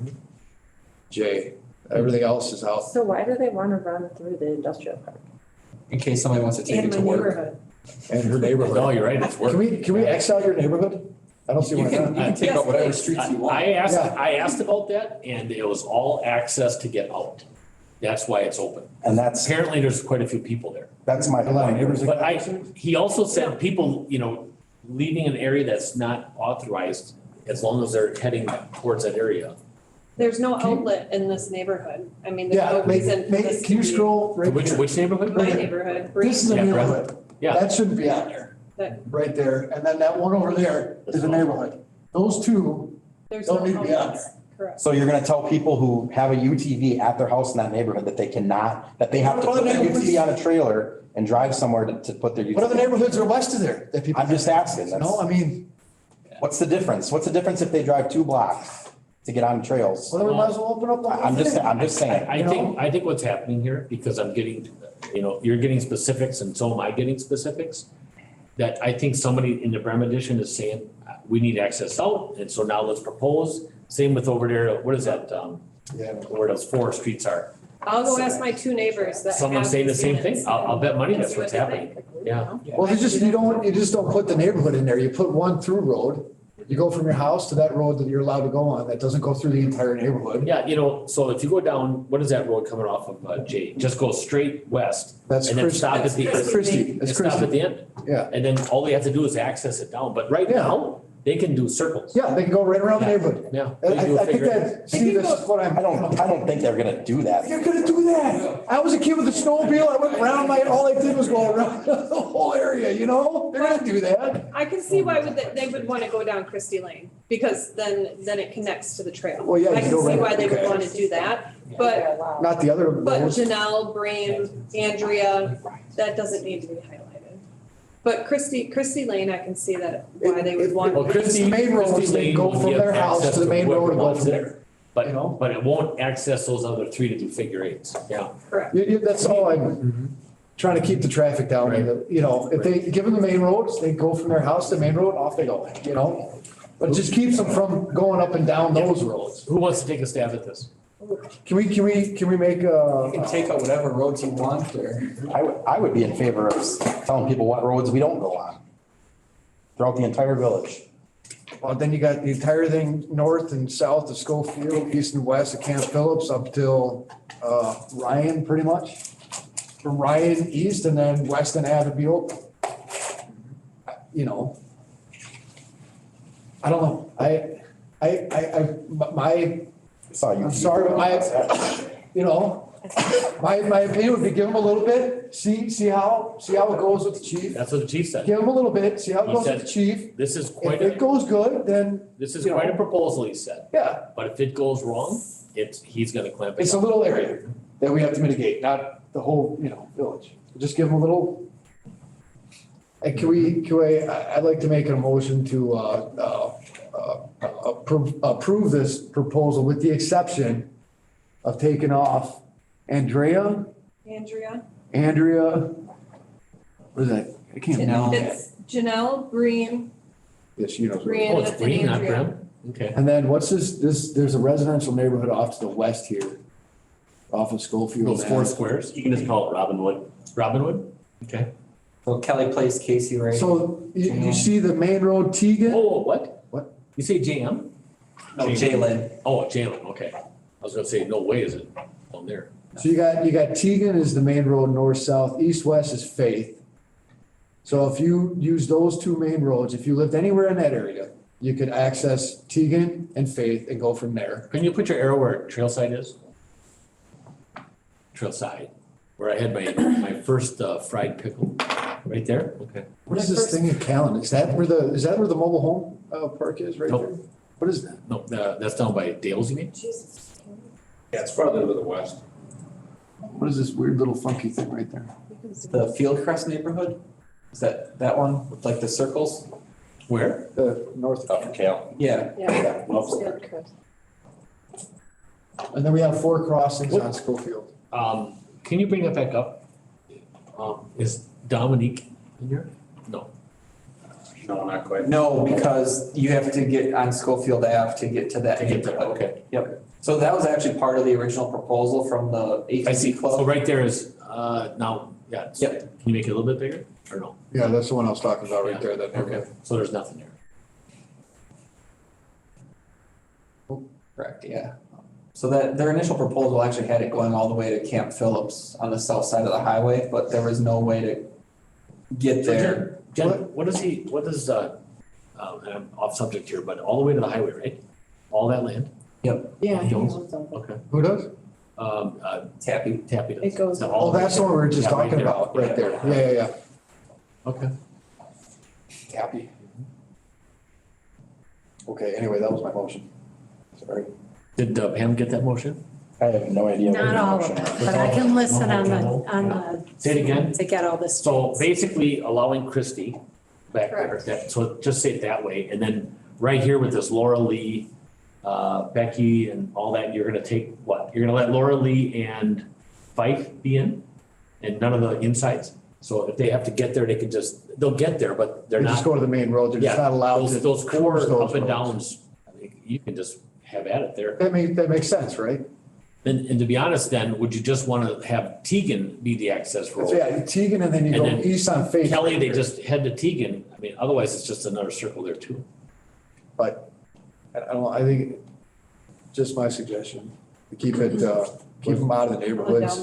Jay. Everything else is out. So why do they want to run through the industrial park? In case somebody wants to take In it my to work. neighborhood. And her neighborhood. No, you're right, it's work. Can we X out your neighborhood? I don't see You why can, not. take out whatever streets you want. I asked, Yeah. I asked about that and it was all access to get out. That's why it's open. And that's Apparently, there's quite a few people there. my A lot of point. neighbors. But he also said people, leaving an area that's not authorized, as long as they're heading towards that area. There's no outlet in this neighborhood. I mean, there's Yeah, no reason for this can you to be. scroll right Which, there? which neighborhood? My neighborhood. This is a Yeah, Brett. neighborhood. Yeah. That shouldn't be on there, That- right there. And then that one over there is a neighborhood. Those two, There's Don't no need to be on outlets. Correct. So you're gonna tell people who have a UTV at their house in that neighborhood that they have to put their UTV on a trailer and drive somewhere to put their UTV? what other neighborhoods are west of there that people? I'm just asking, that's, No, I mean, what's the difference? What's the difference if they drive 2 blocks to get on trails? well, then we might as well open up the whole I'm just thing. saying. I think what's happening here, because I'm getting, you're getting specifics and so am I getting specifics. That I think somebody in the Bremen edition is saying, we need access out, and so now let's propose. Same with over there, what is that, where those 4 streets are? I'll go ask my 2 neighbors that have. Someone's saying the these same units thing. I'll bet money and that's see what's what they happening. think, Yeah. Well, you just don't put the neighborhood in there. You put one through road. You go from your house to that road that you're allowed to go on. That doesn't go through the entire neighborhood. Yeah, so if you go down, what is that road coming off of J? Just go straight west. That's And then Christie. stop at the. That's Christie. And That's stop Christie. at the end. Yeah. And then all they have to do is access it down. But right Yeah. now, they can do circles. Yeah, they can go right around the neighborhood. Yeah. I they do a think figure eight. that, Steve, this is what I don't think they're gonna do that. You're gonna do that. I was a kid with a snowmobile. I went around all I did was go around the whole area, They're gonna do that. I can see why they would want to go down Christie Lane, because then it connects to the trail. Well, yeah, I you can go see right- why they would okay. want to do that, but Not the other roads. Janelle, Brain, Andrea, that doesn't need to be highlighted. But Christie Lane, I can see that, why they would want. Well, Christie, the main roads, Christie they Lane go will from give their house access to the main whoever road and go wants from it. there. But it won't access those other 3 to do figure eights. Yeah. Correct. That's all I'm trying to keep the traffic down. If they give them the main roads, they go from their house to the main road, off they go, But it just keeps them from going up and down those roads. Who wants to take a stab at this? Can we make You can take out whatever roads you want or. I would be in favor of telling people what roads we don't go on throughout the entire village. well, then you got the entire thing north and south of Schofield, east and west of Camp Phillips up till, Ryan, pretty much. From Ryan east and then Weston Ave would be open. I don't know. I'm sorry, but my opinion would be give them a little bit, see how it goes with the chief. That's what the chief said. Give them a little bit, see how it He goes with said- the chief. This is If quite it a, goes good, then, this is you know. quite a proposal, he said. yeah, But if it goes wrong, he's gonna clamp it it's a down. little area that we have to mitigate, not the whole, village. Just give them a little And I'd like to make a motion to, approve this proposal with the exception of taking off Andrea, what is that? I can't remember. It's Janelle, Breen, Yes, you know. Brianna, Oh, it's Green, not Brim? Okay. And then what's there's a residential neighborhood off to the west here, off of Schofield. Those 4 squares? You can just call it Robinwood. Robinwood? Okay. So Kelly Place, Casey Ray. So you see the main road Teagan? Oh, what? What? You say JM? No, Jalen. Oh, Jalen, okay. I was gonna say, no way is it on there. So you got Teagan is the main road, north-south, east-west is Faith. So if you use those 2 main roads, if you lived anywhere in that area, you could access Teagan and Faith and go from there. Can you put your arrow where Trailside is? Trailside, where I had my first fried pickle, right there? Okay. What is this thing in Callan? Is that where the mobile home park is, right there? Nope. What is that? No, that's down by Dale's, you mean? Yeah, it's farther to the west. What is this weird little funky thing right there? The Fieldcrest neighborhood? Is that one with like the circles? Where? The north. Upper Cal. Yeah. And then we have 4 crossings on Schofield. Can you bring that back up? Is Dominique in here? No. No, not quite. No, because you have to get on Schofield Ave to get to that To get there, neighborhood. okay. Yep. So that was actually part of the original proposal from the I see, ATC so club. right there is, now, yeah. Yep. Can you make it a little bit bigger, or no? Yeah, that's the one I was talking about right Yeah. there, that Okay, neighborhood. so there's nothing there. Correct, yeah. So that, their initial proposal actually had it going all the way to Camp Phillips on the south side of the highway, but there was no way to get there. Jen, what does, and I'm off subject here, but all the way to the highway, right? All that land? Yep. Yeah. He owns Okay. Who does? Tappy. Tappy does. It goes- So all Oh, that's the one we were just Yeah, right talking there. about, right there. Yeah. Okay. Happy. Okay, anyway, that was my motion. Sorry. Did Pam get that motion? I have no idea. what Not your all of motion it, is. but I can listen on the. Say it again. To get all this. So basically allowing Christie back there, Correct. so just say it that way, and then right here with this Laura Lee, Becky and all that, you're gonna take what? You're gonna let Laura Lee and Fife be in? And none of the insides? So if they have to get there, they'll get there, but they're They not. just go to the main road, they're just Yeah, not allowed to. Those core cruise those up and roads. downs, I think you can just have at it there. That makes sense, right? And to be honest then, would you just wanna have Teagan be the access road? So yeah, Teagan and then you And go then east on Faith. Kelly, they just head to Teagan, I mean, otherwise it's just another circle there too. But I don't know, I think, just my suggestion, to keep them out of the neighborhoods.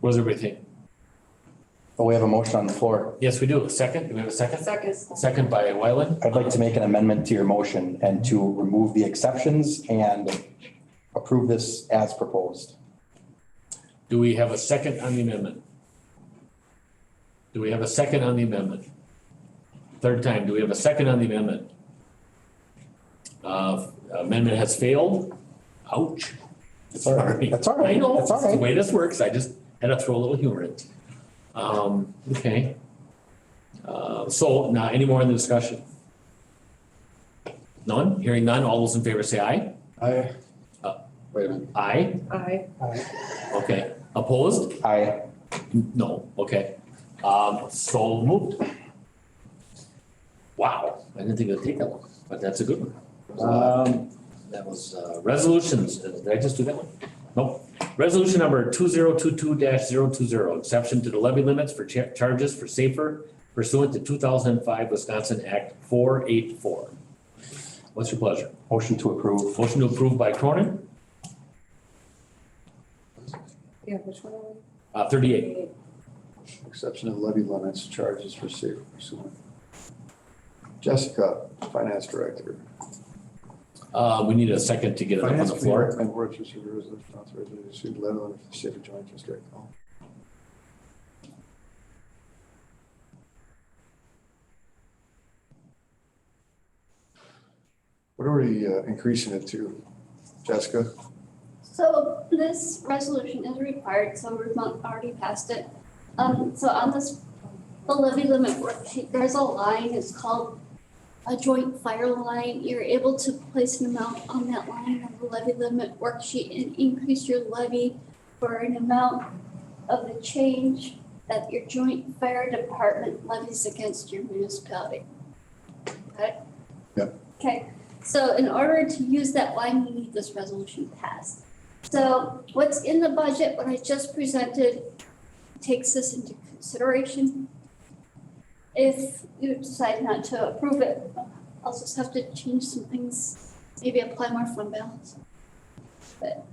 What does everybody think? But we have a motion on the floor. Yes, we do. A second? Do we have a second? Second. Second by Wyland. I'd like to make an amendment to your motion and to remove the exceptions and approve this as proposed. Do we have a second on the amendment? Do we have a second on the amendment? Third time, do we have a second on the amendment? Amendment has failed. Ouch. That's all right. That's all right. I know, That's all it's the right. way this works. I just had to throw a little humor in it. Okay. So now any more in the discussion? None? Hearing none, all those in favor say aye. Wait a minute. Aye? Aye. Okay. Opposed? Aye. No, okay. So moved. Wow, I didn't think it would take that long, but that's a good one. That was resolutions. Did I just do that one? Nope. Resolution number 2022-020, exception to the levy limits for charges for safer pursuant to 2005 Wisconsin Act 484. What's your pleasure? Motion to approve. Motion to approve by Cronin, Yeah, which one are we? 38. Exception of levy limits, charges for safe pursuit. Jessica, Finance Director. We need a second to get it up on the floor. And works with your resolution authorizing the suit levy limit for safer joint district. Oh. What are we increasing it to, Jessica? So this resolution is required, so we've not already passed it. So on this the levy limit worksheet, there's a line, it's called a joint fire line. You're able to place an amount on that line of the levy limit worksheet and increase your levy for an amount of the change that your joint fire department levies against your municipality. Okay? Yep. Okay, so in order to use that line, you need this resolution passed. So what's in the budget, what I just presented, takes this into consideration. If you decide not to approve it, I'll just have to change some things, maybe apply more fund balance. But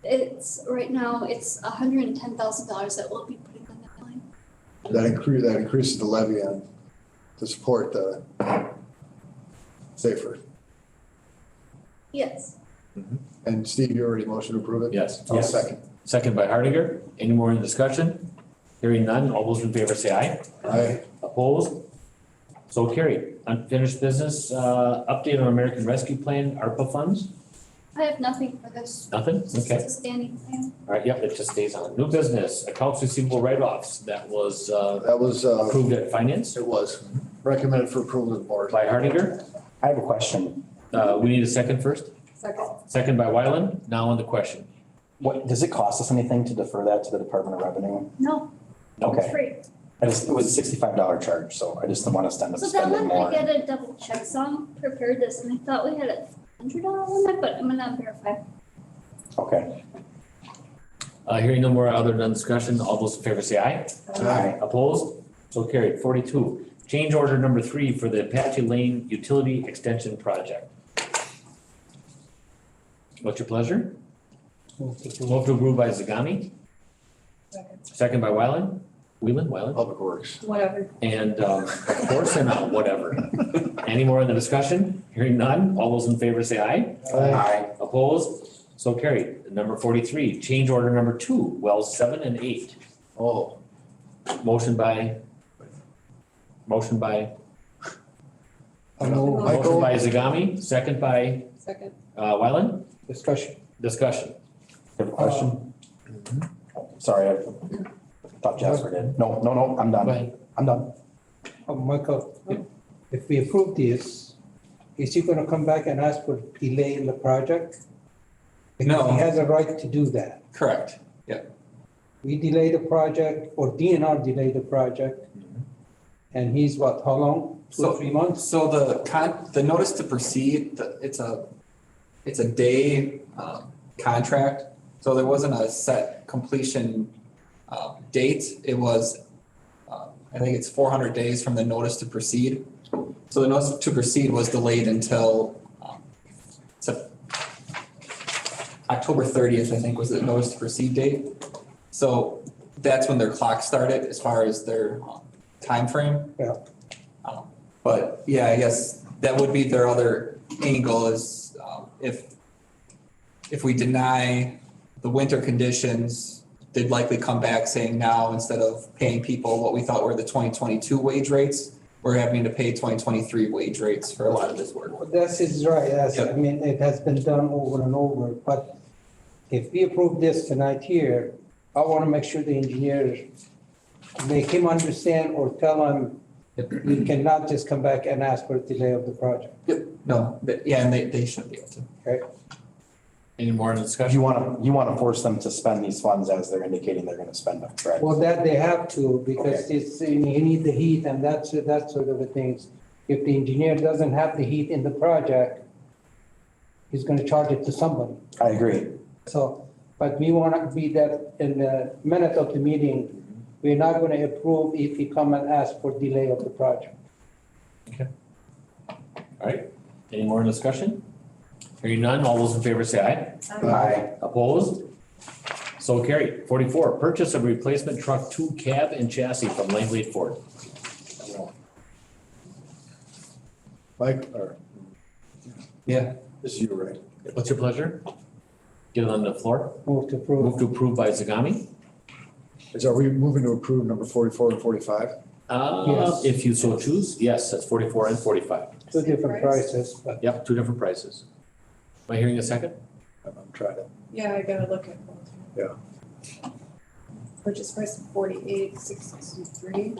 it's, right now, it's $110,000 that we'll be putting on that line. That increases the levy on, to support the safer. Yes. And Steve, you already motion to approve it? Yes. I'll second. Second by Hardinger. Any more in discussion? Hearing none. All those in favor say aye. Aye. Opposed? So carried. Unfinished business, update on American Rescue Plan, ARPA funds? I have nothing for this. Nothing? This is Okay. a standing plan. All right, yep, it just stays on. New business, accounts receivable write-offs. That was approved at finance It was recommended for approval of the board. by Hardinger. I have a question. We need a second first. Second. Second by Wyland. Now on the question. What, does it cost us anything to defer that to the Department of Revenue? No, it's Okay, free. it was a $65 charge, so I just didn't want us to end up So that spending one I more. get a double check, so I'm prepared this, and I thought we had a $100 limit, but I'm gonna verify. Okay. Hearing no more other than discussion, all those in favor say aye. Aye. Opposed? So carried. 42, change order number 3 for the Apache Lane Utility Extension Project. What's your pleasure? Move to approve by Zagami. Second by Wyland. Wyland? Public Works. Whatever. And of course, and whatever. Any more in the discussion? Hearing none, all those in favor say aye. Aye. Opposed? So carried. Number 43, change order number 2, wells 7 and 8. Oh. Motion by? Motion by Michael, Zagami, second by Second. Wyland. Discussion. Discussion. You have a question? Sorry, I thought Jasper did. No, I'm Go done. ahead. I'm done. Michael, if we approve this, is he gonna come back and ask for delay in the project? Because No. he has a right to do that. Correct. We delay the project, or DNR delay the project. And he's what, how long? 2 or 3 months? So the notice to proceed, it's a day contract. So there wasn't a set completion date. It was, I think it's 400 days from the notice to proceed. So the notice to proceed was delayed until October 30th, I think, was the notice to proceed date. So that's when their clock started as far as their timeframe. Yeah. But yeah, I guess that would be their other angle is if we deny the winter conditions, they'd likely come back saying now instead of paying people what we thought were the 2022 wage rates, we're having to pay 2023 wage rates for a lot of this work. That's is right, Yeah. I mean, it has been done over and over, but if we approve this tonight here, I wanna make sure the engineers make him understand or tell him we cannot just come back and ask for a delay of the project. No, and they should be able to. Okay. Any more in the discussion? You wanna force them to spend these funds as they're indicating they're gonna spend them, correct? Well, that they have to, because it's, you need the heat and that sort of the things. If the engineer doesn't have the heat in the project, he's gonna charge it to somebody. I agree. So, but we wanna be that in the minute of the meeting, we're not gonna approve if he come and ask for delay of the project. All right, any more in discussion? Hearing none, all those in favor say aye. Aye. Opposed? So carried. 44, purchase of replacement truck 2 cab and chassis from Langley Ford. Mike, or Yeah. this is you, right? What's your pleasure? Get it on the floor. Move to approve. Move to approve by Zagami. Are we moving to approve number 44 and 45? Yes. If you so choose, yes, that's 44 and 45. Two different prices, but Yep, 2 different prices. Am I hearing a second? I'm trying to. Yeah, I gotta look at both. Yeah. Purchase price of 48,663.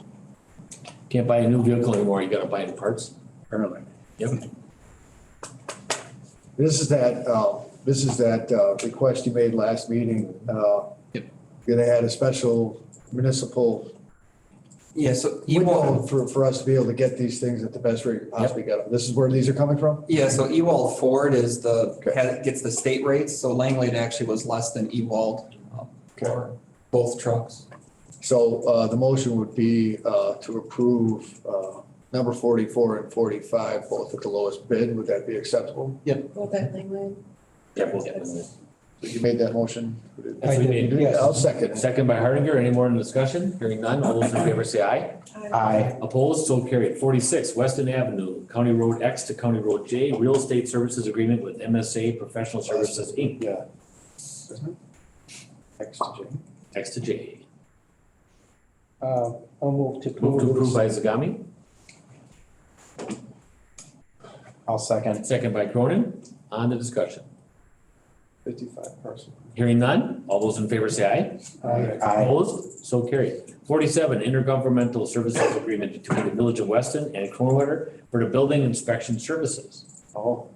Can't buy a new vehicle anymore, you gotta buy new parts. Apparently. Yep. This is that request you made last meeting. Yep. They had a special municipal Yeah, so window for us to be able to get these things at the best rate we possibly get them. This is where these are coming from? Yeah, so Ewald Ford is gets the state rates, so Langley actually was less than Ewald for both trucks. So the motion would be to approve number 44 and 45, both at the lowest bid. Would that be acceptable? Both that language. Yeah, we'll get them. You made that motion? That's what we made. Yes. I'll second. Second by Hardinger, any more in discussion? Hearing none, all those in favor say aye. Aye. Opposed, so carried. 46, Weston Avenue, County Road X to County Road J, Real Estate Services Agreement with MSA Professional Services, Inc. Yeah. Next to Jane. X to J. I'll move to Move to approve approve. by Zagami, I'll second. second by Cronin. On the discussion. 55 parcel. Hearing none, all those in favor say aye. Aye. Opposed, so carried. 47, Intergovernmental Services Agreement between the Village of Weston and Cronin for the building inspection services. Oh.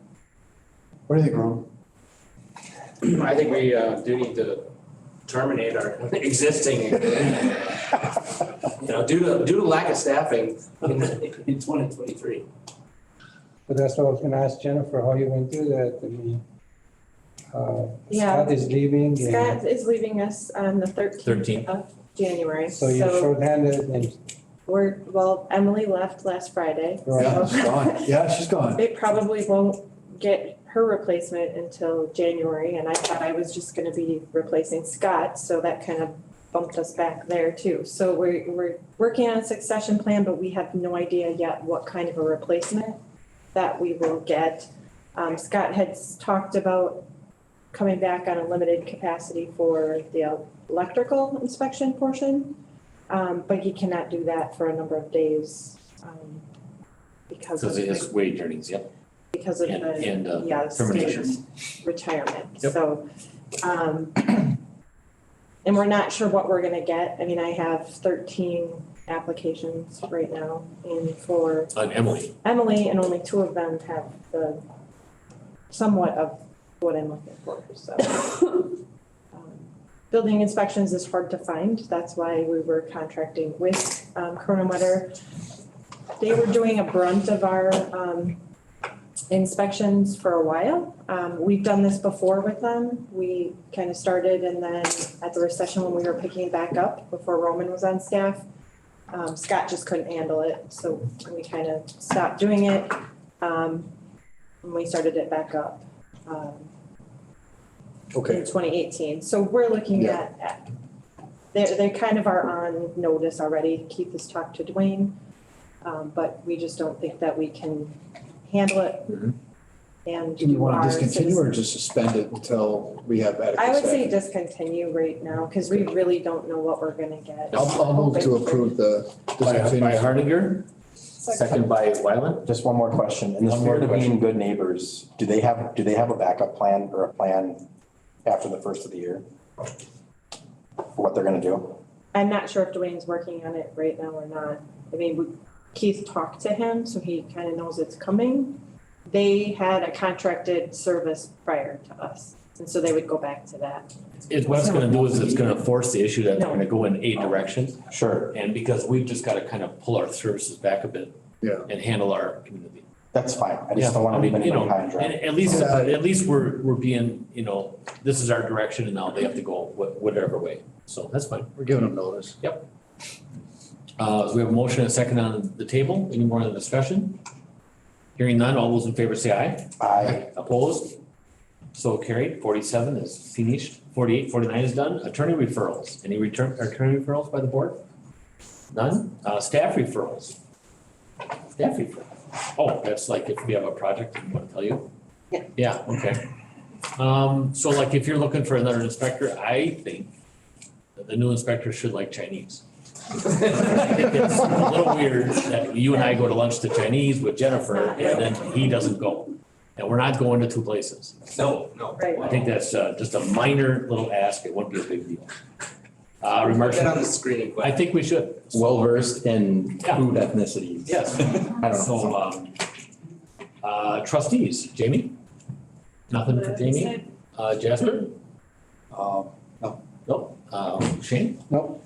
What do you think, Ron? I think we do need to terminate our existing, due to lack of staffing in 2023. But that's what I was gonna ask Jennifer, how you gonna do that? I mean, Yeah. Scott is leaving and Scott is leaving us on the 13th of January. so you're shorthanded and. Emily left last Friday. Yeah, so she's gone. Yeah, she's gone. It probably won't get her replacement until January, and I thought I was just gonna be replacing Scott, so that kind of bumped us back there too. So we're working on a succession plan, but we have no idea yet what kind of a replacement that we will get. Scott had talked about coming back on a limited capacity for the electrical inspection portion. But he cannot do that for a number of days, because of Because of his wage earnings, yep. because of And the, yeah, termination. state retirement, Yep. so. And we're not sure what we're gonna get. I mean, I have 13 applications right now in for On Emily. Emily, and only 2 of them have the somewhat of what I'm looking for, so. Building inspections is hard to find. That's why we were contracting with Cronin. They were doing a brunt of our inspections for a while. We've done this before with them. We kind of started, and then at the recession when we were picking it back up before Roman was on staff, Scott just couldn't handle it, so we kind of stopped doing it. And we started it back up. In 2018, so we're looking at, they kind of are on notice already. Keith has talked to Dwayne, but we just don't think that we can handle it. And Do you want our to discontinue or citizens- just suspend it until we have adequate I would say staffing? discontinue right now, because we really don't know what we're gonna get. I'll move to approve the By discontinue. Hardinger, second by Wyland. Just one more question. In the One more spirit of question. being good neighbors, do they have a backup plan or a plan after the first of the year? For what they're gonna do? I'm not sure if Dwayne's working on it right now or not. I mean, Keith talked to him, so he kind of knows it's coming. They had a contracted service prior to us, and so they would go back to that. What it's gonna do is it's gonna force the issue that they're gonna go in a direction. Sure. And because we've just gotta kind of pull our services back a bit. Yeah. And handle our community. That's fine. I just don't wanna leave anybody high and dry. And at least we're being, this is our direction and now they have to go whatever way. So that's fine. We're giving them notice. Yep. So we have a motion and a second on the table. Any more in the discussion? Hearing none, all those in favor say aye. Aye. Opposed? So carried. 47 is finished. 48, 49 is done. Attorney referrals. Any attorney referrals by the board? None? Staff referrals. Staff referrals. Oh, that's like if we have a project, I want to tell you? Yeah. Yeah, okay. So like if you're looking for another inspector, I think that the new inspector should like Chinese. It's a little weird that you and I go to lunch to Chinese with Jennifer and then he doesn't go. And we're not going to 2 places. No. I think that's just a minor little ask. It wouldn't be a big deal. Remarks? Get on the screen. I think we should. Well versed in Yeah. food ethnicities. Yes. I don't know. So, trustees, Jamie? Nothing for Jamie? Jasper? No. Nope. Shane? Nope.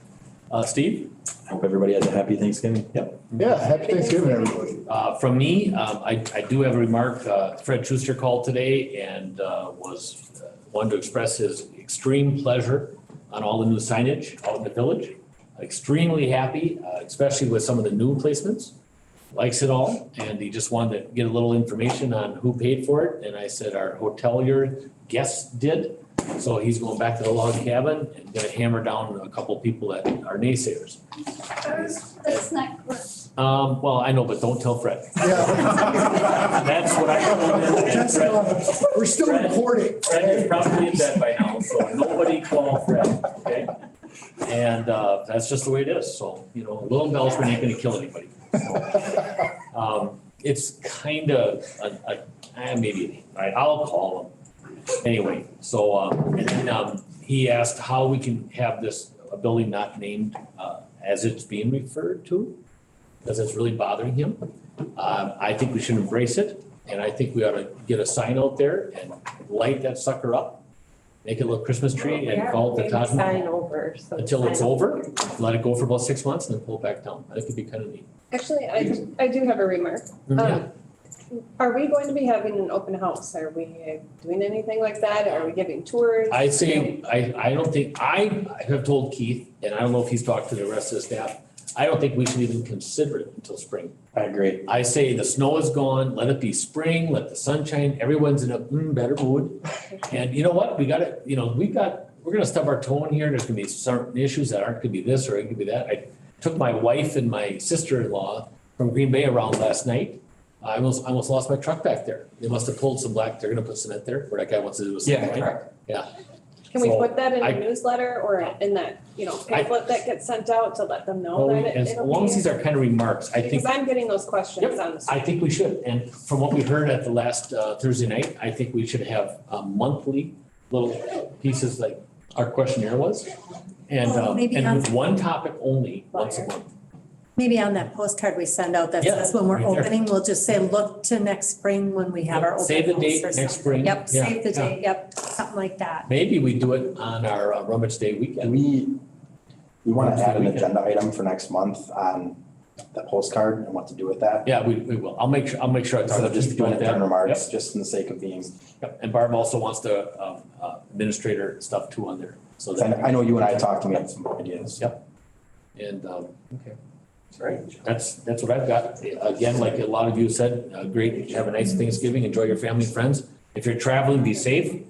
Steve? Hope everybody has a happy Thanksgiving. Yep. Yeah, happy Thanksgiving, everybody. From me, I do have a remark. Fred Schuster called today and wanted to express his extreme pleasure on all the new signage out in the village. Extremely happy, especially with some of the new placements. Likes it all, and he just wanted to get a little information on who paid for it. And I said our hotelier guests did. So he's going back to the log cabin and gonna hammer down a couple people that are naysayers. That's not correct. Well, I know, but don't tell Fred. Yeah. That's what I told him. And Fred- We're still recording. Fred is probably in bed by now, so nobody call Fred, okay? And, that's just the way it is, so, a little embellishment ain't gonna kill anybody. So, it's kinda maybe, right, I'll call him. Anyway, so, and then, he asked how we can have this building not named, as it's being referred to, because it's really bothering him. I think we should embrace it, and I think we ought to get a sign out there and light that sucker up. Make it a little Christmas tree and call it the Taj Mahal. Sign over, so. Until it's over, let it go for about 6 months and then pull it back down. I think it'd be kind of neat. Actually, I do have a remark. Yeah. Are we going to be having an open house? Are we doing anything like that? Are we giving tours? I say, I don't think, I have told Keith, and I don't know if he's talked to the rest of the staff, I don't think we should even consider it until spring. I agree. I say the snow is gone, let it be spring, let the sunshine, everyone's in a better mood. And you know what, we're gonna stub our toe in here, there's gonna be certain issues that aren't gonna be this or it could be that. I took my wife and my sister-in-law from Green Bay around last night. I almost lost my truck back there. They must have pulled some they're gonna put cement there, where that guy wants to do something, right? correct. Yeah. Can we So, put that in I- a newsletter or in that, pamphlet that gets sent out to let them know Well, that as it'll long as be? these are kind of remarks, I think. Because I'm getting those questions Yep, on the I street. think we should, and from what we heard at the last Thursday night, I think we should have monthly little pieces like our questionnaire was. And, Well, maybe and on- with one topic only, once a month. Maybe on that postcard we send out that Yeah, says when we're right there. opening, we'll just say, look to next spring when we have our open house. Save the date or next something. spring. Yep, Yeah, save the yeah. date, yep, something like that. Maybe we do it on our Rummage Day weekend. We want Wednesday to add an weekend. agenda item for next month on the postcard and what to do with that. Yeah, we will. I'll make sure I talk Instead to of just Keith doing about it during that. remarks, just in the sake of being, Yep, and Barb also wants the administrator stuff too on there, so that. I know you and I talked and we had some ideas. Yep. And, okay. Right, that's what I've got. Again, like a lot of you said, great, have a nice Thanksgiving, enjoy your family and friends. If you're traveling, be safe.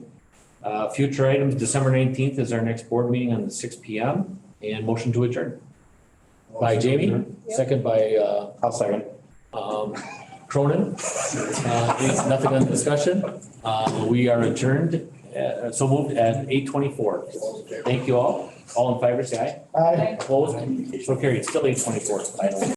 Future items, December 19th is our next board meeting on the 6 PM and motion to adjourn. By Jamie, second by, I'll second. Cronin. Nothing on the discussion. We are adjourned, so moved at 8:24. Thank you all. All in favor, say aye. Aye. Opposed? So carried, still 8:24. I don't.